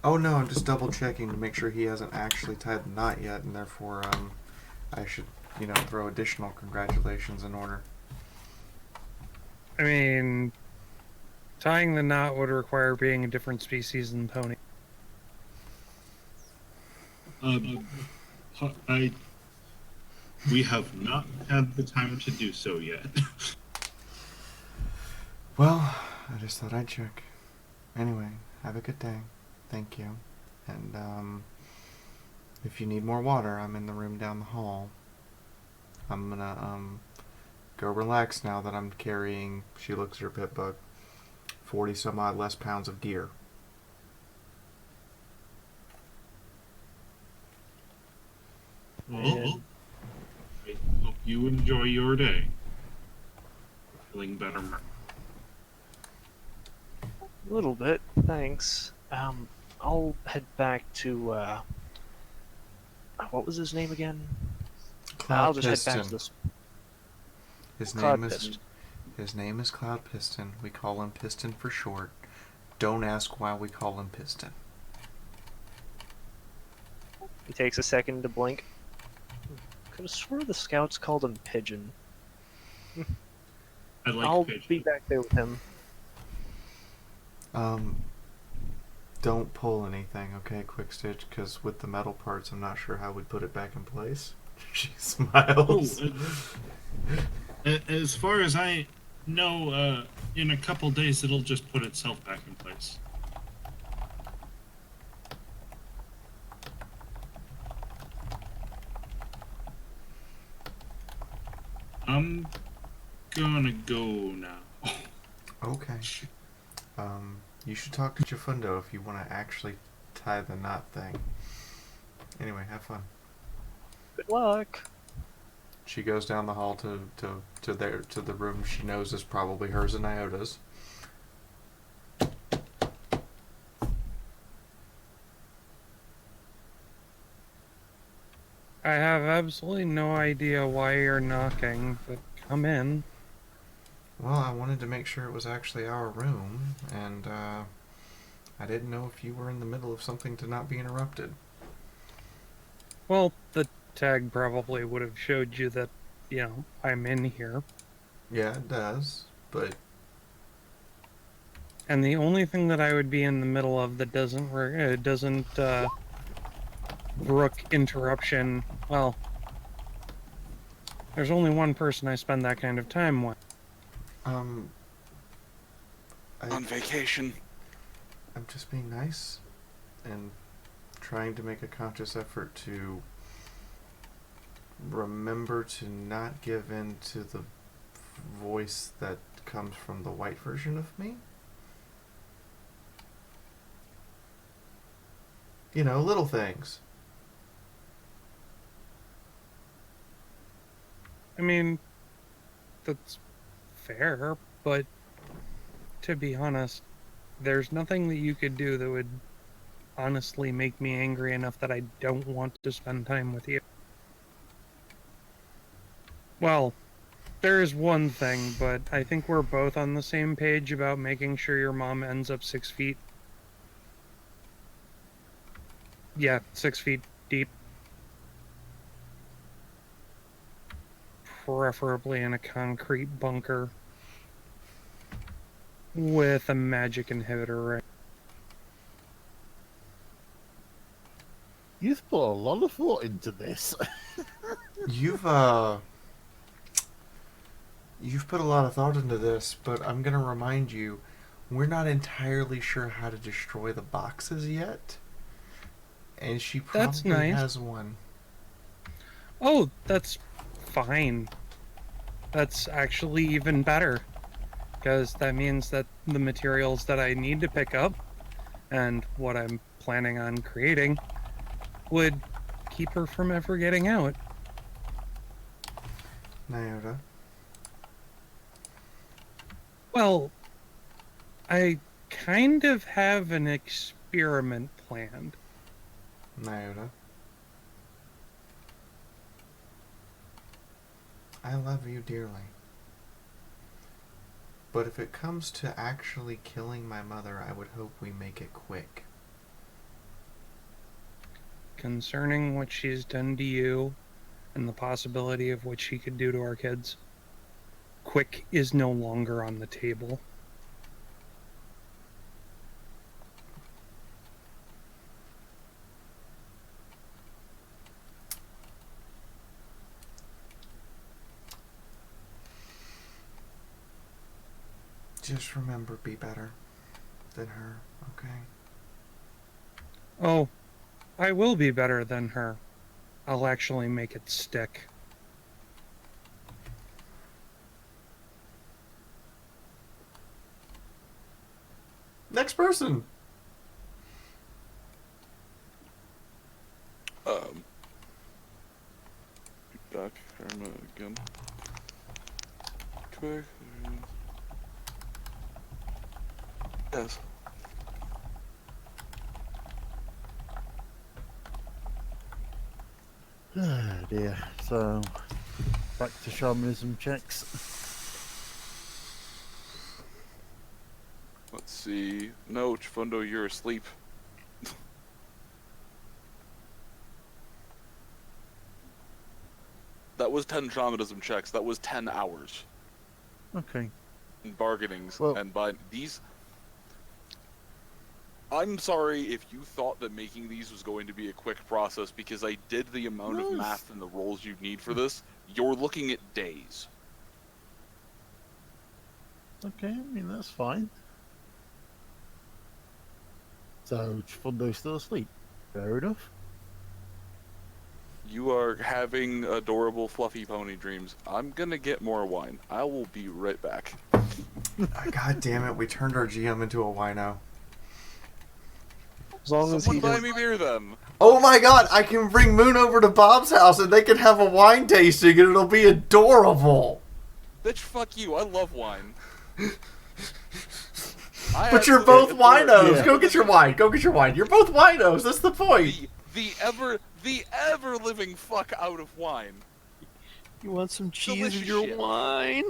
Oh no, I'm just double checking to make sure he hasn't actually tied the knot yet, and therefore I should, throw additional congratulations in order.
I mean, tying the knot would require being a different species than pony.
We have not had the time to do so yet.
Well, I just thought I'd check. Anyway, have a good day. Thank you. And, if you need more water, I'm in the room down the hall. I'm gonna, go relax now that I'm carrying, she looks at her pit bug, 40 some odd less pounds of gear.
Well, I hope you enjoy your day. Feeling better, Mark?
A little bit, thanks. I'll head back to, what was his name again? I'll just head back to this.
His
Cloud
name is
Piston.
His name is Cloud Piston. We call him Piston for short. Don't ask why we call him Piston.
He takes a second to blink. Could have swore the scouts called him Pigeon.
I like
I'll
Pigeon.
be back there with him.
Don't pull anything, okay, Quick Stitch? Because with the metal parts, I'm not sure how we'd put it back in place. She smiles.
As far as I know, in a couple days it'll just put itself back in place. I'm gonna go now.
Okay. You should talk to Jafundo if you want to actually tie the knot thing. Anyway, have fun.
Good luck.
She goes down the hall to the room she knows is probably hers and Iota's.
I have absolutely no idea why you're knocking, but come in.
Well, I wanted to make sure it was actually our room, and I didn't know if you were in the middle of something to not be interrupted.
Well, the tag probably would have showed you that, I'm in here.
Yeah, it does, but...
And the only thing that I would be in the middle of that doesn't brook interruption, well, there's only one person I spend that kind of time with.
On vacation.
I'm just being nice and trying to make a conscious effort to remember to not give in to the voice that comes from the white version of me. You know, little things.
I mean, that's fair, but to be honest, there's nothing that you could do that would honestly make me angry enough that I don't want to spend time with you. Well, there is one thing, but I think we're both on the same page about making sure your mom ends up 6 feet. Yeah, 6 feet deep. Preferably in a concrete bunker with a magic inhibitor ring.
You've put a lot of thought into this.
You've put a lot of thought into this, but I'm gonna remind you, we're not entirely sure how to destroy the boxes yet. And she
That's
probably
nice.
has one.
Oh, that's fine. That's actually even better. Because that means that the materials that I need to pick up and what I'm planning on creating would keep her from ever getting out.
Nyota.
Well, I kind of have an experiment planned.
Nyota. I love you dearly. But if it comes to actually killing my mother, I would hope we make it quick.
Concerning what she's done to you and the possibility of what she could do to our kids, quick is no longer on the table.
Just remember, be better than her, okay?
Oh, I will be better than her. I'll actually make it stick.
Next person.
Back karma again. Quick. Yes.
Ah, dear. So, back to shamanism checks.
Let's see. No, Chifundo, you're asleep. That was 10 shamanism checks. That was 10 hours.
Okay.
And bargainings.
Well,
and by these... I'm sorry if you thought that making these was going to be a quick process, because I did the amount of math and the rolls you need for this. You're looking at days.
Okay, I mean, that's fine. So, Chifundo's still asleep. Fair enough.
You are having adorable fluffy pony dreams. I'm gonna get more wine. I will be right back.
God damn it, we turned our GM into a wino.
As long as
Someone
he
buy
doesn't...
me beer then.
Oh my god, I can bring Moon over to Bob's house and they can have a wine tasting and it'll be adorable.
Bitch, fuck you. I love wine.
But you're both winos. Yeah. Go get your wine. Go get your wine. You're both winos. That's the point.
The ever living fuck out of wine.
You want some cheese with your wine?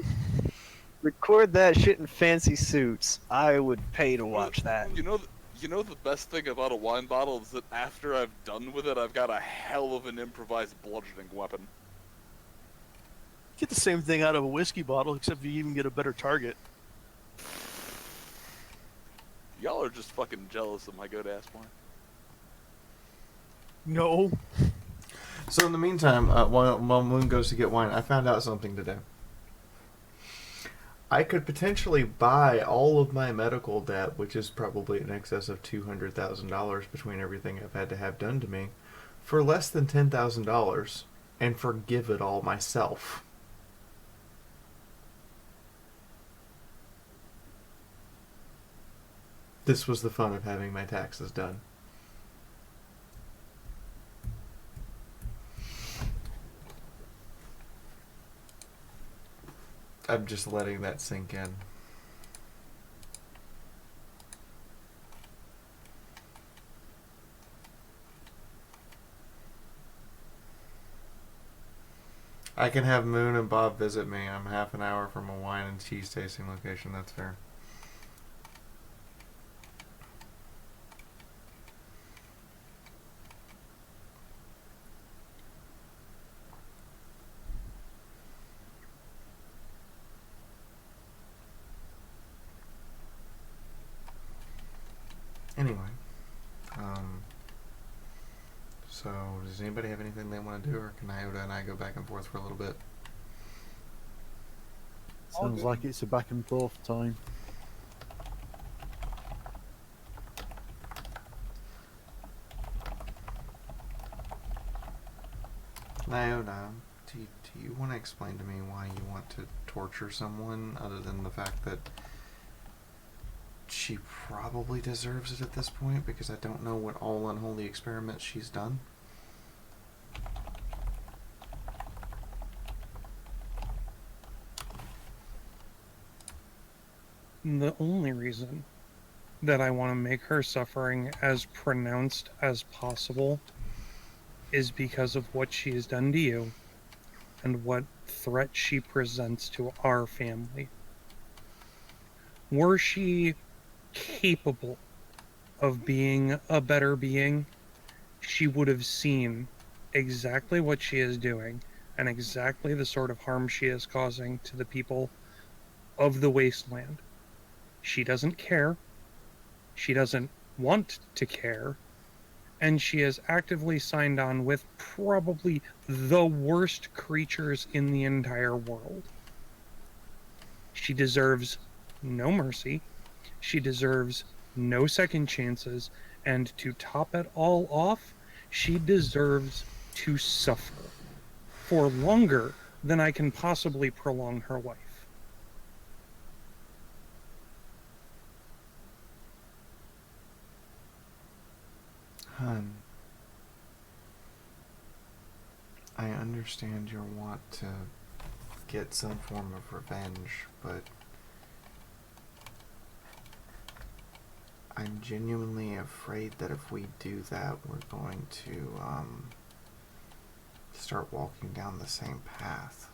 Record that shit in fancy suits. I would pay to watch that.
You know the best thing about a wine bottle is that after I've done with it, I've got a hell of an improvised bludgeoning weapon.
Get the same thing out of a whiskey bottle, except you even get a better target.
Y'all are just fucking jealous of my good ass wine.
No.
So in the meantime, while Moon goes to get wine, I found out something today. I could potentially buy all of my medical debt, which is probably in excess of $200,000 between everything I've had to have done to me, for less than $10,000 and forgive it all myself. This was the fun of having my taxes done. I'm just letting that sink in. I can have Moon and Bob visit me. I'm half an hour from a wine and cheese tasting location. That's fair. Anyway, so does anybody have anything they want to do, or can Iota and I go back and forth for a little bit?
Sounds like it's a back and forth time.
Iota, do you want to explain to me why you want to torture someone, other than the fact that she probably deserves it at this point, because I don't know what all unholy experiments she's done?
The only reason that I want to make her suffering as pronounced as possible is because of what she has done to you and what threat she presents to our family. Were she capable of being a better being, she would have seen exactly what she is doing and exactly the sort of harm she is causing to the people of the wasteland. She doesn't care. She doesn't want to care. And she has actively signed on with probably the worst creatures in the entire world. She deserves no mercy. She deserves no second chances. And to top it all off, she deserves to suffer for longer than I can possibly prolong her life.
Hun, I understand your want to get some form of revenge, but I'm genuinely afraid that if we do that, we're going to start walking down the same path.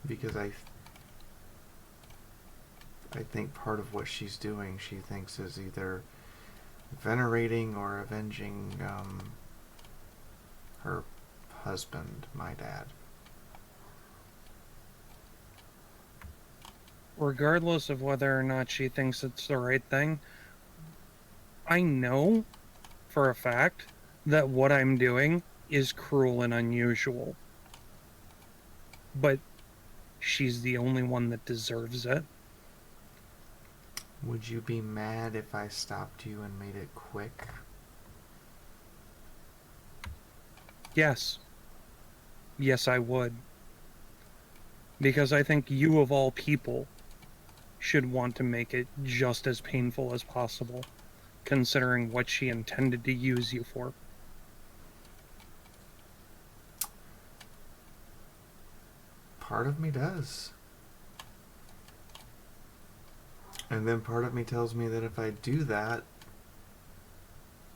Because I think part of what she's doing, she thinks is either venerating or avenging her husband, my dad.
Regardless of whether or not she thinks it's the right thing, I know for a fact that what I'm doing is cruel and unusual. But she's the only one that deserves it.
Would you be mad if I stopped you and made it quick?
Yes. Yes, I would. Because I think you, of all people, should want to make it just as painful as possible, considering what she intended to use you for.
Part of me does. And then part of me tells me that if I do that,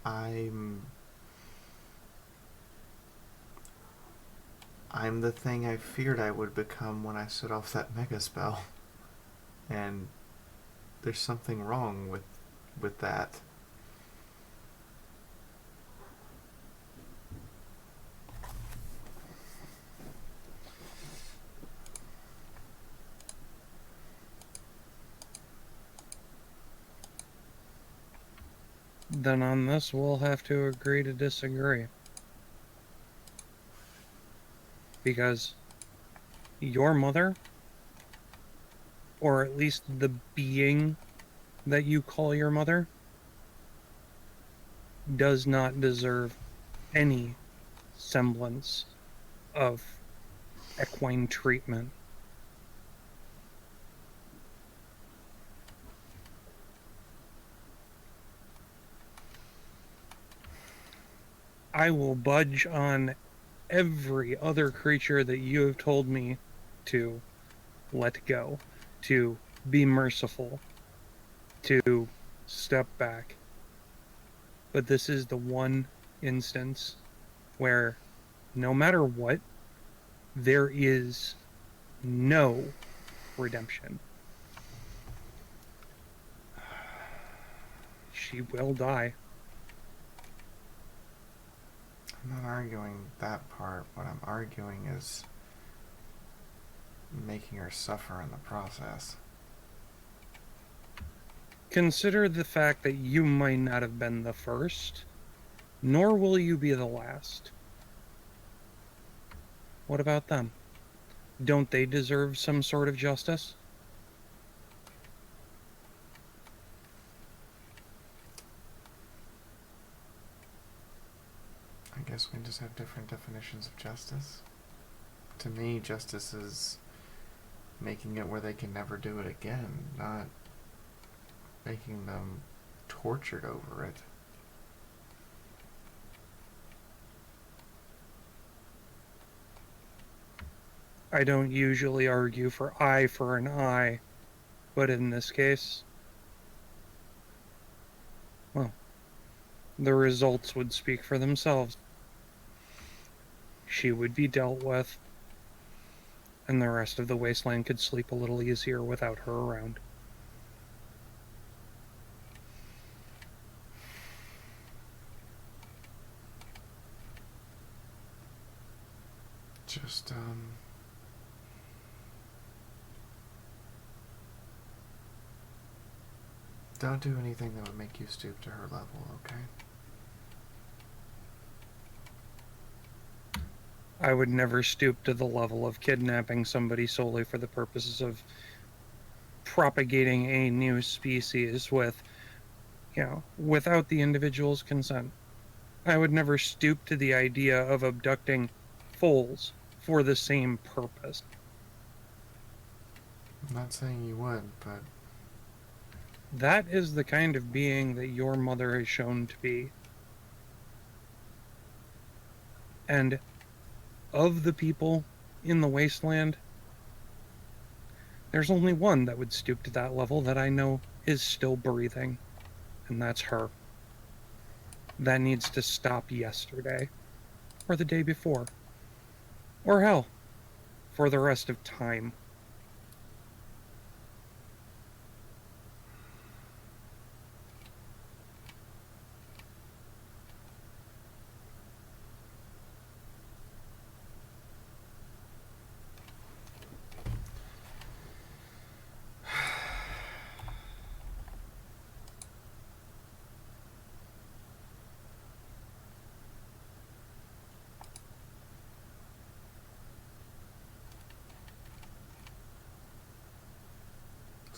I'm the thing I feared I would become when I set off that mega spell. And there's something wrong with that.
Then on this, we'll have to agree to disagree. Because your mother, or at least the being that you call your mother, does not deserve any semblance of equine treatment. I will budge on every other creature that you have told me to let go, to be merciful, to step back. But this is the one instance where no matter what, there is no redemption. She will die.
I'm not arguing that part. What I'm arguing is making her suffer in the process.
Consider the fact that you might not have been the first, nor will you be the last. What about them? Don't they deserve some sort of justice?
I guess we just have different definitions of justice. To me, justice is making it where they can never do it again, not making them tortured over it.
I don't usually argue for eye for an eye, but in this case, well, the results would speak for themselves. She would be dealt with, and the rest of the wasteland could sleep a little easier without her around.
Just, don't do anything that would make you stoop to her level, okay?
I would never stoop to the level of kidnapping somebody solely for the purposes of propagating a new species without the individual's consent. I would never stoop to the idea of abducting foals for the same purpose.
I'm not saying you would, but
That is the kind of being that your mother has shown to be. And of the people in the wasteland, there's only one that would stoop to that level that I know is still breathing, and that's her. That needs to stop yesterday, or the day before, or hell, for the rest of time.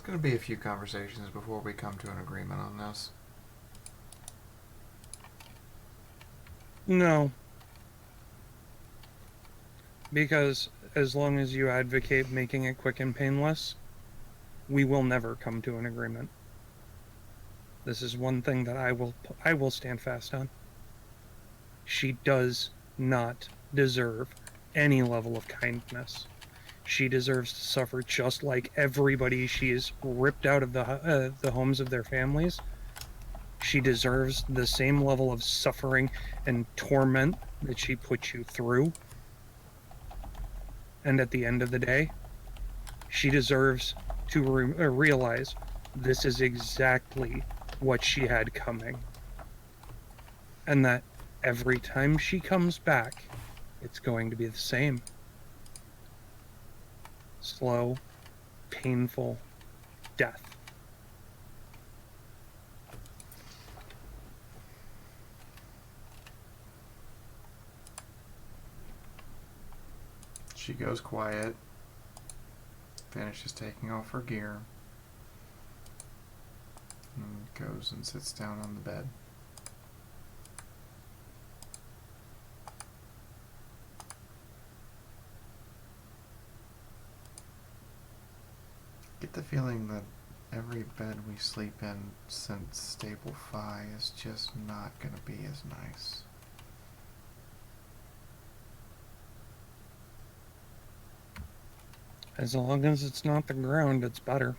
it's going to be a few conversations before we come to an agreement on this.
No. Because as long as you advocate making it quick and painless, we will never come to an agreement. This is one thing that I will stand fast on. She does not deserve any level of kindness. She deserves to suffer just like everybody she is ripped out of the homes of their families. She deserves the same level of suffering and torment that she put you through. And at the end of the day, she deserves to realize this is exactly what she had coming. And that every time she comes back, it's going to be the same. Slow, painful death.
She goes quiet, finishes taking off her gear, and goes and sits down on the bed. Get the feeling that every bed we sleep in since Stable Phi is just not going to be as nice.
As long as it's not the ground, it's better.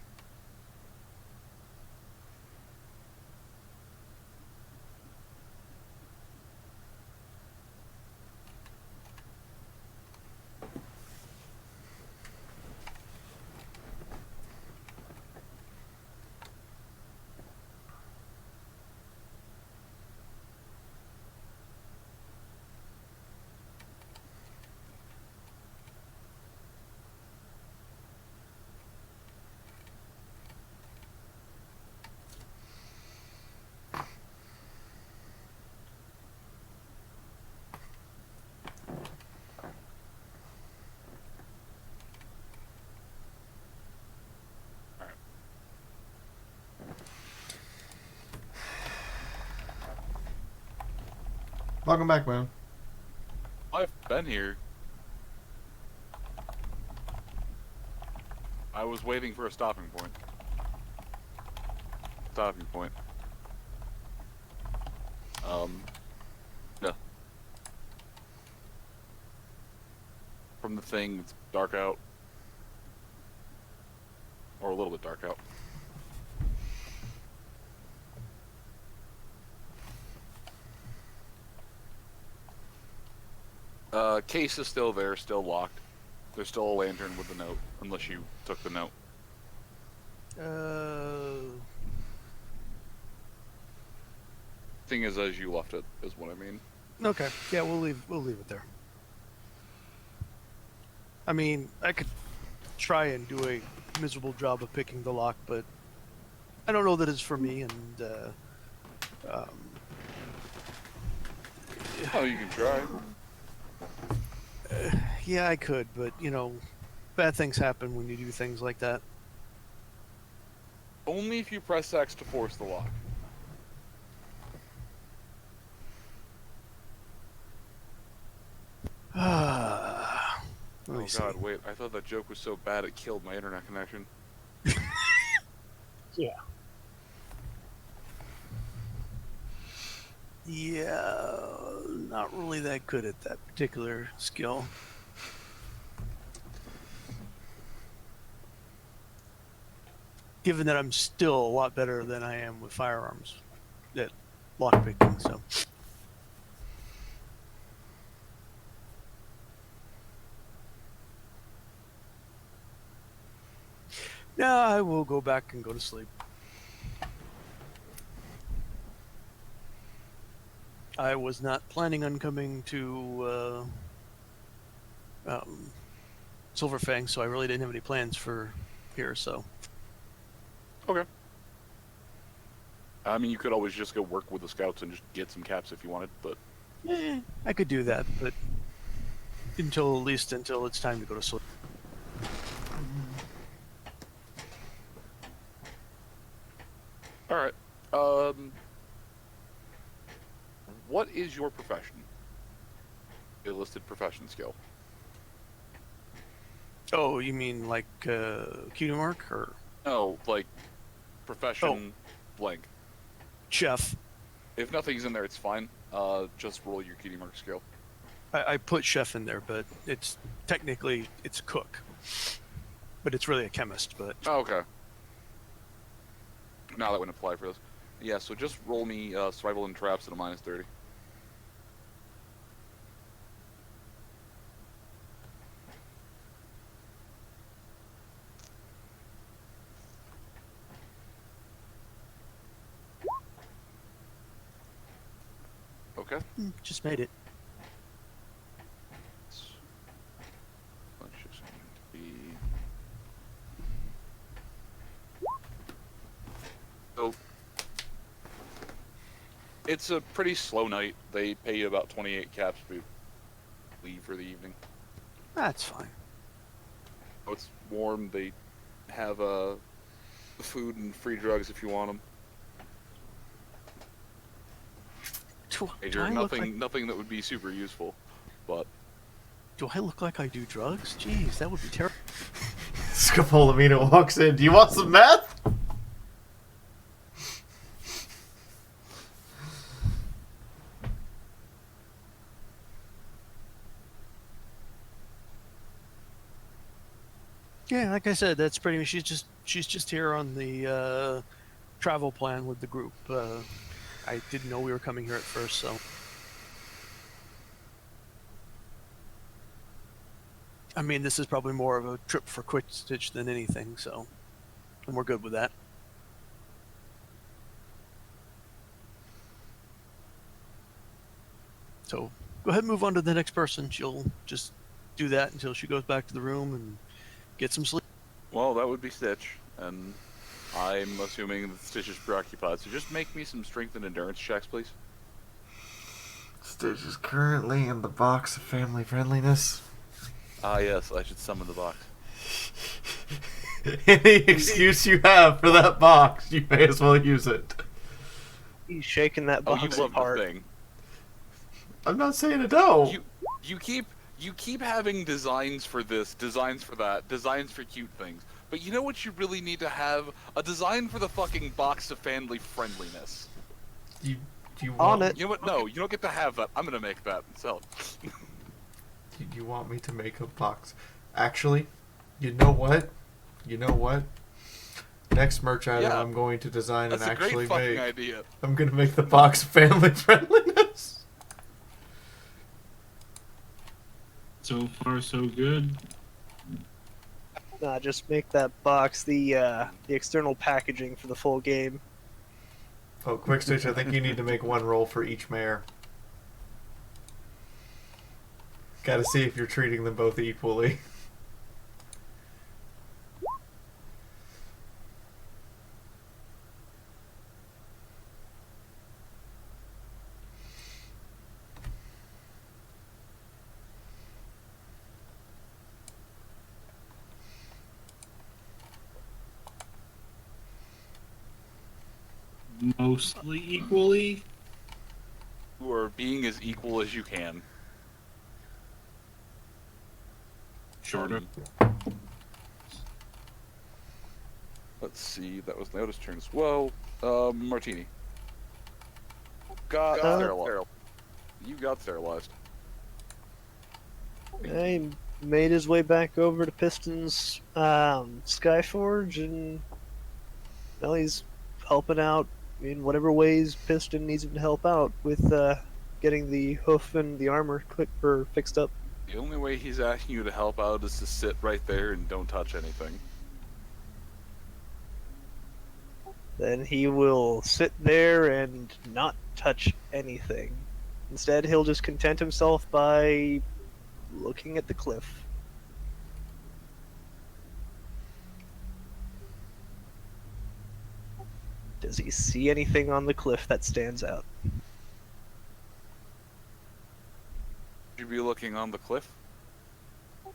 Welcome back, Moon.
I've been here. I was waiting for a stopping point. Stopping point. No. From the thing, it's dark out. Or a little bit dark out. Case is still there, still locked. There's still a lantern with the note, unless you took the note. Thing is, as you left it, is what I mean.
Okay, yeah, we'll leave it there. I mean, I could try and do a miserable job of picking the lock, but I don't know that it's for me, and
oh, you can try.
Yeah, I could, but bad things happen when you do things like that.
Only if you press X to force the lock.
Let me
Oh
see.
god, wait, I thought that joke was so bad it killed my internet connection.
Yeah.
Yeah, not really that good at that particular skill. Given that I'm still a lot better than I am with firearms at lockpicking, so. Yeah, I will go back and go to sleep. I was not planning on coming to Silver Fang, so I really didn't have any plans for here, so.
Okay. I mean, you could always just go work with the scouts and just get some caps if you wanted, but...
I could do that, but at least until it's time to go to sleep.
Alright. What is your profession? A listed profession skill.
Oh, you mean like cutie mark or?
Oh, like profession blank.
Chef.
If nothing's in there, it's fine. Just roll your cutie mark skill.
I put chef in there, but it's technically it's cook, but it's really a chemist. But
Oh, okay. No, that wouldn't apply for this. Yeah, so just roll me survival and traps at a -30. Okay.
Just made it.
Let's just be... So, it's a pretty slow night. They pay you about 28 caps to leave for the evening.
That's fine.
Oh, it's warm. They have food and free drugs if you want them. Nothing that would be super useful, but...
Do I look like I do drugs? Jeez, that would be terrible.
Scopolamina walks in. Do you want some meth?
Yeah, like I said, that's pretty much she's just here on the travel plan with the group. I didn't know we were coming here at first, so. I mean, this is probably more of a trip for quick stitch than anything, so. And we're good with that. So, go ahead and move on to the next person. She'll just do that until she goes back to the room and get some sleep.
Well, that would be Stitch, and I'm assuming that Stitch is preoccupied, so just make me some strength and endurance checks, please.
Stitch is currently in the box of family friendliness.
Ah, yes, I should summon the box.
Any excuse you have for that box, you may as well use it.
He's shaking that box
you love
apart.
the thing.
I'm not saying it don't.
You keep having designs for this, designs for that, designs for cute things. But you know what you really need to have? A design for the fucking box of family friendliness.
Do you
On
want,
it.
You know what? No, you don't get to have that. I'm gonna make that and sell it.
Do you want me to make a box? Actually, you know what? Next merch item
Yeah.
I'm going to design
That's
and
a great
actually
fucking
make.
idea.
I'm gonna make the box family friendliness.
So far, so good.
Nah, just make that box the external packaging for the full game.
Oh, quick stitch! I think you need to make one roll for each mare. Got to see if you're treating them both equally.
mostly equally.
You are being as equal as you can.
Shorter.
Let's see, that was Naota's turn as well. Martini. Got sterilized. You got sterilized.
He made his way back over to Piston's Skyforge, and well, he's helping out in whatever ways Piston needs him to help out with getting the hoof and the armor fixed up.
The only way he's asking you to help out is to sit right there and don't touch anything.
Then he will sit there and not touch anything. Instead, he'll just content himself by looking at the cliff. Does he see anything on the cliff that stands out?
Should you be looking on the cliff?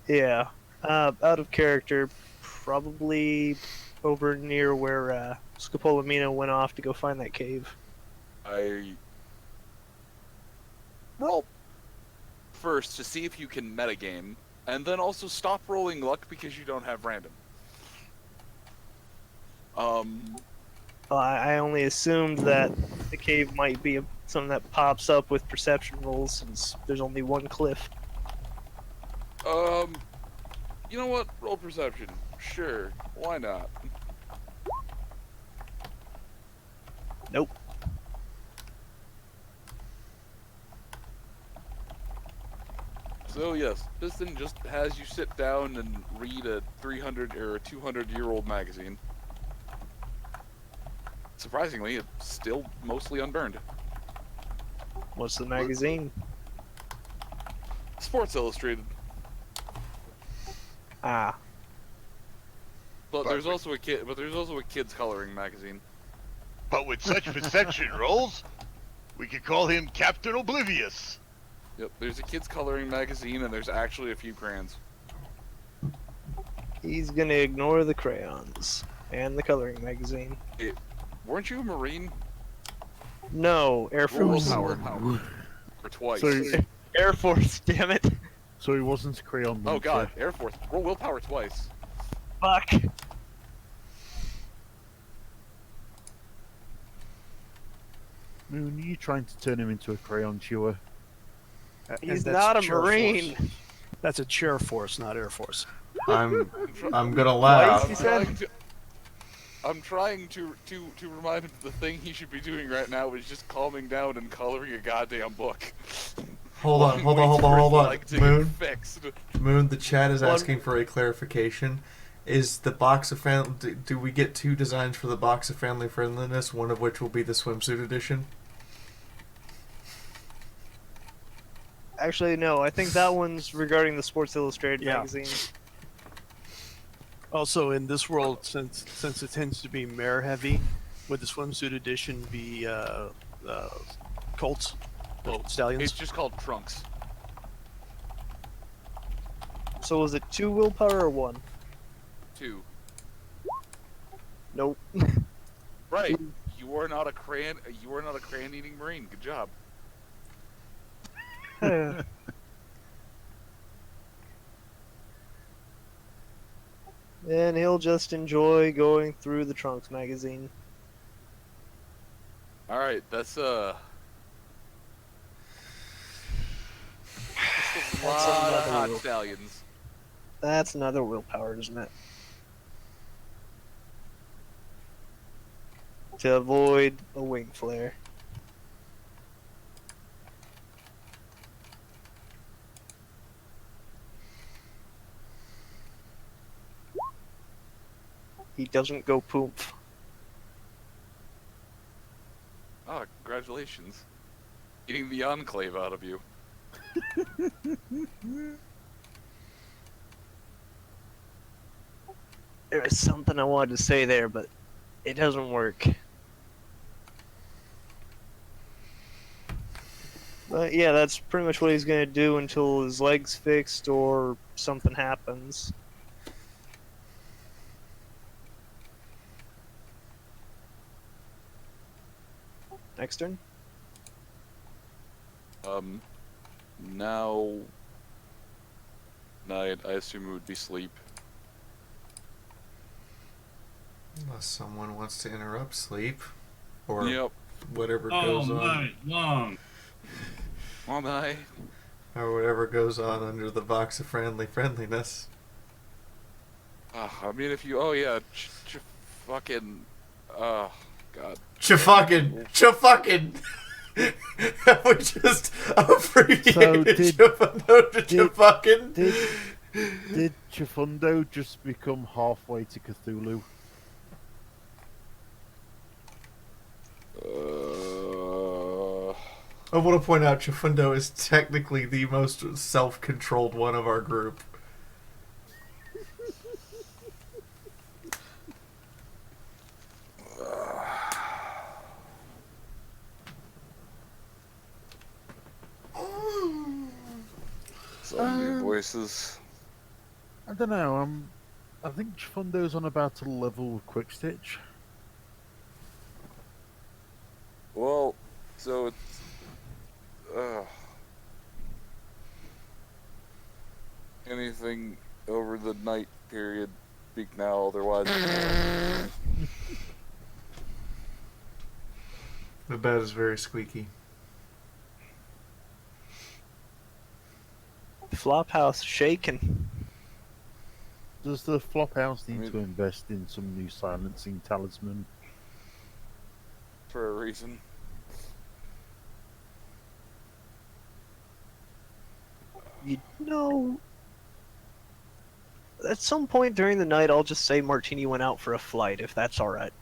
Yeah. Out of character, probably over near where Scopolamino went off to go find that cave.
Roll first to see if you can metagame, and then also stop rolling luck because you don't have random.
I only assumed that the cave might be something that pops up with perception rolls since there's only one cliff.
You know what? Roll perception. Sure. Why not?
Nope.
So yes, Piston just has you sit down and read a 300 or a 200-year-old magazine. Surprisingly, it's still mostly unburned.
What's the magazine?
Sports Illustrated.
Ah.
But there's also a kids coloring magazine.
But with such perception rolls, we could call him Captain Oblivious.
Yep, there's a kids coloring magazine and there's actually a few crayons.
He's gonna ignore the crayons and the coloring magazine.
Weren't you a Marine?
No, Air Force.
Power. For twice.
So,
Air Force, damn it.
So he wasn't a crayon.
Oh god, Air Force. Roll willpower twice.
Fuck.
Moon, are you trying to turn him into a crayon chewer?
He's
And that's
not a
chair
Marine.
force. That's a chair force, not Air Force.
I'm gonna laugh.
I'm trying to remind him the thing he should be doing right now is just calming down and coloring a goddamn book.
Hold on. Moon.
Fixed.
Moon, the chat is asking for a clarification. Is the box of family? Do we get two designs for the box of family friendliness? One of which will be the swimsuit edition.
Actually, no. I think that one's regarding the Sports Illustrated magazine.
Also, in this world, since it tends to be mare heavy, would the swimsuit edition be colts? Well, stallions.
It's just called trunks.
So was it 2 willpower or 1?
2.
Nope.
Right. You are not a crayon. You are not a crayon-eating Marine. Good job.
And he'll just enjoy going through the Trunks magazine.
All right. That's a lot of hot stallions.
That's another willpower, isn't it? To avoid a wing flare. He doesn't go poop.
Oh, congratulations. Getting the Enclave out of you.
There was something I wanted to say there, but it doesn't work. But yeah, that's pretty much what he's gonna do until his leg's fixed or something happens. Next turn.
Now, night. I assume it would be sleep.
Unless someone wants to interrupt sleep, or
Yep.
whatever
All
goes on.
night long.
All night.
Or whatever goes on under the box of friendliness.
I mean, if you, oh yeah, fucking, oh god.
Chafucking. We just abbreviated Chifundo to Chafucking.
Did Chifundo just become halfway to Cthulhu?
I want to point out Chifundo is technically the most self-controlled one of our group.
Some new voices.
I don't know. I think Chifundo's on about a level with Quick Stitch.
Well, so it's, anything over the night period, speak now, otherwise.
The bed is very squeaky.
Flophouse shaking.
Does the Flophouse need to invest in some new silencing talisman?
For a reason.
You know, at some point during the night, I'll just say Martini went out for a flight, if that's alright.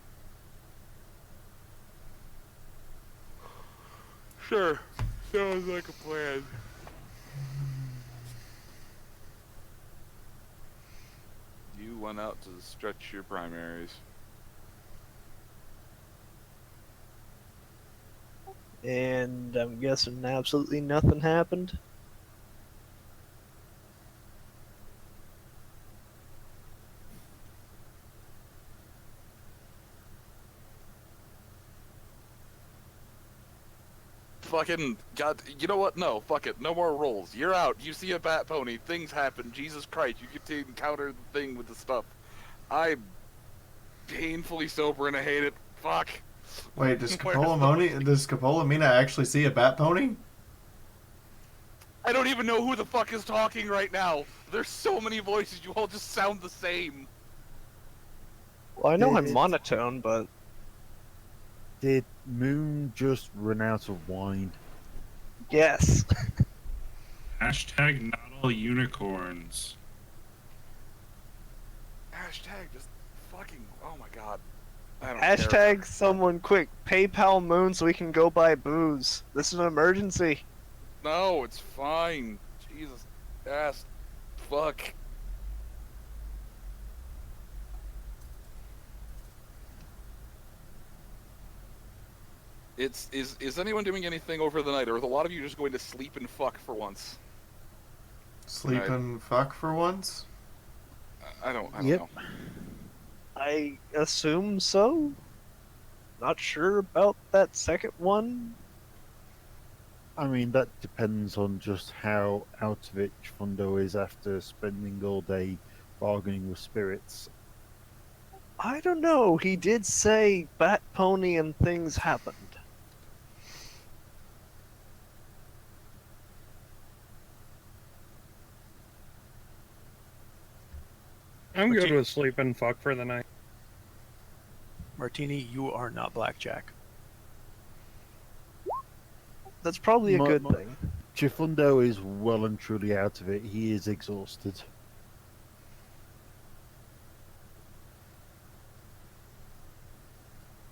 Sure. Sounds like a plan. You went out to stretch your primaries.
And I'm guessing absolutely nothing happened.
Fucking god, you know what? No, fuck it. No more rolls. You're out. You see a bat pony. Things happen. Jesus Christ, you get to encounter the thing with the stuff. I'm painfully sober and I hate it. Fuck.
Wait, does Capola Mina actually see a bat pony?
I don't even know who the fuck is talking right now. There's so many voices. You all just sound the same.
Well, I know I'm monotone, but...
Did Moon just run out of wine?
Yes.
Hashtag not all unicorns.
Hashtag just fucking, oh my god. I don't
Hashtag
care.
someone quick, PayPal Moon so we can go buy booze. This is an emergency.
No, it's fine. Jesus. Ass. Fuck. Is anyone doing anything over the night, or are a lot of you just going to sleep and fuck for once?
Sleep and fuck for once?
I don't
Yep.
know.
I assume so. Not sure about that second one.
I mean, that depends on just how out of it Fundo is after spending all day bargaining with spirits.
I don't know. He did say Bat Pony and things happened.
I'm good with sleep and fuck for the night.
Martini, you are not blackjack.
That's probably a good thing.
Chifundo is well and truly out of it. He is exhausted.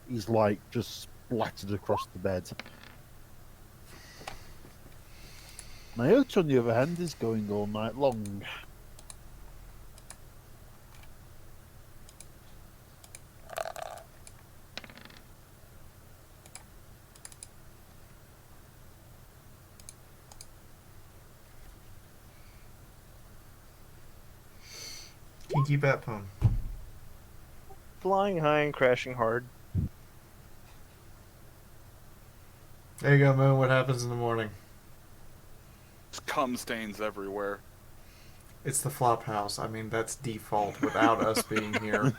He's like just splattered across the bed. Naoto, on the other hand, is going all night long.
Kinky Batpone.
Flying high and crashing hard.
There you go, Moon. What happens in the morning?
Cum stains everywhere.
It's the flop house. I mean, that's default without us being here.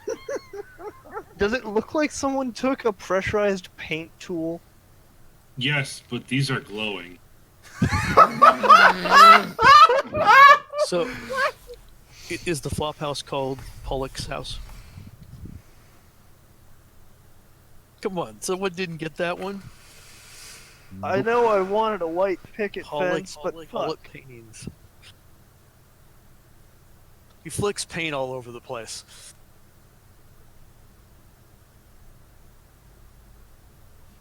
Does it look like someone took a pressurized paint tool?
Yes, but these are glowing.
So, is the flop house called Pollock's house? Come on, someone didn't get that one?
I know I wanted a white picket
Pollock,
fence, but
Pollock
fuck.
paintings. He flicks paint all over the place.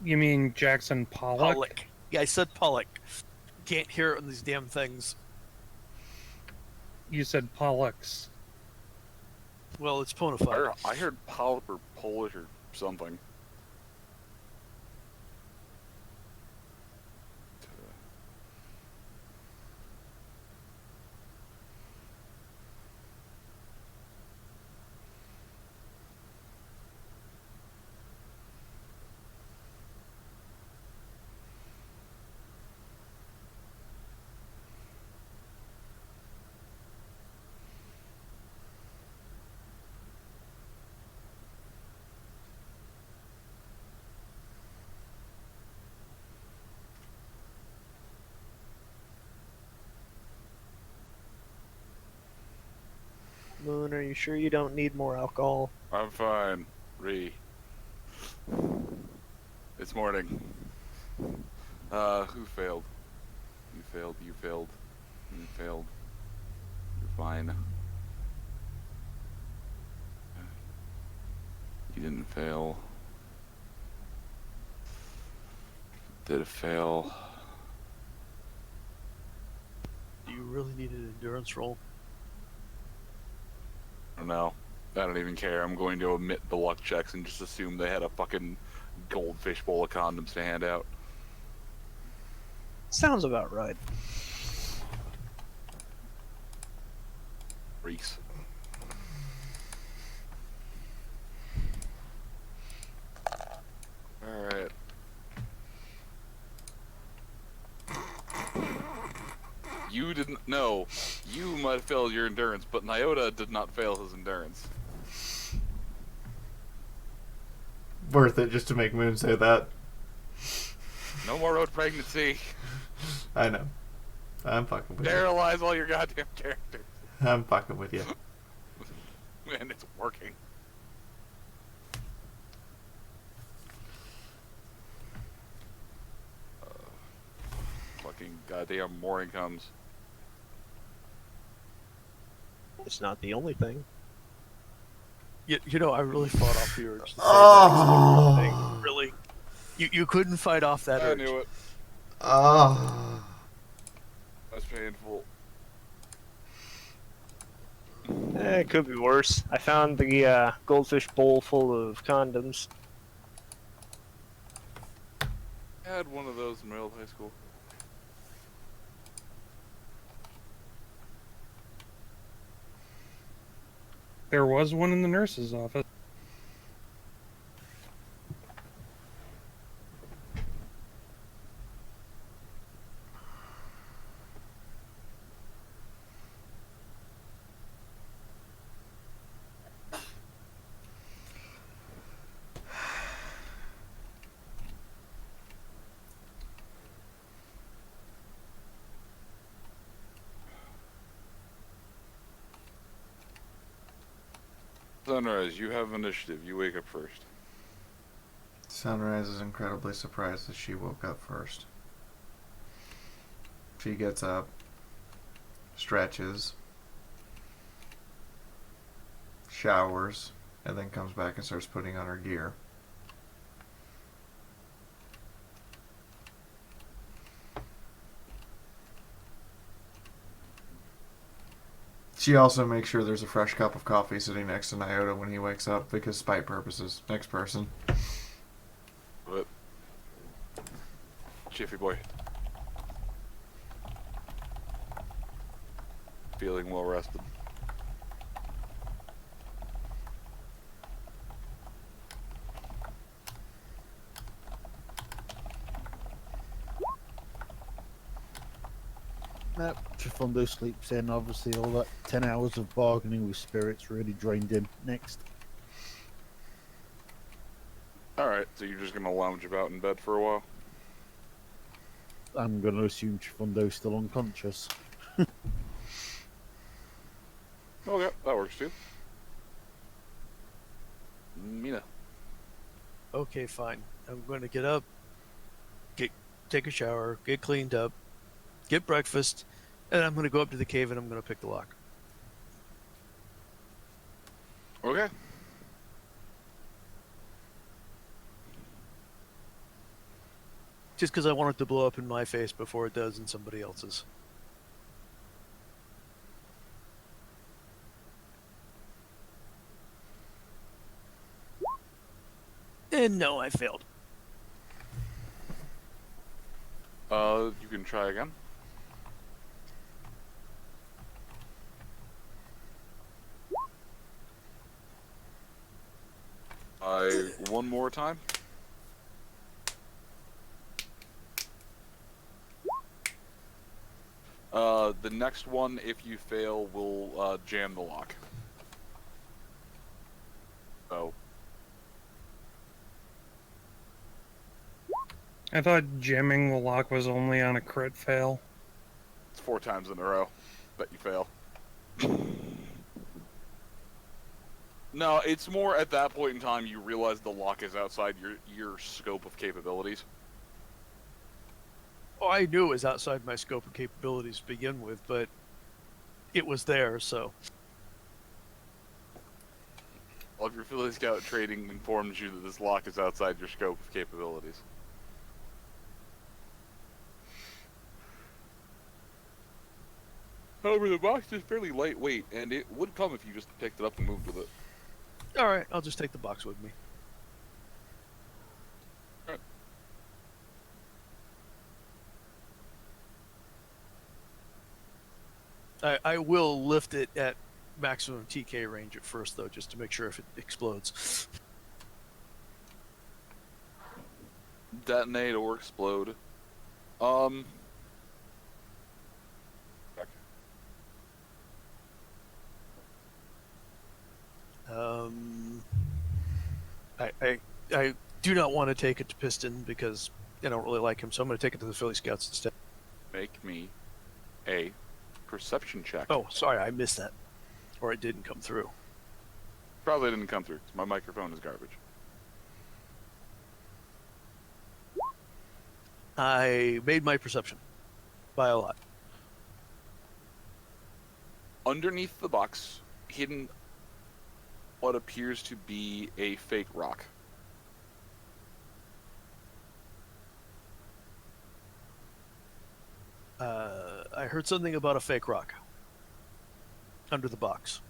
You mean Jackson Pollock?
Pollock. Yeah, I said Pollock. Can't hear it on these damn things.
You said Pollux.
Well, it's Ponafide.
I heard Pollock or Polish or something.
Moon, are you sure you don't need more alcohol?
I'm fine. It's morning. Who failed? You failed, you failed. You failed. You're fine. You didn't fail. Did it fail?
Do you really need an endurance roll?
I don't know. I don't even care. I'm going to omit the luck checks and just assume they had a fucking goldfish bowl of condoms to hand out.
Sounds about right.
Freaks. Alright. You didn't. No. You might have failed your endurance, but Nyota did not fail his endurance.
Worth it just to make Moon say that.
No more road pregnancy.
I know. I'm fucking with you.
Sterilize all your goddamn characters.
I'm fucking with you.
Man, it's working. Fucking goddamn morning comes.
It's not the only thing.
You know, I really fought off the urge to say
Oh.
that 'cause of the thing. Really, you couldn't fight off that
I
urge.
knew it.
Oh.
That's painful.
It could be worse. I found the goldfish bowl full of condoms.
I had one of those in my old high school.
There was one in the nurse's office.
Sunrise, you have initiative. You wake up first.
Sunrise is incredibly surprised that she woke up first. She gets up, stretches, showers, and then comes back and starts putting on her gear. She also makes sure there's a fresh cup of coffee sitting next to Nyota when he wakes up because spite purposes. Next person.
What? Jiffy boy. Feeling well rested.
Chifundo sleeps in. Obviously, all that 10 hours of bargaining with spirits really drained him. Next.
Alright, so you're just gonna lounge about in bed for a while?
I'm going to assume Chifundo's still unconscious.
Okay, that works too. Mina.
Okay, fine. I'm going to get up, take a shower, get cleaned up, get breakfast, and I'm going to go up to the cave and I'm going to pick the lock.
Okay.
Just because I want it to blow up in my face before it does in somebody else's. And no, I failed.
You can try again. One more time. The next one, if you fail, will jam the lock. So.
I thought jamming the lock was only on a crit fail.
It's 4 times in a row that you fail. No, it's more at that point in time you realize the lock is outside your scope of capabilities.
Oh, I knew it was outside my scope of capabilities to begin with, but it was there, so.
Well, if your Philly Scout training informs you that this lock is outside your scope of capabilities. However, the box is fairly lightweight, and it would come if you just picked it up and moved with it.
Alright, I'll just take the box with me. I will lift it at maximum TK range at first, though, just to make sure if it explodes.
Detonate or explode.
I do not want to take it to Piston because I don't really like him, so I'm going to take it to the Philly Scouts instead.
Make me a perception check.
Oh, sorry, I missed that. Or it didn't come through.
Probably didn't come through. My microphone is garbage.
I made my perception. By a lot.
Underneath the box, hidden what appears to be a fake rock.
I heard something about a fake rock. Under the box.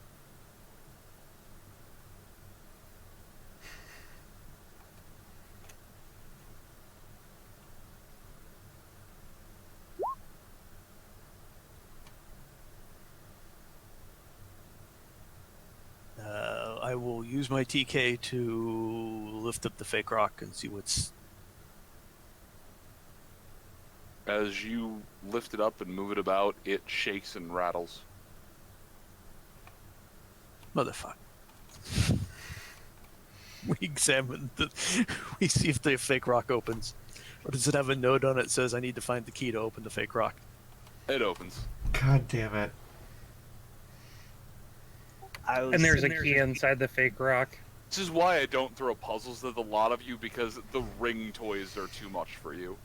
I will use my TK to lift up the fake rock and see what's...
As you lift it up and move it about, it shakes and rattles.
Motherfucker. We examine the... We see if the fake rock opens. Or does it have a note on it that says I need to find the key to open the fake rock?
It opens.
God damn it.
And there's a key inside the fake rock.
This is why I don't throw puzzles at a lot of you, because the ring toys are too much for you.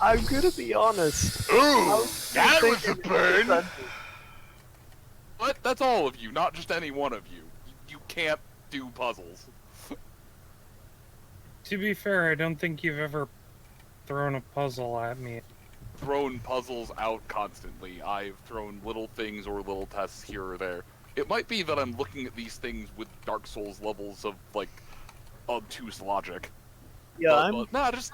I'm gonna be honest.
Ooh, that was a burn! But that's all of you, not just any one of you. You can't do puzzles.
To be fair, I don't think you've ever thrown a puzzle at me.
Thrown puzzles out constantly. I've thrown little things or little tests here or there. It might be that I'm looking at these things with Dark Souls levels of, like, obtuse logic.
Yeah,
just...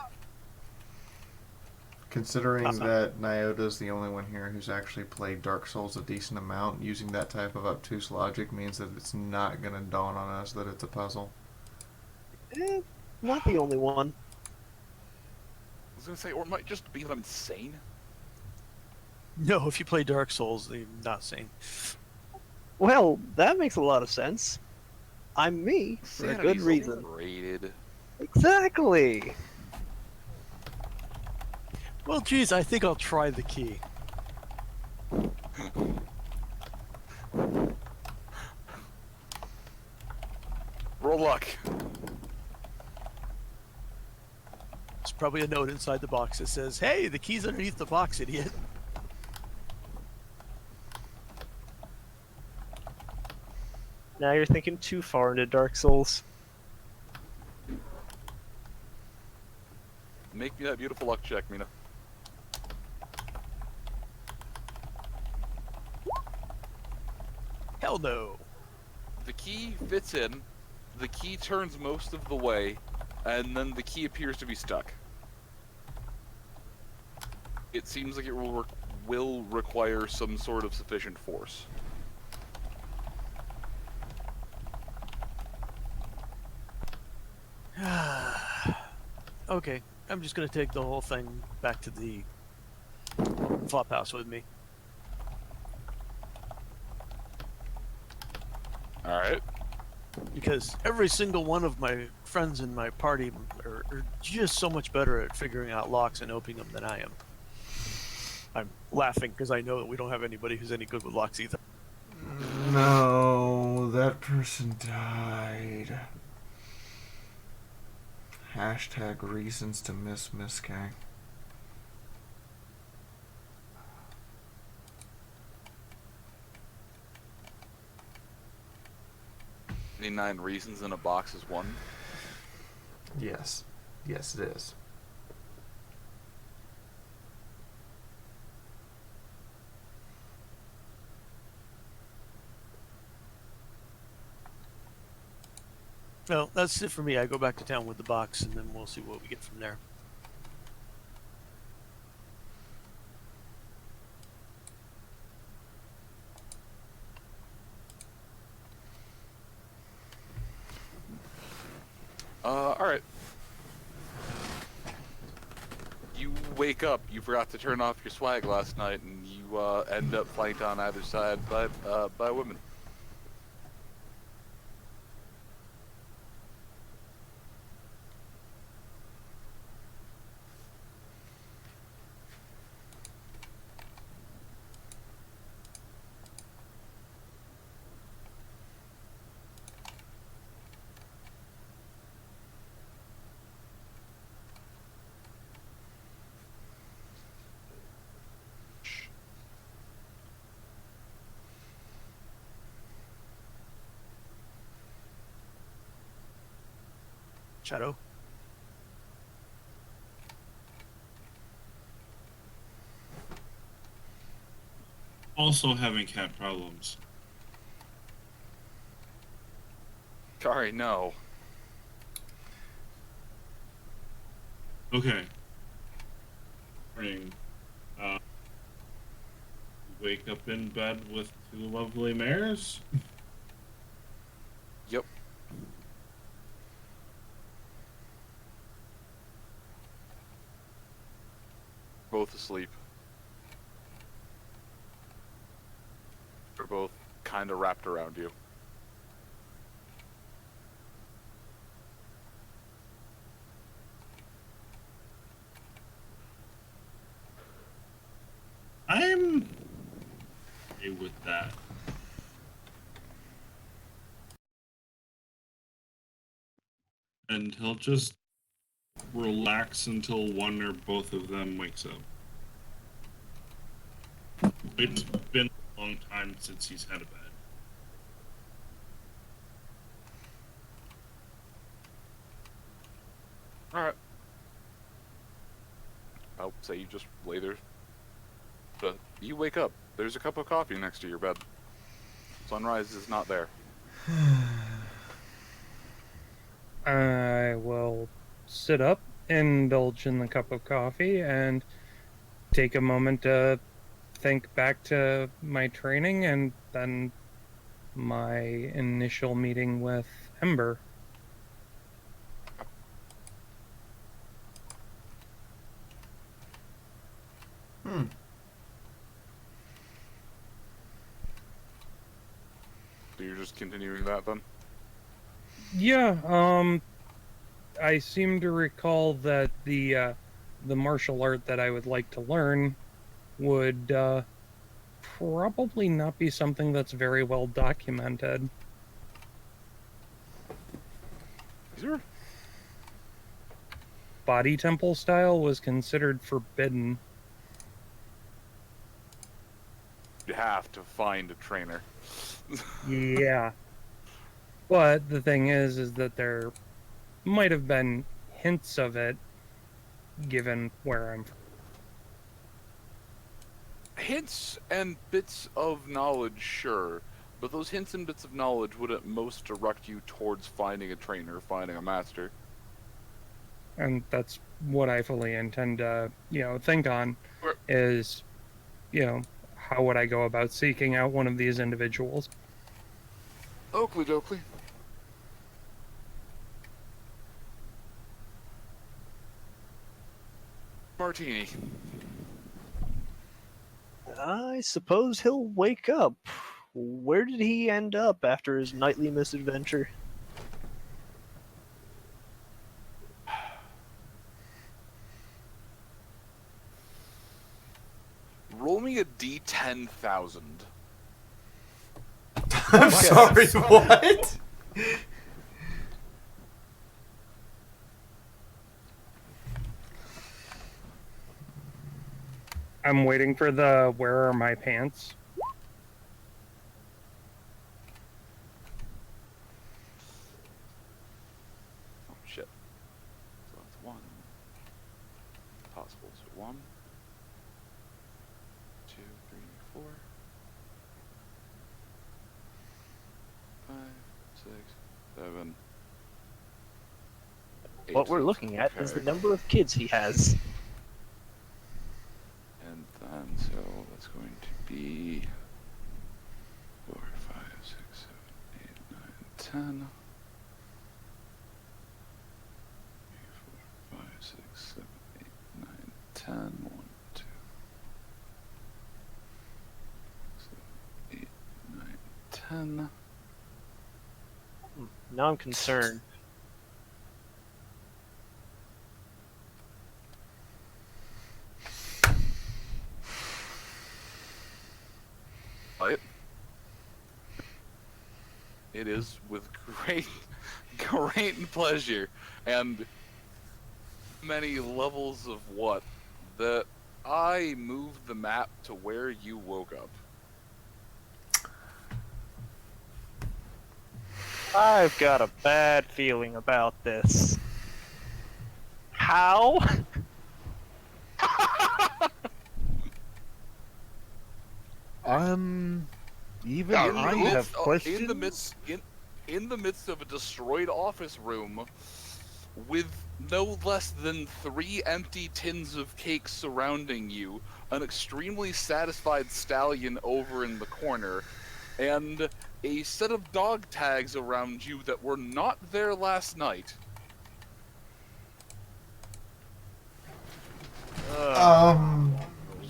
Considering that Nyota's the only one here who's actually played Dark Souls a decent amount, using that type of obtuse logic means that it's not going to dawn on us that it's a puzzle.
Not the only one.
was gonna say, or it might just be that I'm insane.
No, if you play Dark Souls, you're not sane.
Well, that makes a lot of sense. I'm me for a good
Sanity's
reason.
overrated.
Exactly.
Well, geez, I think I'll try the key.
Roll luck.
There's probably a note inside the box that says, "Hey, the key's underneath the box, idiot."
Now you're thinking too far into Dark Souls.
Make me that beautiful luck check, Mina.
Hell no.
The key fits in, the key turns most of the way, and then the key appears to be stuck. It seems like it will require some sort of sufficient force.
Okay, I'm just gonna take the whole thing back to the flop house with me.
Alright.
Because every single one of my friends in my party are just so much better at figuring out locks and opening them than I am. I'm laughing because I know that we don't have anybody who's any good with locks either.
No, that person died. Hashtag reasons to miss Gang.
Any 9 reasons in a box is 1?
Yes. Yes, it is.
Well, that's it for me. I go back to town with the box, and then we'll see what we get from there.
Alright. You wake up, you forgot to turn off your swag last night, and you end up flanked on either side by women.
Shadow?
Also having cat problems.
Sorry, no.
Okay. Morning. Wake up in bed with 2 lovely mares?
Yep. Both asleep. They're both kind of wrapped around you.
I'm okay with that. And he'll just relax until one or both of them wakes up. It's been a long time since he's had a bed.
Alright. I'll say you just lay there. But you wake up. There's a cup of coffee next to your bed. Sunrise is not there.
I will sit up, indulge in the cup of coffee, and take a moment to think back to my training and then my initial meeting with Ember.
Hmm.
So you're just continuing that then?
Yeah, I seem to recall that the martial art that I would like to learn would probably not be something that's very well documented.
Sure.
Body temple style was considered forbidden.
You have to find a trainer.
Yeah. But the thing is that there might have been hints of it given where I'm from.
Hints and bits of knowledge, sure. But those hints and bits of knowledge would at most direct you towards finding a trainer, finding a master.
And that's what I fully intend to, think on is, how would I go about seeking out one of these individuals?
Oakley dokley. Martini.
I suppose he'll wake up. Where did he end up after his nightly misadventure?
Roll me a D10,000.
I'm sorry, what?
I'm waiting for the where are my pants?
Oh shit. So that's one. Possible. So 1, 2, 3, 4, 5, 6, 7.
What we're looking at is the number of kids he has.
And then, so that's going to be 4, 5, 6, 7, 8, 9, 10. 3, 4, 5, 6, 7, 8, 9, 10. 1, 2, 7, 8, 9, 10.
Now I'm concerned.
It is with great pleasure and many levels of what that I moved the map to where you woke up.
I've got a bad feeling about this. How?
Even I have questions.
In the midst of a destroyed office room, with no less than 3 empty tins of cake surrounding you, an extremely satisfied stallion over in the corner, and a set of dog tags around you that were not there last night.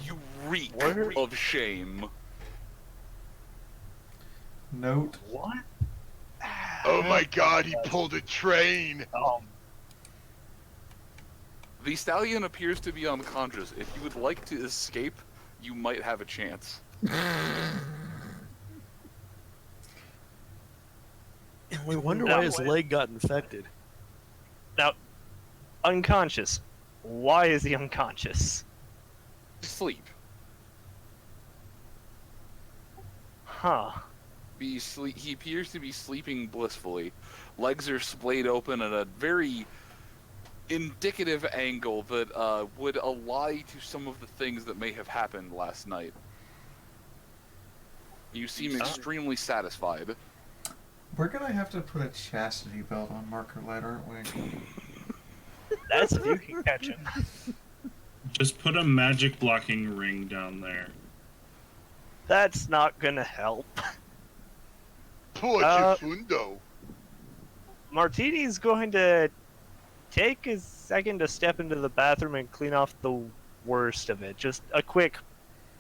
You reek of shame.
Note.
What?
Oh my god, he pulled a train!
The stallion appears to be unconscious. If you would like to escape, you might have a chance.
We wonder why his leg got infected.
Now, unconscious. Why is he unconscious?
Sleep.
Huh.
He appears to be sleeping blissfully. Legs are splayed open at a very indicative angle that would ally to some of the things that may have happened last night. You seem extremely satisfied.
We're gonna have to put a chastity belt on Marker Light, aren't we?
That's if you can catch him.
Just put a magic blocking ring down there.
That's not gonna help.
Fundo.
Martini's going to take a second to step into the bathroom and clean off the worst of it. Just a quick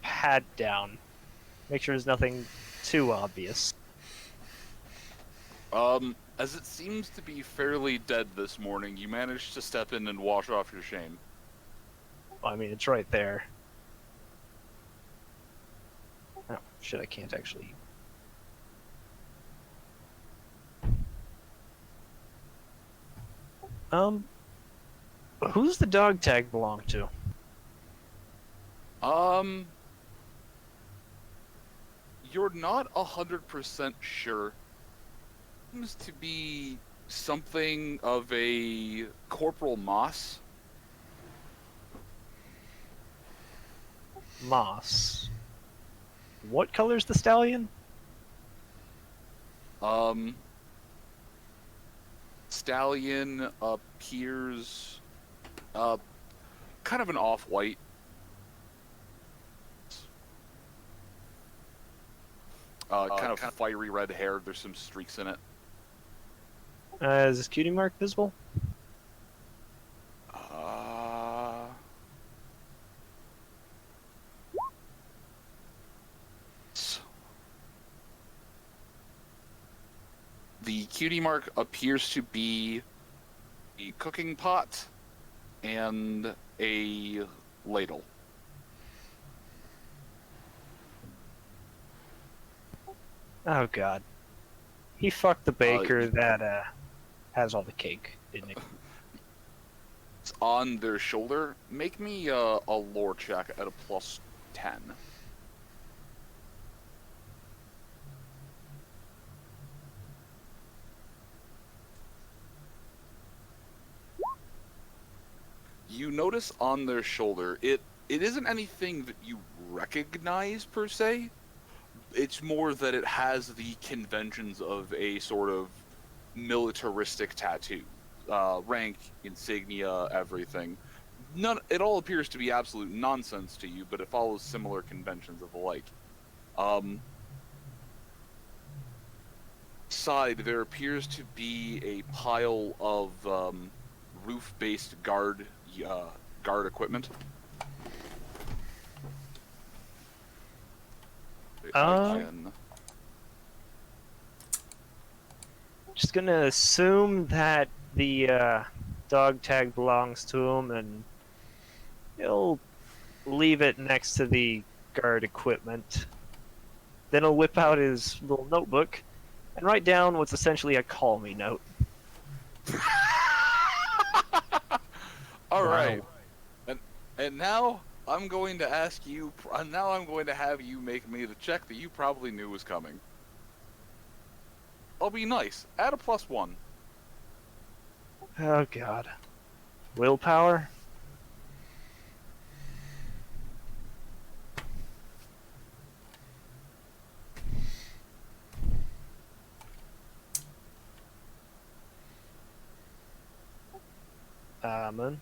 pat down. Make sure there's nothing too obvious.
As it seems to be fairly dead this morning, you managed to step in and wash off your shame.
I mean, it's right there. Oh, shit, I can't actually... Who's the dog tag belong to?
You're not 100% sure. Seems to be something of a Corporal Moss.
Moss. What color's the stallion?
Stallion appears kind of an off-white. Kind of fiery red hair. There's some streaks in it.
Is this cutie mark visible?
The cutie mark appears to be a cooking pot and a ladle.
Oh god. He fucked the baker that has all the cake, didn't he?
It's on their shoulder. Make me a lore check at a +10. You notice on their shoulder, it isn't anything that you recognize per se. It's more that it has the conventions of a sort of militaristic tattoo. Rank, insignia, everything. It all appears to be absolute nonsense to you, but it follows similar conventions of the like. Side, there appears to be a pile of roof-based guard equipment.
Just gonna assume that the dog tag belongs to him, and he'll leave it next to the guard equipment. Then he'll whip out his little notebook and write down what's essentially a call me note.
All right, and now I'm going to ask you. Now I'm going to have you make me the check that you probably knew was coming. I'll be nice. Add a +1.
Oh god. Willpower? Moon?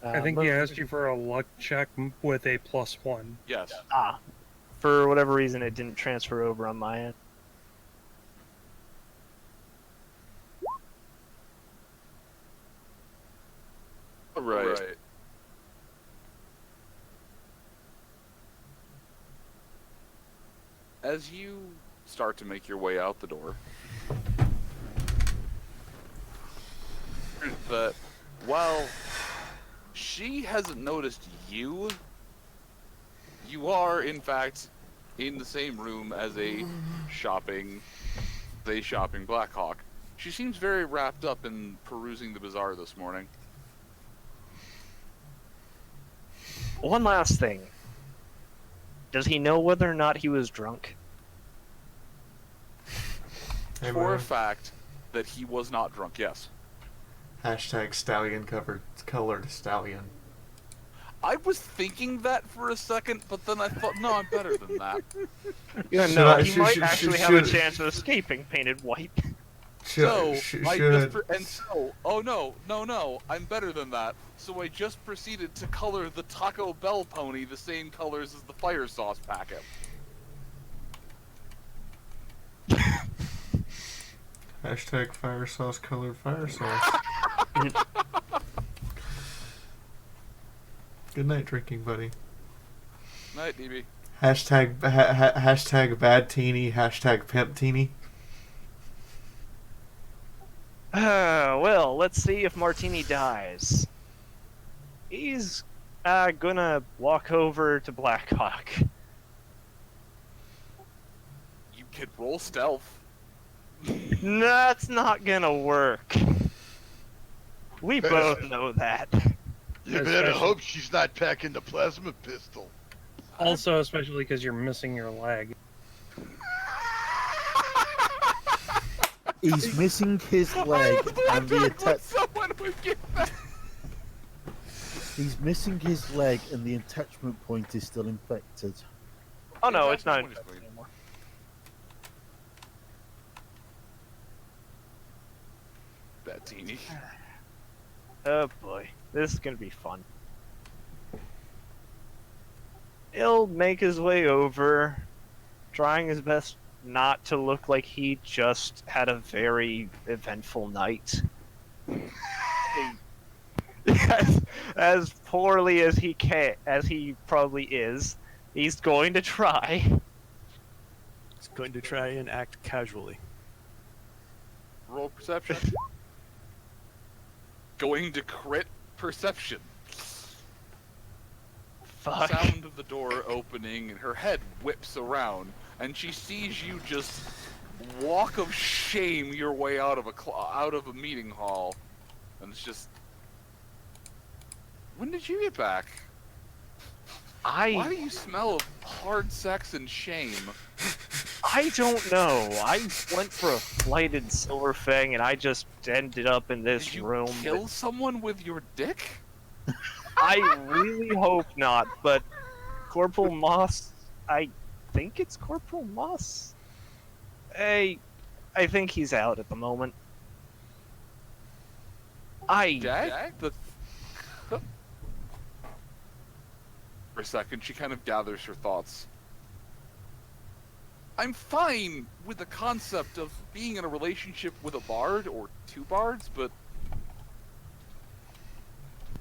I think he asked you for a luck check with a +1.
Yes.
For whatever reason, it didn't transfer over on my end.
Right. As you start to make your way out the door, that while she hasn't noticed you, you are in fact in the same room as a shopping Blackhawk. She seems very wrapped up in perusing the bazaar this morning.
One last thing. Does he know whether or not he was drunk?
Hey,
For a
Moon.
fact that he was not drunk, yes.
Hashtag stallion colored stallion.
I was thinking that for a second, but then I thought, no, I'm better than that.
Yeah, no, he might actually have a chance of escaping painted white.
Oh no, I'm better than that. So I just proceeded to color the Taco Bell pony the same colors as the fire sauce packet.
Hashtag fire sauce colored fire sauce. Good night, drinking buddy.
Night, DB.
Hashtag bad teeny. Hashtag pimp teeny.
Well, let's see if Martini dies. He's gonna walk over to Blackhawk.
You could roll stealth.
That's not gonna work. We both know that.
You better hope she's not packing the plasma pistol.
Also, especially because you're missing your leg.
He's missing his leg and the
Someone would get that.
He's missing his leg and the attachment point is still infected.
Oh no, it's not infected anymore.
Bettini.
Oh boy, this is gonna be fun. He'll make his way over, trying his best not to look like he just had a very eventful night. as poorly as he probably is, he's going to try.
He's going to try and act casually.
Roll perception. Going to crit perception.
Fuck.
Sound of the door opening, and her head whips around, and she sees you just walk of shame your way out of a meeting hall, and it's just. When did you get back? Why do you smell of hard sex and shame?
I don't know. I went for a flighted Silver Fang, and I just ended up in this room.
Did you kill someone with your dick?
I really hope not, but Corporal Moss, I think it's Corporal Moss? I think he's out at the moment.
For a second, she kind of gathers her thoughts. I'm fine with the concept of being in a relationship with a bard, or two bards, but...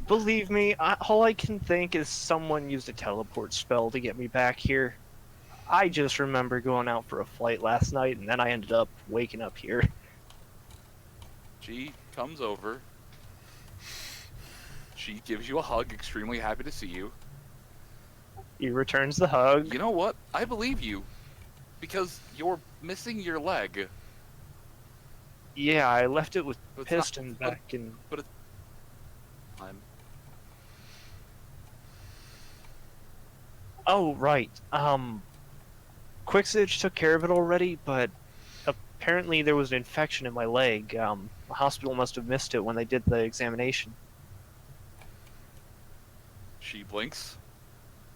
Believe me, all I can think is someone used a teleport spell to get me back here. I just remember going out for a flight last night, and then I ended up waking up here.
She comes over. She gives you a hug, extremely happy to see you.
He returns the hug.
You know what? I believe you. Because you're missing your leg.
Yeah, I left it with Piston back in...
But it's...
Oh, right. Quicksitch took care of it already, but apparently there was an infection in my leg. The hospital must have missed it when they did the examination.
She blinks.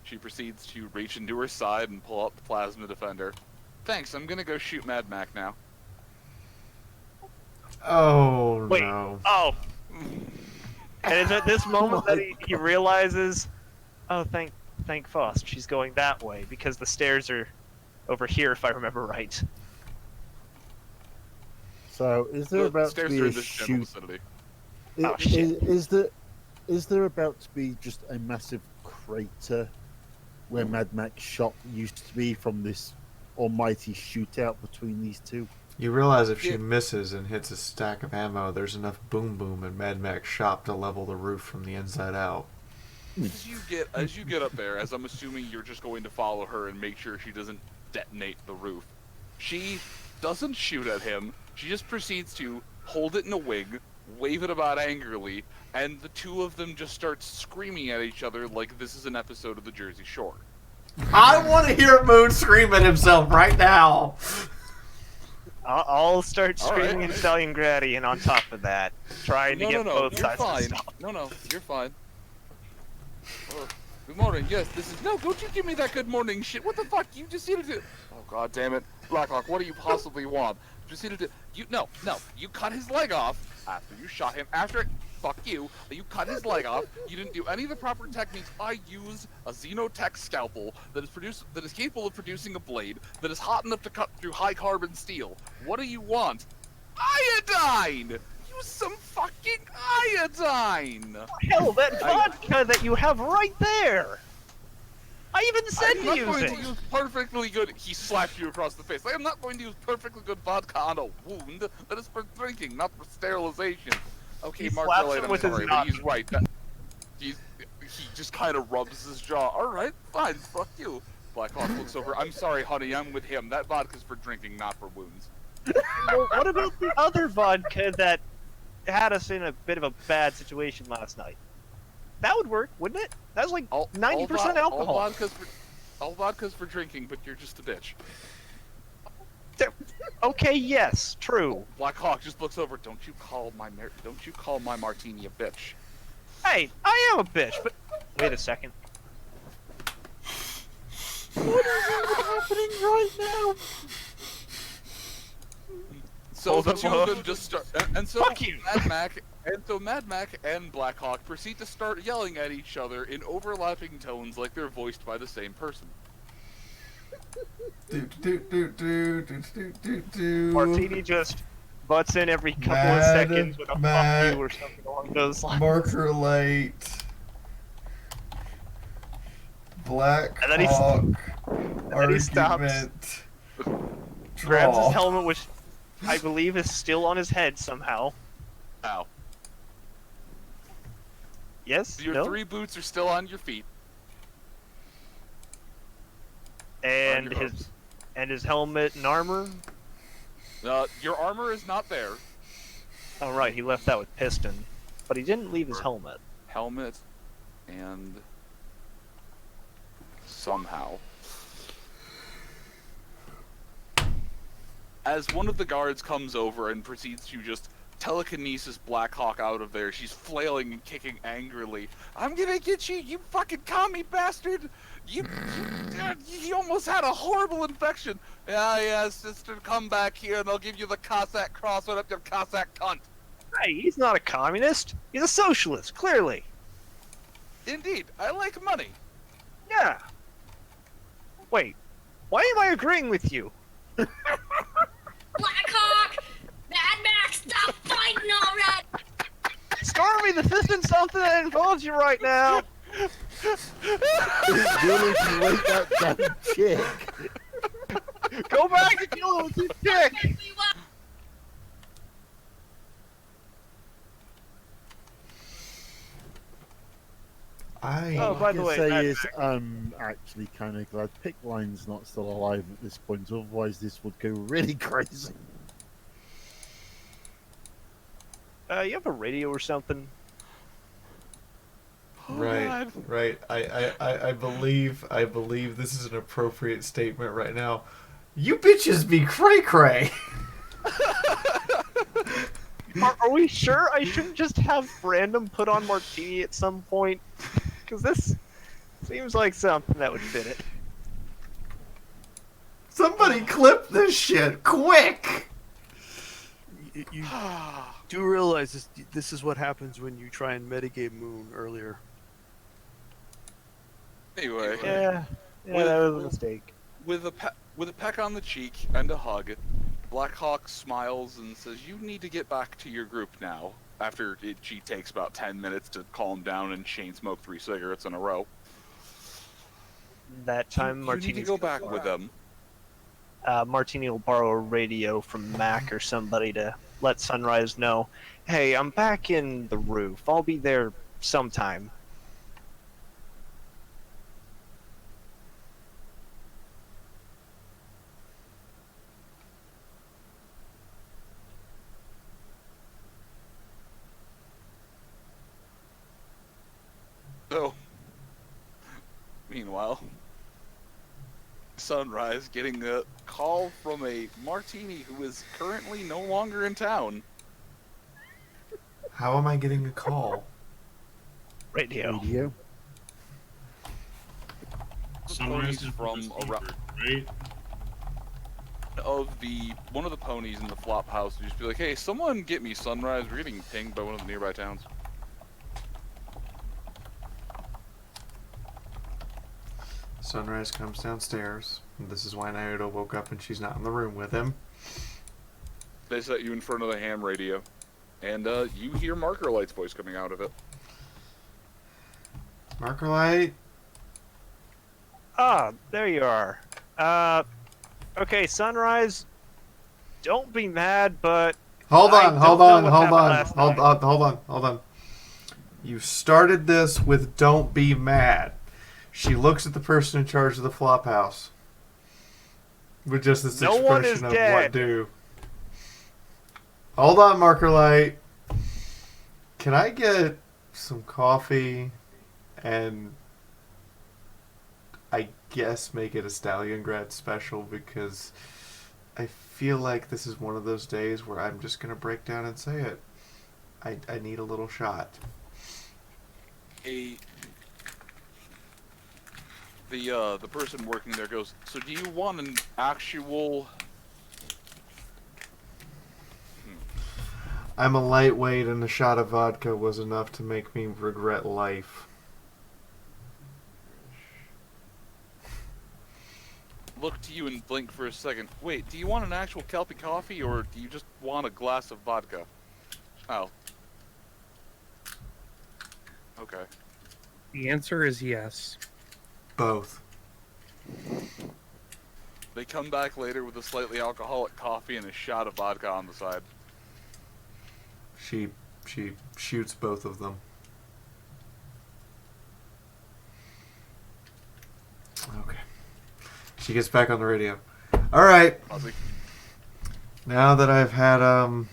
She proceeds to reach into her side and pull out the plasma defender. Thanks, I'm gonna go shoot Mad Mac now.
Oh,
wait,
no.
Oh! And it's at this moment that he realizes, oh, thank Faust, she's going that way, because the stairs are over here, if I remember right.
So, is there about to be a shoot?
Oh, shit.
Is there about to be just a massive crater where Mad Max shop used to be from this almighty shootout between these two?
You realize if she misses and hits a stack of ammo, there's enough boom boom in Mad Max shop to level the roof from the inside out.
As you get up there, as I'm assuming you're just going to follow her and make sure she doesn't detonate the roof, she doesn't shoot at him. She just proceeds to hold it in a wig, wave it about angrily, and the two of them just start screaming at each other like this is an episode of the Jersey Shore.
I want to hear Moon scream at himself right now.
I'll start screaming in Stalingradian on top of that, trying to get both sides to stop.
No, you're fine. Good morning. Yes, this is. No, don't you give me that good morning shit. What the fuck? You just needed to. Oh god damn it, Blackhawk. What do you possibly want? Just needed to. No. You cut his leg off after you shot him. Fuck you. You cut his leg off. You didn't do any of the proper techniques. I use a Xenotech scalpel that is capable of producing a blade that is hot enough to cut through high carbon steel. What do you want? Iodine! Use some fucking iodine!
Hell, that vodka that you have right there! I even said
I'm
to
not
use
going
it!
to use perfectly good. He slapped you across the face. I am not going to use perfectly good vodka on a wound. That is for drinking, not for sterilization. Okay,
He
Mark
slaps
Relate,
him
I'm
with his
sorry, but
noggin.
he's right. He just kind of rubs his jaw. Alright, fine, fuck you. Blackhawk looks over. I'm sorry, honey, I'm with him. That vodka's for drinking, not for wounds.
Well, what about the other vodka that had us in a bit of a bad situation last night? That would work, wouldn't it? That was like 90% alcohol.
All vodka's for drinking, but you're just a bitch.
Okay, yes, true.
Blackhawk just looks over. Don't you call my martini a bitch?
Hey, I am a bitch, but wait a second. What is even happening right now?
So the two of them just start, and so
Fuck you.
Mad Mac and Blackhawk proceed to start yelling at each other in overlapping tones, like they're voiced by the same person.
Martini just butts in every couple of seconds with a fuck you or something along those lines.
Marker light. Black
And then he stops, grabs his helmet, which I believe is still on his head somehow.
Ow.
Yes?
Your
no?
3 boots are still on your feet.
And his helmet and armor?
Your armor is not there.
Oh right, he left that with Piston. But he didn't leave his helmet.
Helmet and somehow. As one of the guards comes over and proceeds to just telekinesis Blackhawk out of there, she's flailing and kicking angrily. I'm gonna get you, you fucking commie bastard! You almost had a horrible infection! Yeah, sister, come back here and I'll give you the Cossack cross right up your Cossack cunt!
Hey, he's not a communist. He's a socialist, clearly.
Indeed, I like money.
Yeah. Wait, why am I agreeing with you?
Blackhawk! Mad Max, stop fighting already!
Stormy, this isn't something that involves you right now.
Really, to wake that damn chick.
Go back and deal with this chick.
All
by
I
the
can
way,
say
Mad
is I'm actually kind of glad Pickline's not still alive at this point, otherwise this would go really crazy.
You have a radio or something?
Right, right. I believe this is an appropriate statement right now. You bitches be cray cray.
Are we sure I shouldn't just have Random put on Martini at some point? Because this seems like something that would fit it.
Somebody clip this shit quick.
You do realize this is what happens when you try and metagame Moon earlier.
Anyway.
Yeah, that was a mistake.
With a peck on the cheek and a hug, Blackhawk smiles and says, "You need to get back to your group now." After she takes about 10 minutes to calm down and chain smoke 3 cigarettes in a row.
That time,
You need to go back with them.
Martini will borrow a radio from Mac or somebody to let Sunrise know, "Hey, I'm back in the roof. I'll be there sometime."
So, meanwhile, Sunrise getting a call from a Martini who is currently no longer in town.
How am I getting a call?
Radio.
Sunrise
ponies
is
from around.
right?
One of the ponies in the flop house would just be like, "Hey, someone get me Sunrise. We're getting pinged by one of the nearby towns."
Sunrise comes downstairs. This is why Naoto woke up and she's not in the room with him.
They set you in front of the ham radio, and you hear Marker Light's voice coming out of it.
Marker Light?
Ah, there you are. Okay, Sunrise, don't be mad, but...
Hold on. You started this with "don't be mad." She looks at the person in charge of the flop house with just this
No one is
expression of
dead.
what do. Hold on, Marker Light. Can I get some coffee and I guess make it a Stalingrad special, because I feel like this is one of those days where I'm just going to break down and say it. I need a little shot.
The person working there goes, "So do you want an actual?"
I'm a lightweight and a shot of vodka was enough to make me regret life.
Look to you and blink for a second. Wait, do you want an actual Kelpie coffee, or do you just want a glass of vodka? Oh. Okay.
The answer is yes.
Both.
They come back later with a slightly alcoholic coffee and a shot of vodka on the side.
She shoots both of them. Okay. She gets back on the radio. All right.
Ozzy.
Now that I've had I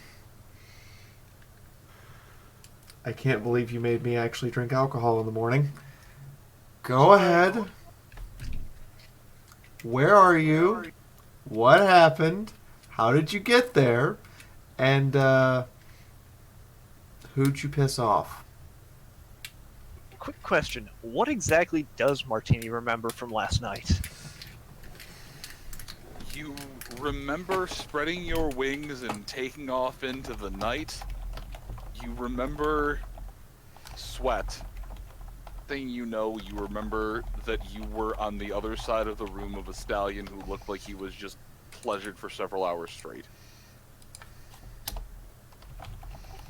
can't believe you made me actually drink alcohol in the morning. Go ahead. Where are you? What happened? How did you get there? And who'd you piss off?
Quick question. What exactly does Martini remember from last night?
You remember spreading your wings and taking off into the night? You remember sweat. Thing you know, you remember that you were on the other side of the room of a stallion who looked like he was just pleasured for several hours straight.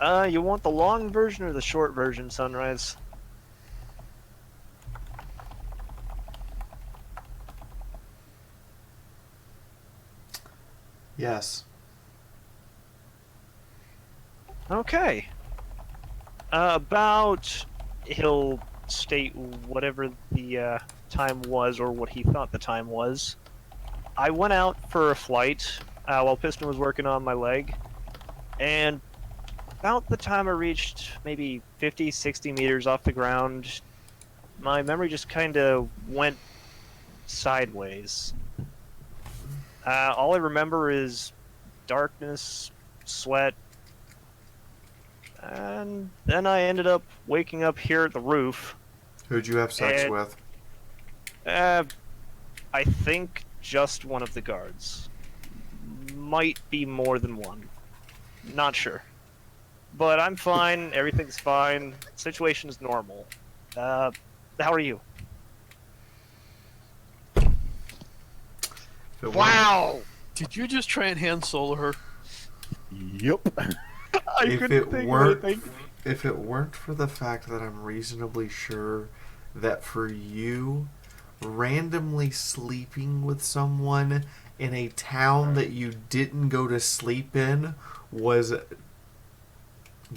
You want the long version or the short version, Sunrise?
Yes.
Okay. He'll state whatever the time was, or what he thought the time was. I went out for a flight while Piston was working on my leg, and about the time I reached maybe 50, 60 meters off the ground, my memory just kind of went sideways. All I remember is darkness, sweat, and then I ended up waking up here at the roof.
Who'd you have sex with?
I think just one of the guards. Might be more than one. Not sure. But I'm fine, everything's fine, situation's normal. How are you?
Wow! Did you just try and hand solo her?
Yep.
If it weren't for the fact that I'm reasonably sure that for you, randomly sleeping with someone in a town that you didn't go to sleep in was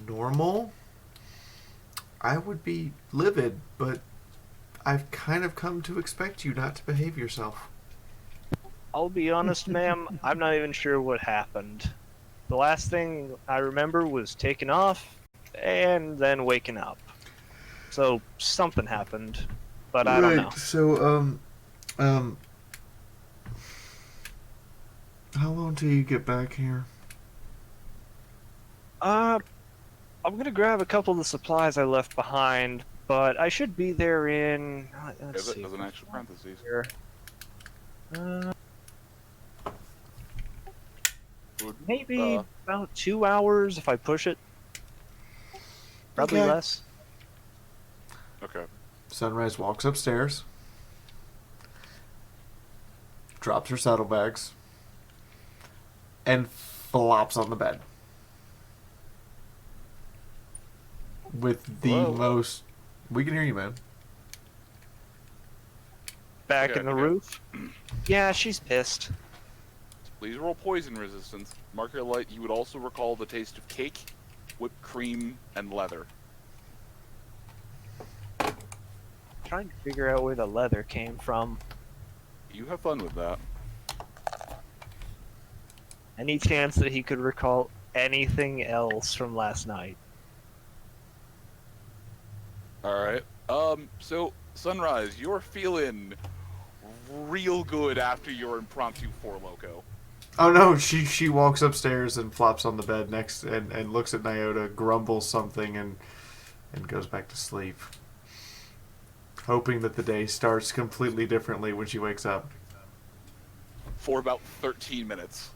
normal, I would be livid, but I've kind of come to expect you not to behave yourself.
I'll be honest, ma'am, I'm not even sure what happened. The last thing I remember was taking off and then waking up. So something happened, but I don't know.
So, how long till you get back here?
I'm gonna grab a couple of the supplies I left behind, But I should be there in. Let's
As,
see.
as an extra parentheses.
Here. Maybe about 2 hours if I push it. Probably
Okay.
less.
Okay.
Sunrise walks upstairs, drops her saddlebags, and flops on the bed. With the
Hello?
most... We can hear you, man.
Back
Okay,
in the
okay.
roof? Yeah, she's pissed.
Please roll poison resistance. Mark your light. You would also recall the taste of cake, whipped cream, and leather.
Trying to figure out where the leather came from.
You have fun with that.
Any chance that he could recall anything else from last night?
Alright. So, Sunrise, you're feeling real good after your impromptu Four Loco.
Oh no, she walks upstairs and flops on the bed next and looks at Nyota, grumbles something, and goes back to sleep. Hoping that the day starts completely differently when she wakes up.
For about 13 minutes.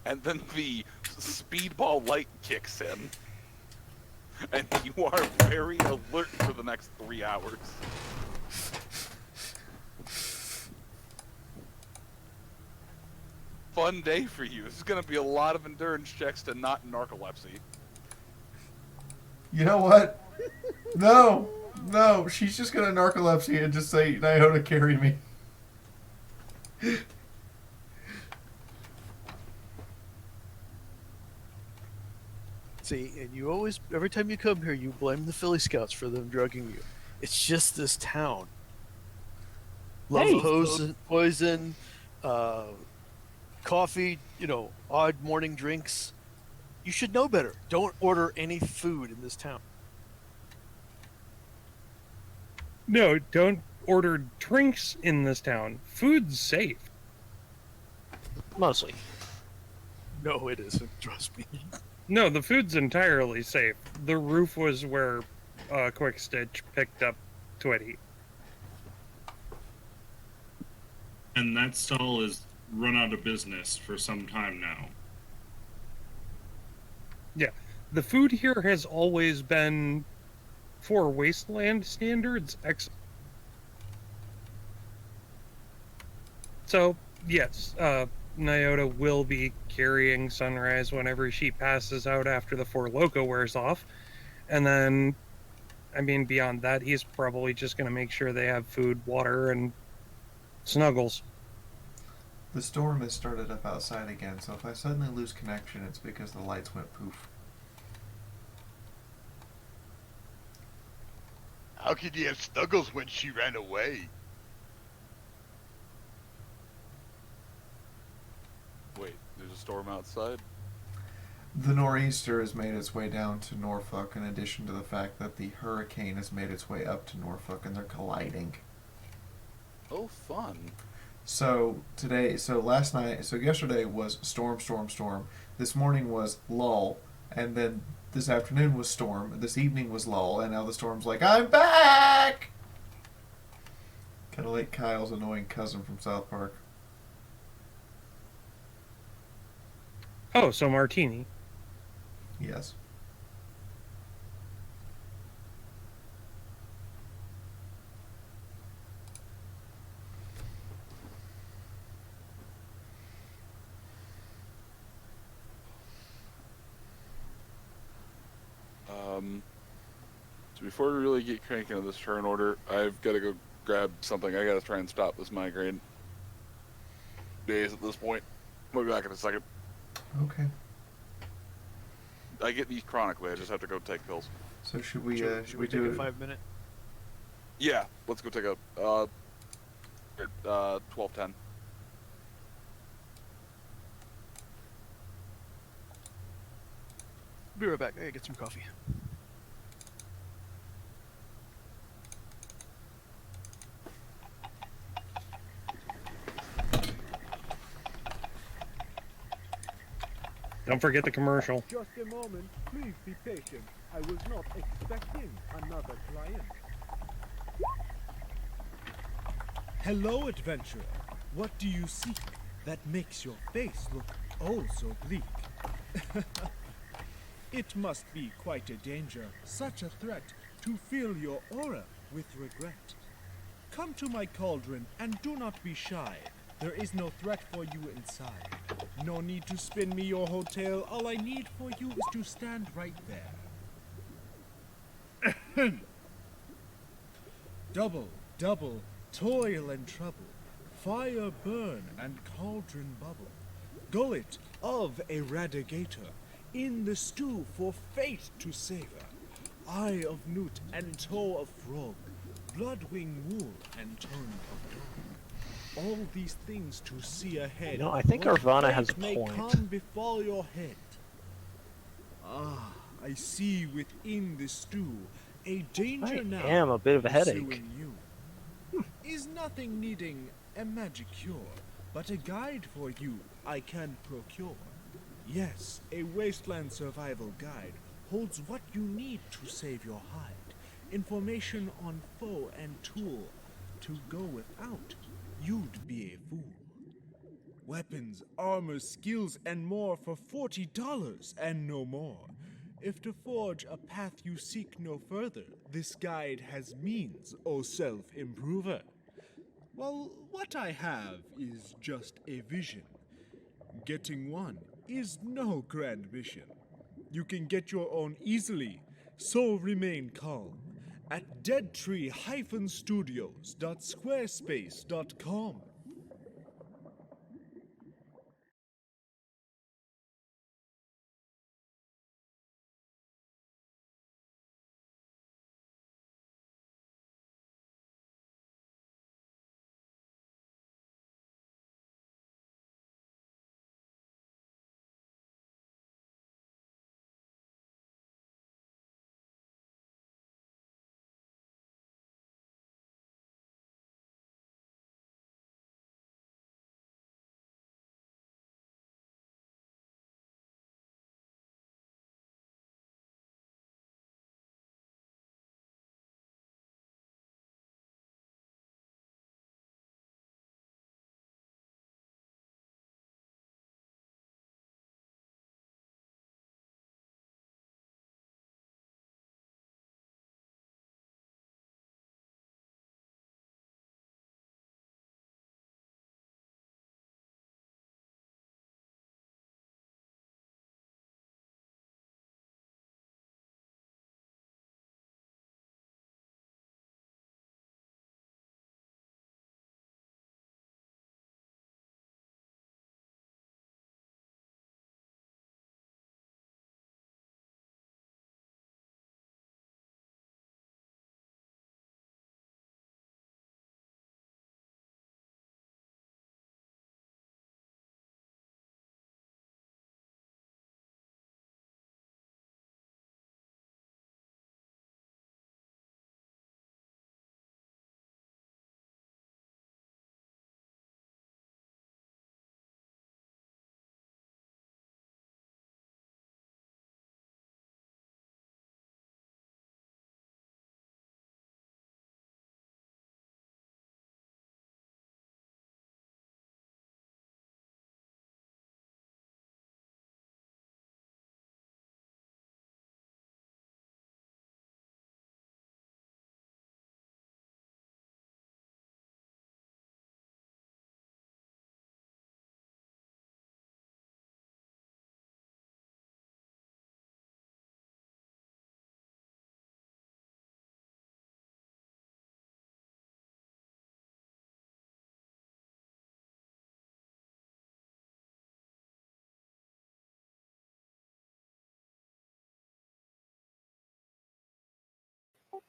And then the speedball light kicks in. And you are very alert for the next 3 hours. Fun day for you. This is going to be a lot of endurance checks to not narcolepsy.
You know what? No, she's just gonna narcolepsy and just say, Nyota, carry me.
See, and you always, every time you come here, you blame the Philly Scouts for them drugging you. It's just this town. Love
Hey.
poison, coffee, odd morning drinks. You should know better. Don't order any food in this town.
No, don't order drinks in this town. Food's safe.
Mostly.
No, it isn't. Trust me.
No, the food's entirely safe. The roof was where Quick Stitch picked up Twitty.
And that stall is run out of business for some time now.
Yeah, the food here has always been, for Wasteland standards, excellent. So, yes, Nyota will be carrying Sunrise whenever she passes out after the Four Loco wears off. And then, beyond that, he's probably just going to make sure they have food, water, and snuggles.
The storm has started up outside again, so if I suddenly lose connection, it's because the lights went poof.
How could you have snuggles when she ran away?
Wait, there's a storm outside?
The nor'easter has made its way down to Norfolk, in addition to the fact that the hurricane has made its way up to Norfolk, and they're colliding.
Oh, fun.
So yesterday was storm. This morning was lull, and then this afternoon was storm. This evening was lull, and now the storm's like, I'm back! Kind of like Kyle's annoying cousin from South Park.
Oh, so Martini.
Yes.
So before we really get cranking on this turn order, I've got to go grab something. I got to try and stop this migraine days at this point. We'll be back in a second.
Okay.
I get these chronically. I just have to go take pills.
So should we
Should we take
do
a 5-minute?
Yeah, let's go take a 12:10.
Be right back. I gotta get some coffee.
Don't forget the commercial.
Just a moment. Please be patient. I was not expecting another client. Hello, adventurer. What do you seek that makes your face look oh so bleak? It must be quite a danger, such a threat, to fill your aura with regret. Come to my cauldron and do not be shy. There is no threat for you inside. No need to spin me your hotel. All I need for you is to stand right there. Double, double, toil and trouble. Fire burn and cauldron bubble. Gullet of Eradicator. In the stew for fate to savor. Eye of newt and toe of frog. Bloodwing wool and tongue of dog. All these things to see ahead.
You know, I think
What
Arvana has a
fate may
point.
come befall your head. Ah, I see within the stew a danger
I
now.
am a bit of a headache.
pursuing you. Is nothing needing a magic cure, but a guide for you I can procure. Yes, a wasteland survival guide holds what you need to save your hide. Information on foe and tool. To go without, you'd be a fool. Weapons, armor, skills, and more for $40 and no more. If to forge a path you seek no further, this guide has means, O self-improver. Well, what I have is just a vision. Getting one is no grand mission. You can get your own easily, so remain calm at deadtree-studios.squarespace.com.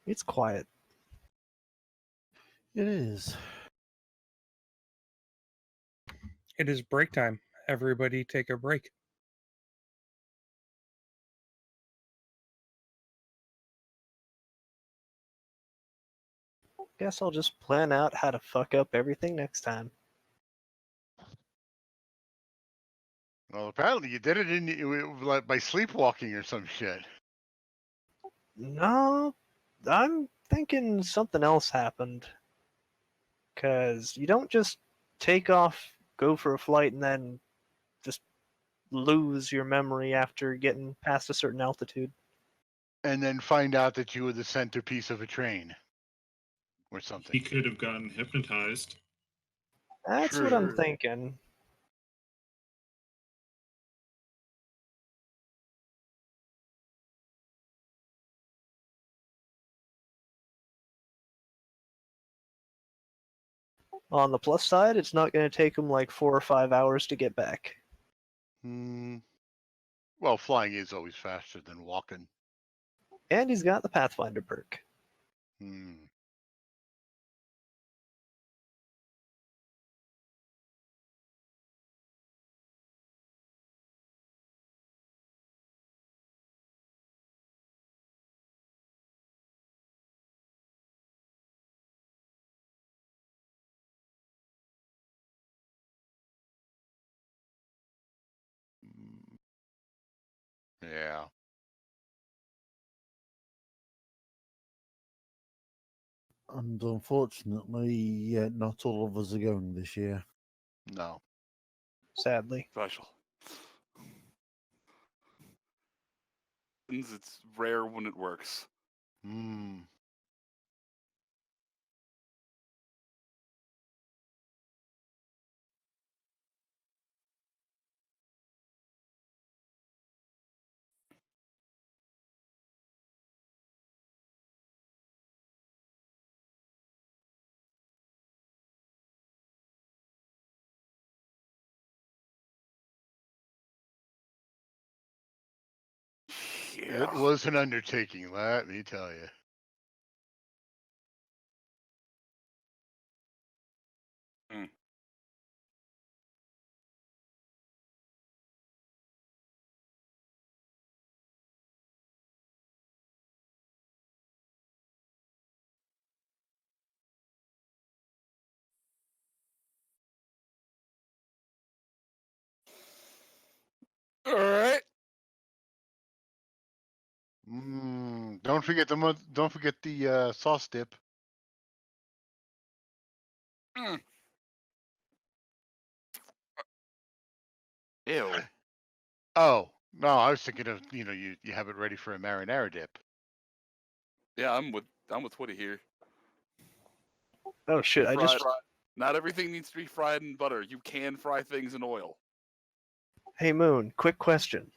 It's quiet.
It is.
It is break time. Everybody take a break.
Guess I'll just plan out how to fuck up everything next time.
Well, apparently you did it like by sleepwalking or some shit.
No, I'm thinking something else happened. Because you don't just take off, go for a flight, and then just lose your memory after getting past a certain altitude.
And then find out that you were the centerpiece of a train. Or something.
He could have gotten hypnotized.
That's what I'm thinking. On the plus side, it's not going to take him like 4 or 5 hours to get back.
Well, flying is always faster than walking.
And he's got the Pathfinder perk.
Yeah.
And unfortunately, not all of us are going this year.
No.
Sadly.
Special. It's rare when it works.
It was an undertaking, let me tell you.
All right.
Don't forget the sauce dip.
Ew.
Oh no, I was thinking of you have it ready for a marinara dip.
Yeah, I'm with Twitty here.
Oh shit! I just.
Not everything needs to be fried in butter. You can fry things in oil.
Hey Moon, quick question.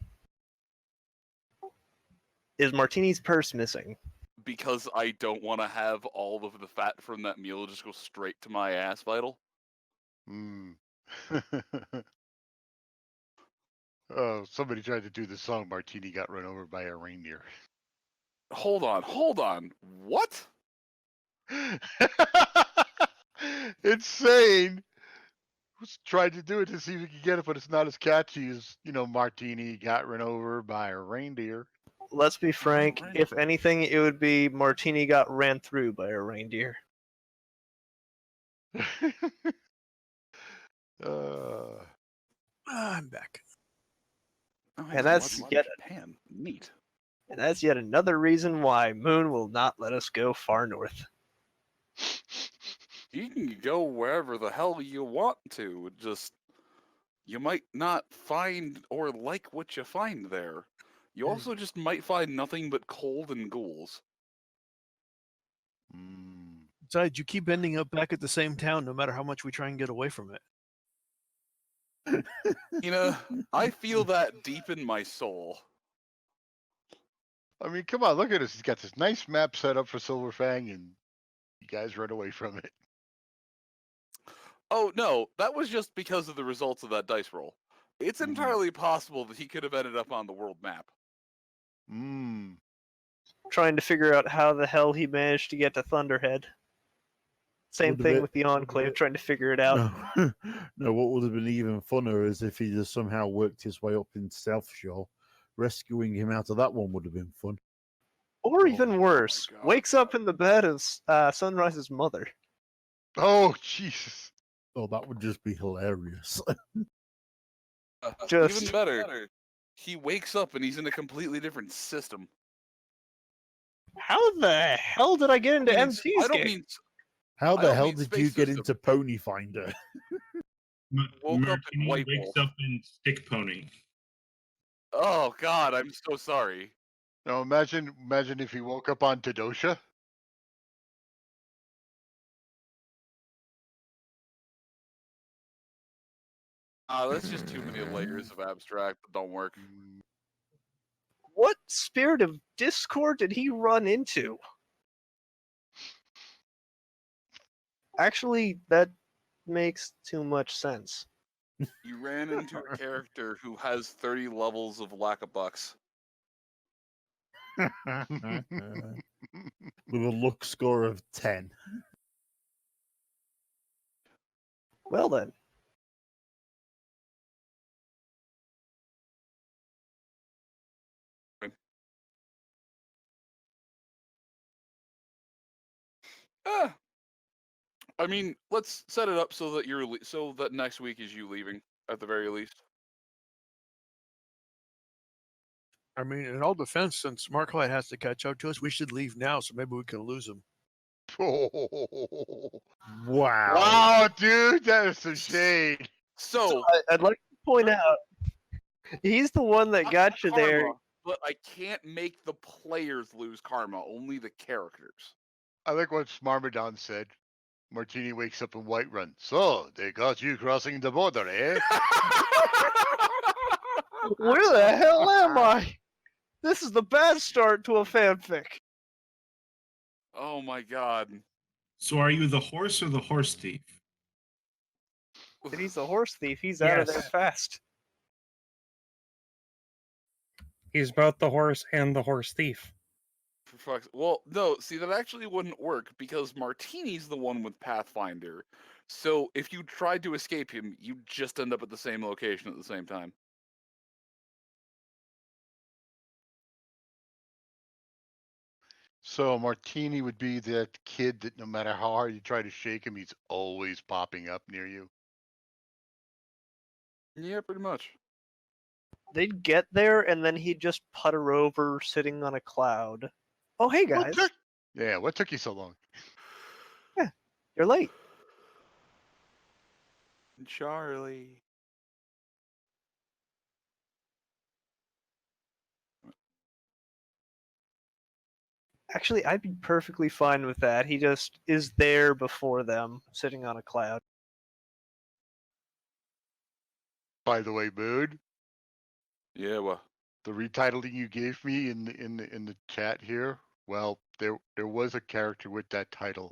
Is Martini's purse missing?
Because I don't want to have all of the fat from that meal just go straight to my ass vital.
Oh, somebody tried to do the song Martini got run over by a reindeer.
Hold on. What?
Insane. Tried to do it to see if he could get it, but it's not as catchy as, Martini got run over by a reindeer.
Let's be frank, if anything, it would be Martini got ran through by a reindeer.
I'm back.
And that's yet
neat.
And that's yet another reason why Moon will not let us go far north.
You can go wherever the hell you want to. Just you might not find or like what you find there. You also just might find nothing but cold and ghouls.
Besides, you keep ending up back at the same town no matter how much we try and get away from it.
I feel that deep in my soul.
I mean, come on, look at this. He's got this nice map set up for Silver Fang, and you guys run away from it.
Oh, no, that was just because of the results of that dice roll. It's entirely possible that he could have ended up on the world map.
Trying to figure out how the hell he managed to get to Thunderhead. Same thing with the Enclave, trying to figure it out.
No, what would have been even funner is if he just somehow worked his way up in South Shore. Rescuing him out of that one would have been fun.
Or even worse, wakes up in the bed as Sunrise's mother.
Oh, Jesus.
Oh, that would just be hilarious.
Even better, he wakes up and he's in a completely different system.
How the hell did I get into MT's
I don't
game?
mean.
How
I
the
don't
hell
mean
did
space
you get
system.
into Pony Finder?
Woke up in
Martini
White
wakes
Wolf.
up in Stick Pony.
Oh God, I'm so sorry.
Now imagine if he woke up on Tadosha.
That's just too many layers of abstract that don't work.
What spirit of discord did he run into? Actually, that makes too much sense.
You ran into a character who has 30 levels of lack of bucks.
With a look score of 10.
Well then.
I mean, let's set it up so that so that next week is you leaving at the very least.
I mean, in all defense, since Marklight has to catch up to us, we should leave now, so maybe we can lose him.
Wow.
Wow, dude, that is some shade.
So
I'd like to point out, he's the one that got you there.
Karma, but I can't make the players lose karma, only the characters.
I like what Smarmadon said. Martini wakes up in Whiterun. So, they got you crossing the border, eh?
Where the hell am I? This is the bad start to a fanfic.
Oh my God.
So are you the horse or the horse thief?
If he's a horse thief, he's out of there
Yes.
fast.
He's both the horse and the horse thief.
Well, no, see, that actually wouldn't work because Martini's the one with Pathfinder. So if you tried to escape him, you'd just end up at the same location at the same time.
So Martini would be that kid that no matter how hard you try to shake him, he's always popping up near you.
Yeah, pretty much.
They'd get there, and then he'd just putter over, sitting on a cloud. Oh, hey, guys.
What took you so long?
Yeah, you're late.
Charlie.
Actually, I'd be perfectly fine with that. He just is there before them, sitting on a cloud.
By the way, Mood.
Yeah, what?
The retitling you gave me in the chat here. Well, there was a character with that title.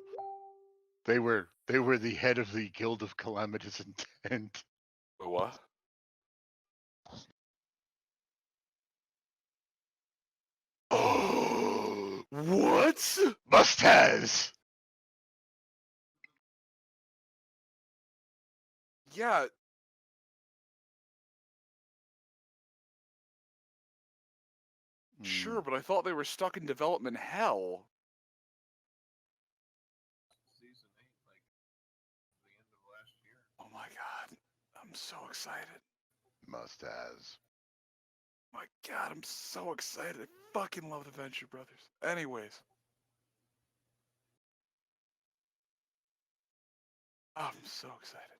They were the head of the Guild of Calamitous Intent.
What? What?
Must-has!
Yeah. Sure, but I thought they were stuck in development hell. Oh my God. I'm so excited.
Must-has.
My God, I'm so excited. I fucking love the Venture Brothers. Anyways. I'm so excited.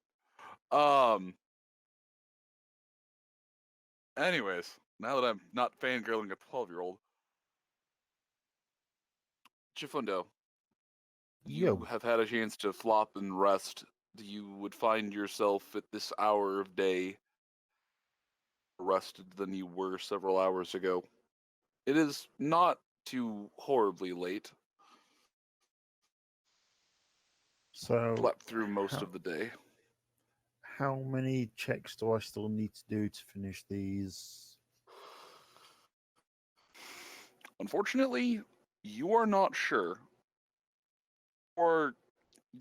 Anyways, now that I'm not fangirling a 12-year-old. Chifundo, you
Yo.
have had a chance to flop and rest. You would find yourself at this hour of day rested than you were several hours ago. It is not too horribly late.
So
Slept through most of the day.
how many checks do I still need to do to finish these?
Unfortunately, you are not sure. Or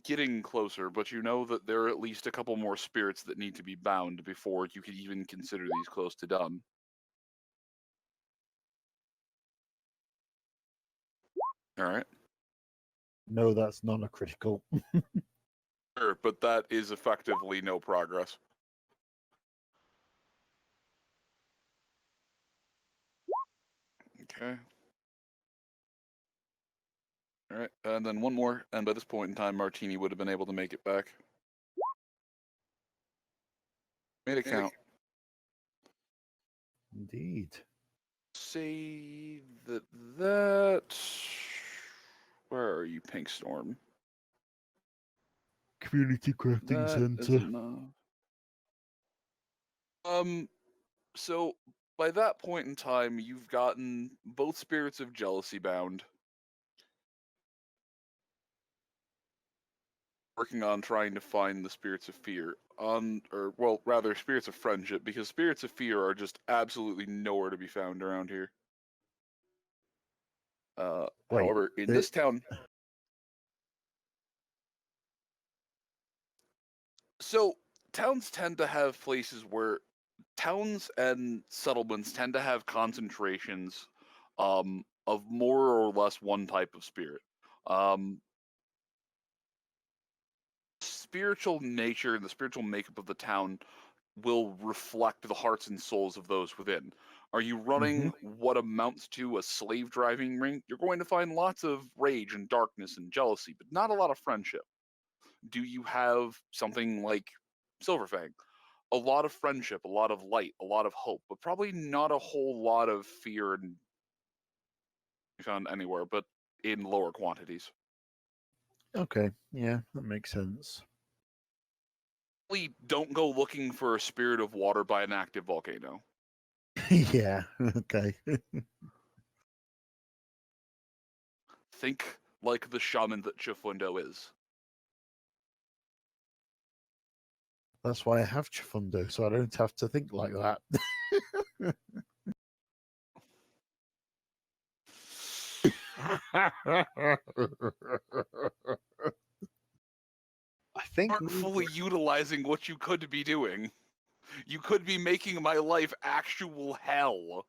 getting closer, but you know that there are at least a couple more spirits that need to be bound before you could even consider these close to done. Alright.
No, that's not a critical.
Sure, but that is effectively no progress. Okay. All right, and then one more, and by this point in time, Martini would have been able to make it back. Made it count.
Indeed.
Say that. Where are you, Pink Storm?
Community Crafting
That is
Center.
enough. So by that point in time, you've gotten both spirits of jealousy bound. Working on trying to find the spirits of fear or well, rather spirits of friendship, because spirits of fear are just absolutely nowhere to be found around here. However, in this town, so towns tend to have places where towns and settlements tend to have concentrations of more or less one type of spirit. Spiritual nature and the spiritual makeup of the town will reflect the hearts and souls of those within. Are you running what amounts to a slave driving ring? You're going to find lots of rage and darkness and jealousy, but not a lot of friendship. Do you have something like Silver Fang? A lot of friendship, a lot of light, a lot of hope, but probably not a whole lot of fear and found anywhere, but in lower quantities.
Okay, yeah, that makes sense.
Don't go looking for a spirit of water by an active volcano.
Yeah, okay.
Think like the shaman that Chifundo is.
That's why I have Chifundo, so I don't have to think like that.
I think aren't fully utilizing what you could be doing. You could be making my life actual hell.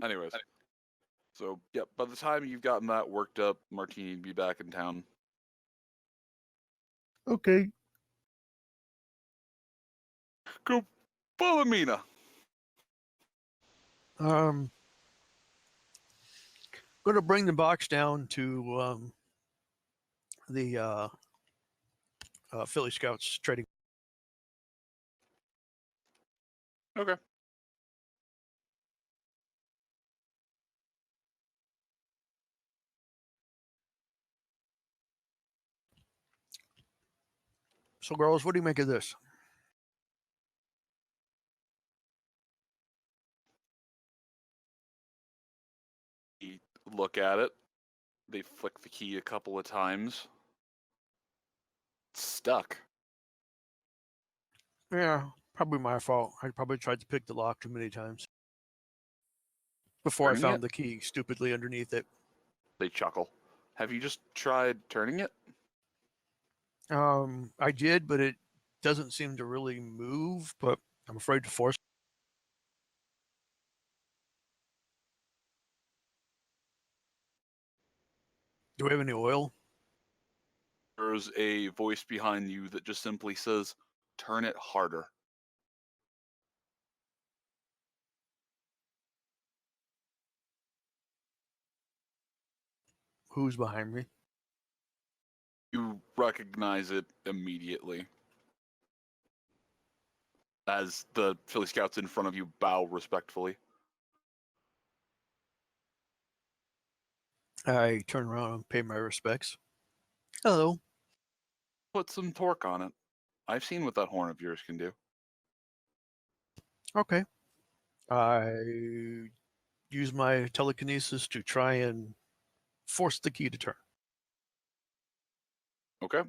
Anyways. So, yeah, by the time you've gotten that worked up, Martini'd be back in town.
Okay.
Go follow Mina.
Going to bring the box down to the Philly Scouts trading.
Okay.
So, girls, what do you make of this?
You look at it. They flick the key a couple of times. It's stuck.
Yeah, probably my fault. I probably tried to pick the lock too many times before I found the key stupidly underneath it.
They chuckle. Have you just tried turning it?
I did, but it doesn't seem to really move, but I'm afraid to force. Do we have any oil?
There's a voice behind you that just simply says, turn it harder.
Who's behind me?
You recognize it immediately. As the Philly Scouts in front of you bow respectfully.
I turn around and pay my respects. Hello.
Put some torque on it. I've seen what that horn of yours can do.
Okay. I use my telekinesis to try and force the key to turn.
Okay.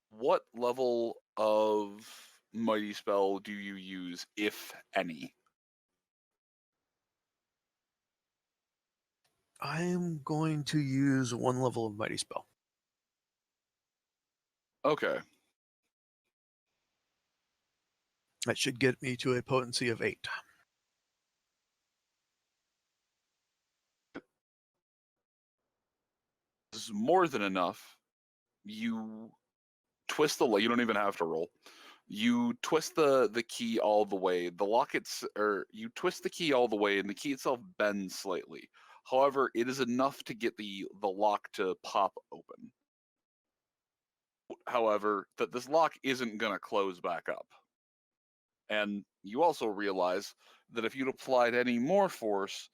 What level of mighty spell do you use, if any?
I'm going to use one level of mighty spell.
Okay.
That should get me to a potency of 8.
This is more than enough. You twist the. You don't even have to roll. You twist the key all the way. The lock you twist the key all the way, and the key itself bends slightly. However, it is enough to get the lock to pop open. However, that this lock isn't going to close back up. And you also realize that if you'd applied any more force,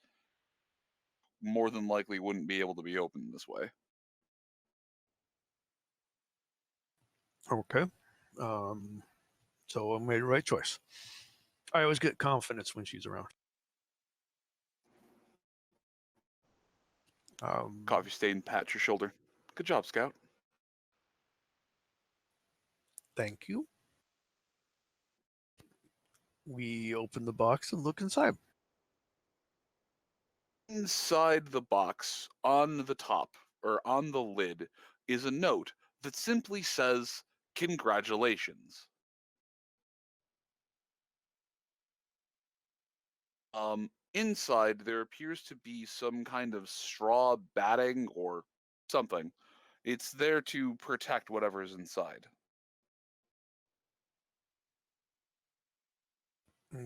more than likely wouldn't be able to be opened this way.
Okay. So I made the right choice. I always get confidence when she's around.
Coffee stain, pat your shoulder. Good job, Scout.
Thank you. We open the box and look inside.
Inside the box, on the top, or on the lid, is a note that simply says, "Congratulations." Inside, there appears to be some kind of straw batting or something. It's there to protect whatever's inside.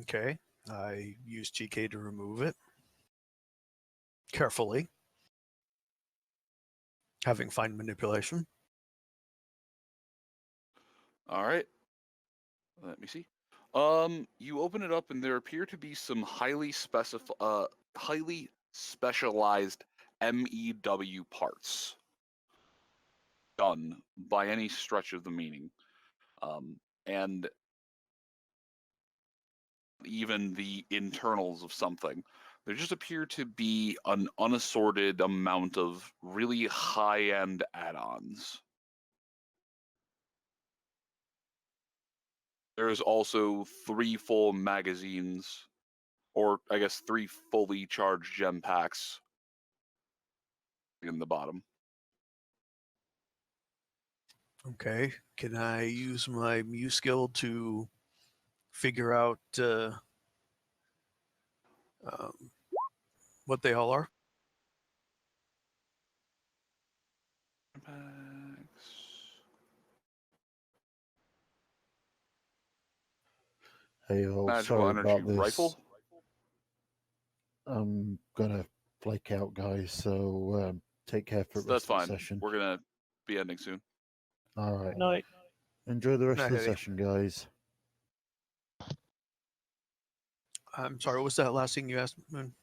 Okay. I use TK to remove it. Carefully. Having fine manipulation.
All right. Let me see. You open it up, and there appear to be some highly specialized MEW parts. Done by any stretch of the meaning. And even the internals of something. There just appear to be an unassorted amount of really high-end add-ons. There's also 3 full magazines, or I guess 3 fully charged gem packs in the bottom.
Okay. Can I use my Mew skill to figure out what they all are?
Hey, all,
Magical
sorry
energy
about this.
rifle.
I'm gonna flake out, guys. So take care for the
That's
rest of
fine.
the session.
We're gonna be ending soon.
All right.
Night.
Enjoy the rest
Night,
of the
Eddie.
session, guys.
I'm sorry, what was that last thing you asked, Moon?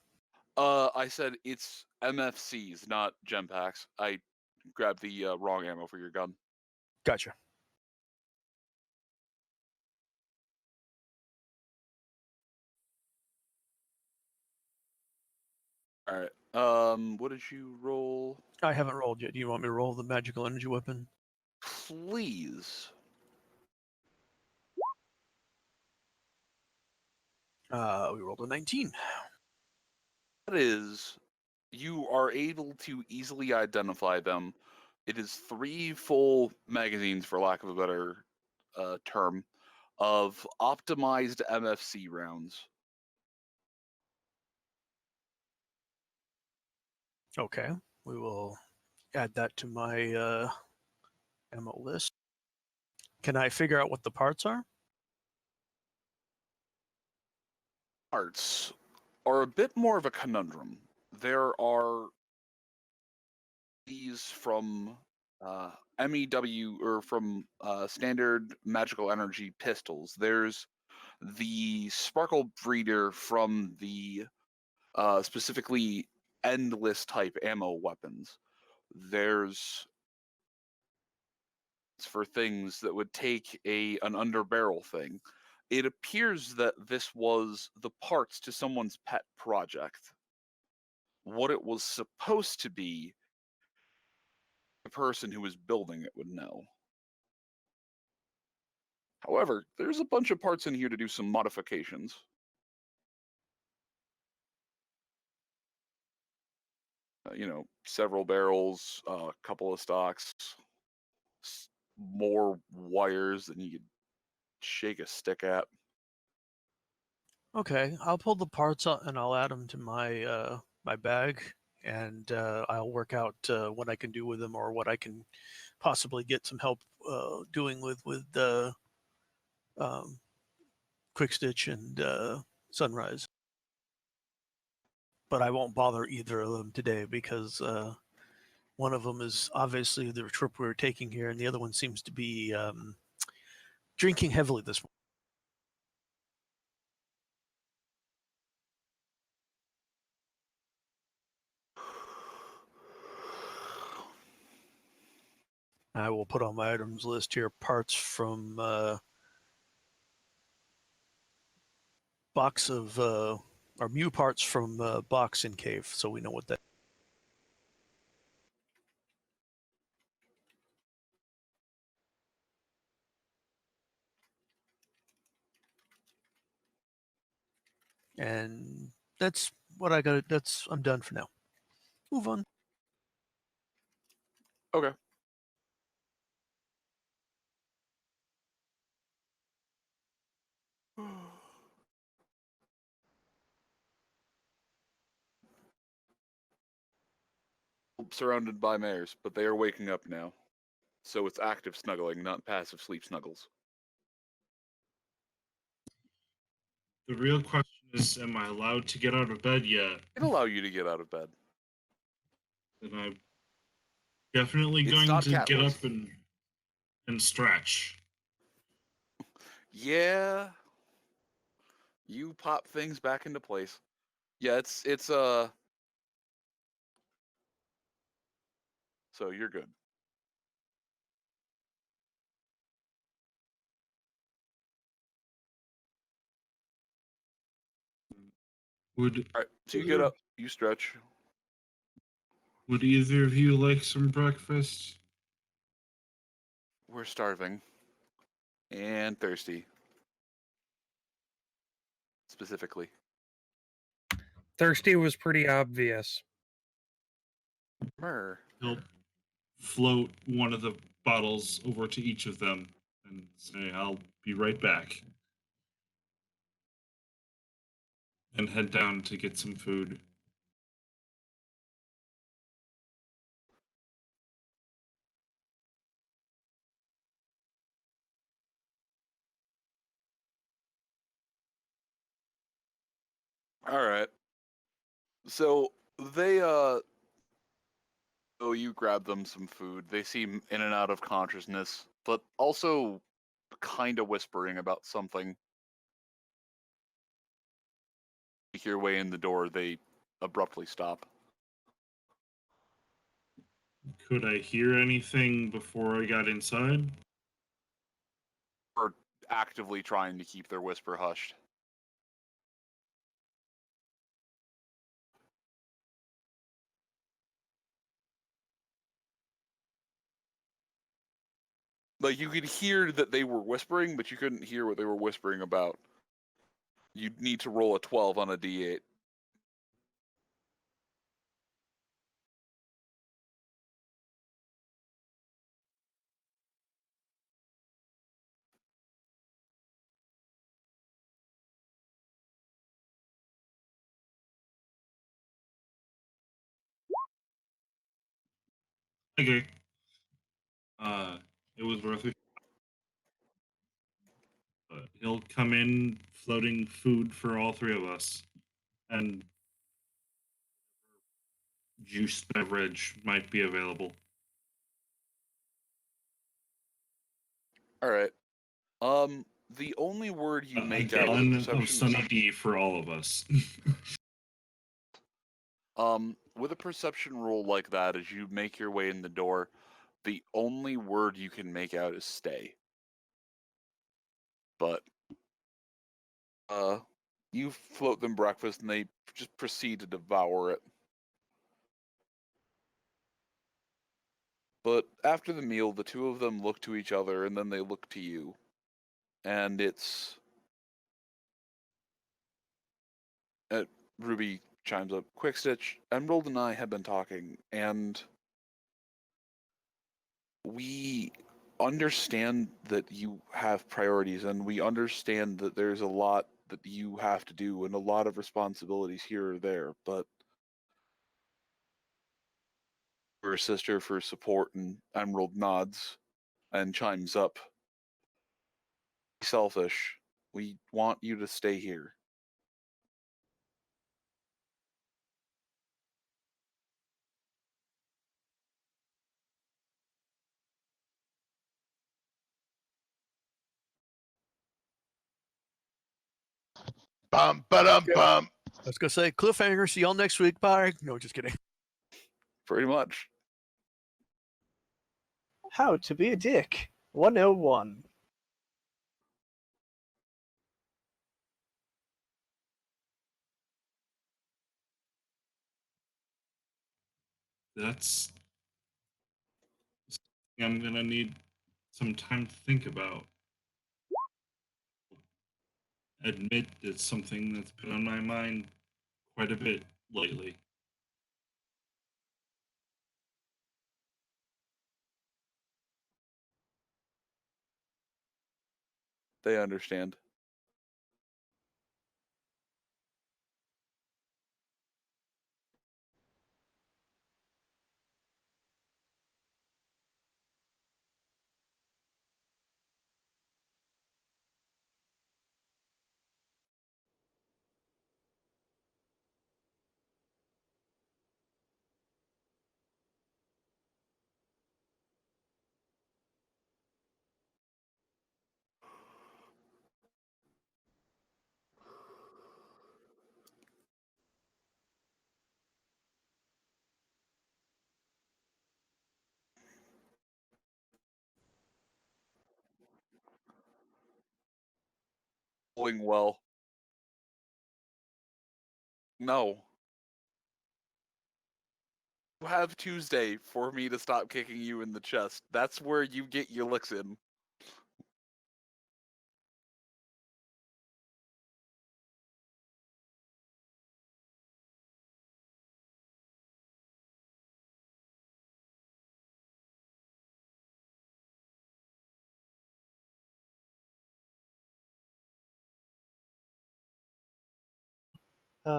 I said it's MFCs, not gem packs. I grabbed the wrong ammo for your gun.
Gotcha.
All right. What did you roll?
I haven't rolled yet. Do you want me to roll the magical energy weapon?
Please.
We rolled a 19.
That is, you are able to easily identify them. It is 3 full magazines, for lack of a better term, of optimized MFC rounds.
Okay. We will add that to my ammo list. Can I figure out what the parts are?
Parts are a bit more of a conundrum. There are these from MEW, or from standard magical energy pistols. There's the sparkle breeder from the specifically endless type ammo weapons. There's for things that would take an underbarrel thing. It appears that this was the parts to someone's pet project. What it was supposed to be, the person who was building it would know. However, there's a bunch of parts in here to do some modifications. Several barrels, a couple of stocks, more wires than you could shake a stick at.
Okay, I'll pull the parts out and I'll add them to my my bag, and I'll work out what I can do with them, or what I can possibly get some help doing with Quick Stitch and Sunrise. But I won't bother either of them today because one of them is obviously the trip we're taking here, and the other one seems to be drinking heavily this morning. I will put on my items list here parts from box of or Mew parts from box in cave, so we know what that. And that's what I got. I'm done for now. Move on.
Okay. Surrounded by mares, but they are waking up now. So it's active snuggling, not passive sleep snuggles.
The real question is, am I allowed to get out of bed yet?
It'll allow you to get out of bed.
Then I'm definitely
It's
going
not
to get
catless.
up and stretch.
Yeah. You pop things back into place. Yeah, it's so you're good.
Would
All right, so you get up, you stretch.
Would either of you like some breakfast?
We're starving and thirsty, specifically.
Thirsty was pretty obvious.
He'll float one of the bottles over to each of them and say, "I'll be right back." And head down to get some food.
All right. So they oh, you grab them some food. They seem in and out of consciousness, but also kind of whispering about something. Make your way in the door, they abruptly stop.
Could I hear anything before I got inside?
Or actively trying to keep their whisper hushed. Like, you could hear that they were whispering, but you couldn't hear what they were whispering about. You'd need to roll a 12 on a d8.
Okay. It was worth it. But he'll come in floating food for all three of us. And juice beverage might be available.
All right. The only word you
A
make out
gallon
with
of Sunny
perception.
D for all of us.
With a perception roll like that, as you make your way in the door, the only word you can make out is "stay." But you float them breakfast, and they just proceed to devour it. But after the meal, the two of them look to each other, and then they look to you, and it's Ruby chimes up. Quick Stitch, Emerald and I have been talking, and we understand that you have priorities, and we understand that there's a lot that you have to do and a lot of responsibilities here or there, but we're a sister for support, and Emerald nods. and chimes up. Selfish. We want you to stay here.
Bum, ba-dum, bum.
I was gonna say cliffhanger. See y'all next week. Bye. No, just kidding.
Pretty much.
How to be a dick. 101.
That's something I'm gonna need some time to think about. Admit it's something that's been on my mind quite a bit lately.
They understand. Going well. No. You have Tuesday for me to stop kicking you in the chest. That's where you get your licks in.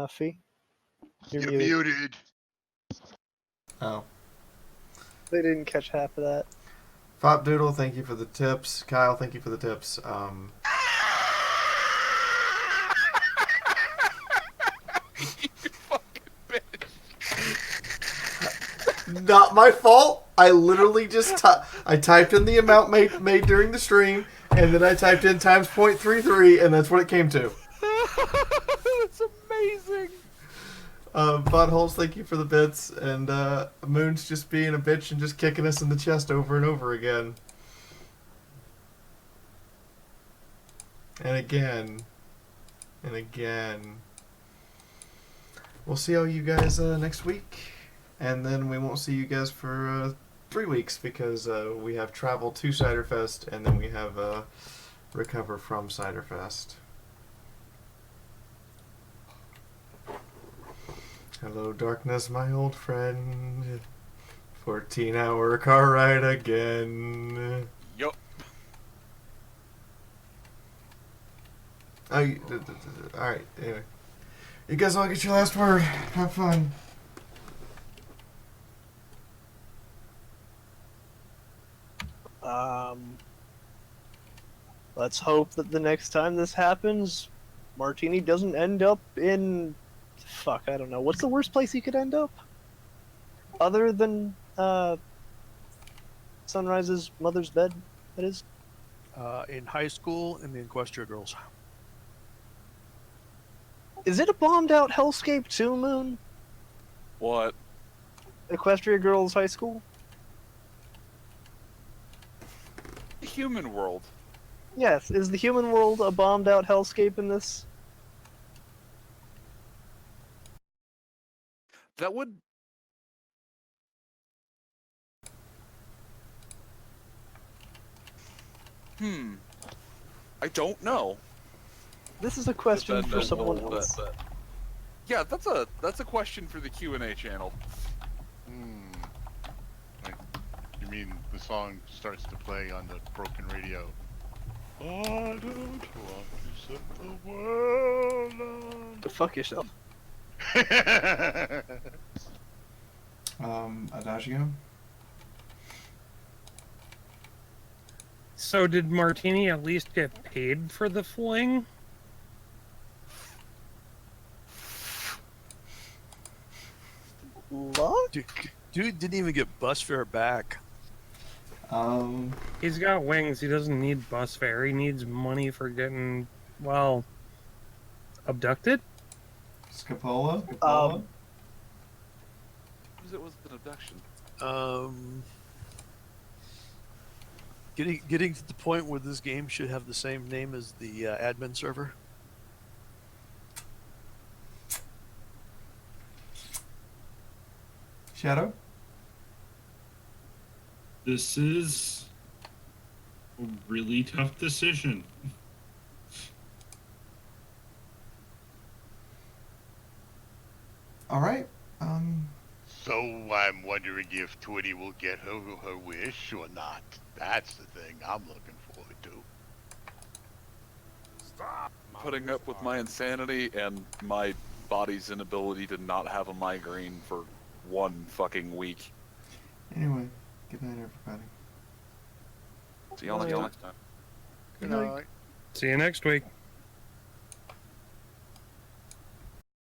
Fee? You're
You're
muted.
muted.
Oh.
They didn't catch half of that.
Fop Doodle, thank you for the tips. Kyle, thank you for the tips. Not my fault. I literally just I typed in the amount made during the stream, and then I typed in times 0.33, and that's what it came to.
That's amazing.
Buttholes, thank you for the bits, and Moon's just being a bitch and just kicking us in the chest over and over again. And again. And again. We'll see all you guys next week. And then we won't see you guys for 3 weeks because we have travel to Ciderfest and then we have recover from Ciderfest. Hello, darkness, my old friend. 14-hour car ride again.
Yup.
Oh, alright, anyway. You guys all get your last word. Have fun.
Let's hope that the next time this happens, Martini doesn't end up in... Fuck, I don't know. What's the worst place he could end up? Other than, Sunrise's mother's bed, that is?
In high school, in the Equestria girls.
Is it a bombed-out hellscape too, Moon?
What?
Equestria Girls High School?
Human world.
Yes, is the human world a bombed-out hellscape in this?
That would... I don't know.
This is a question for someone else.
Yeah, that's a question for the Q&A channel.
You mean the song starts to play on the broken radio? I don't want to set the world on...
Go fuck yourself.
Adagio?
So did Martini at least get paid for the fling?
Dude didn't even get bus fare back.
He's got wings. He doesn't need bus fare. He needs money for getting, well, abducted?
Scapola?
What was an abduction?
Getting to the point where this game should have the same name as the admin server.
Shadow?
This is a really tough decision.
All right.
So I'm wondering if Twitty will get her wish or not. That's the thing I'm looking forward to.
Stop putting up with my insanity and my body's inability to not have a migraine for 1 fucking week.
Anyway, good night, everybody.
See y'all next time.
Good night.
See you next week.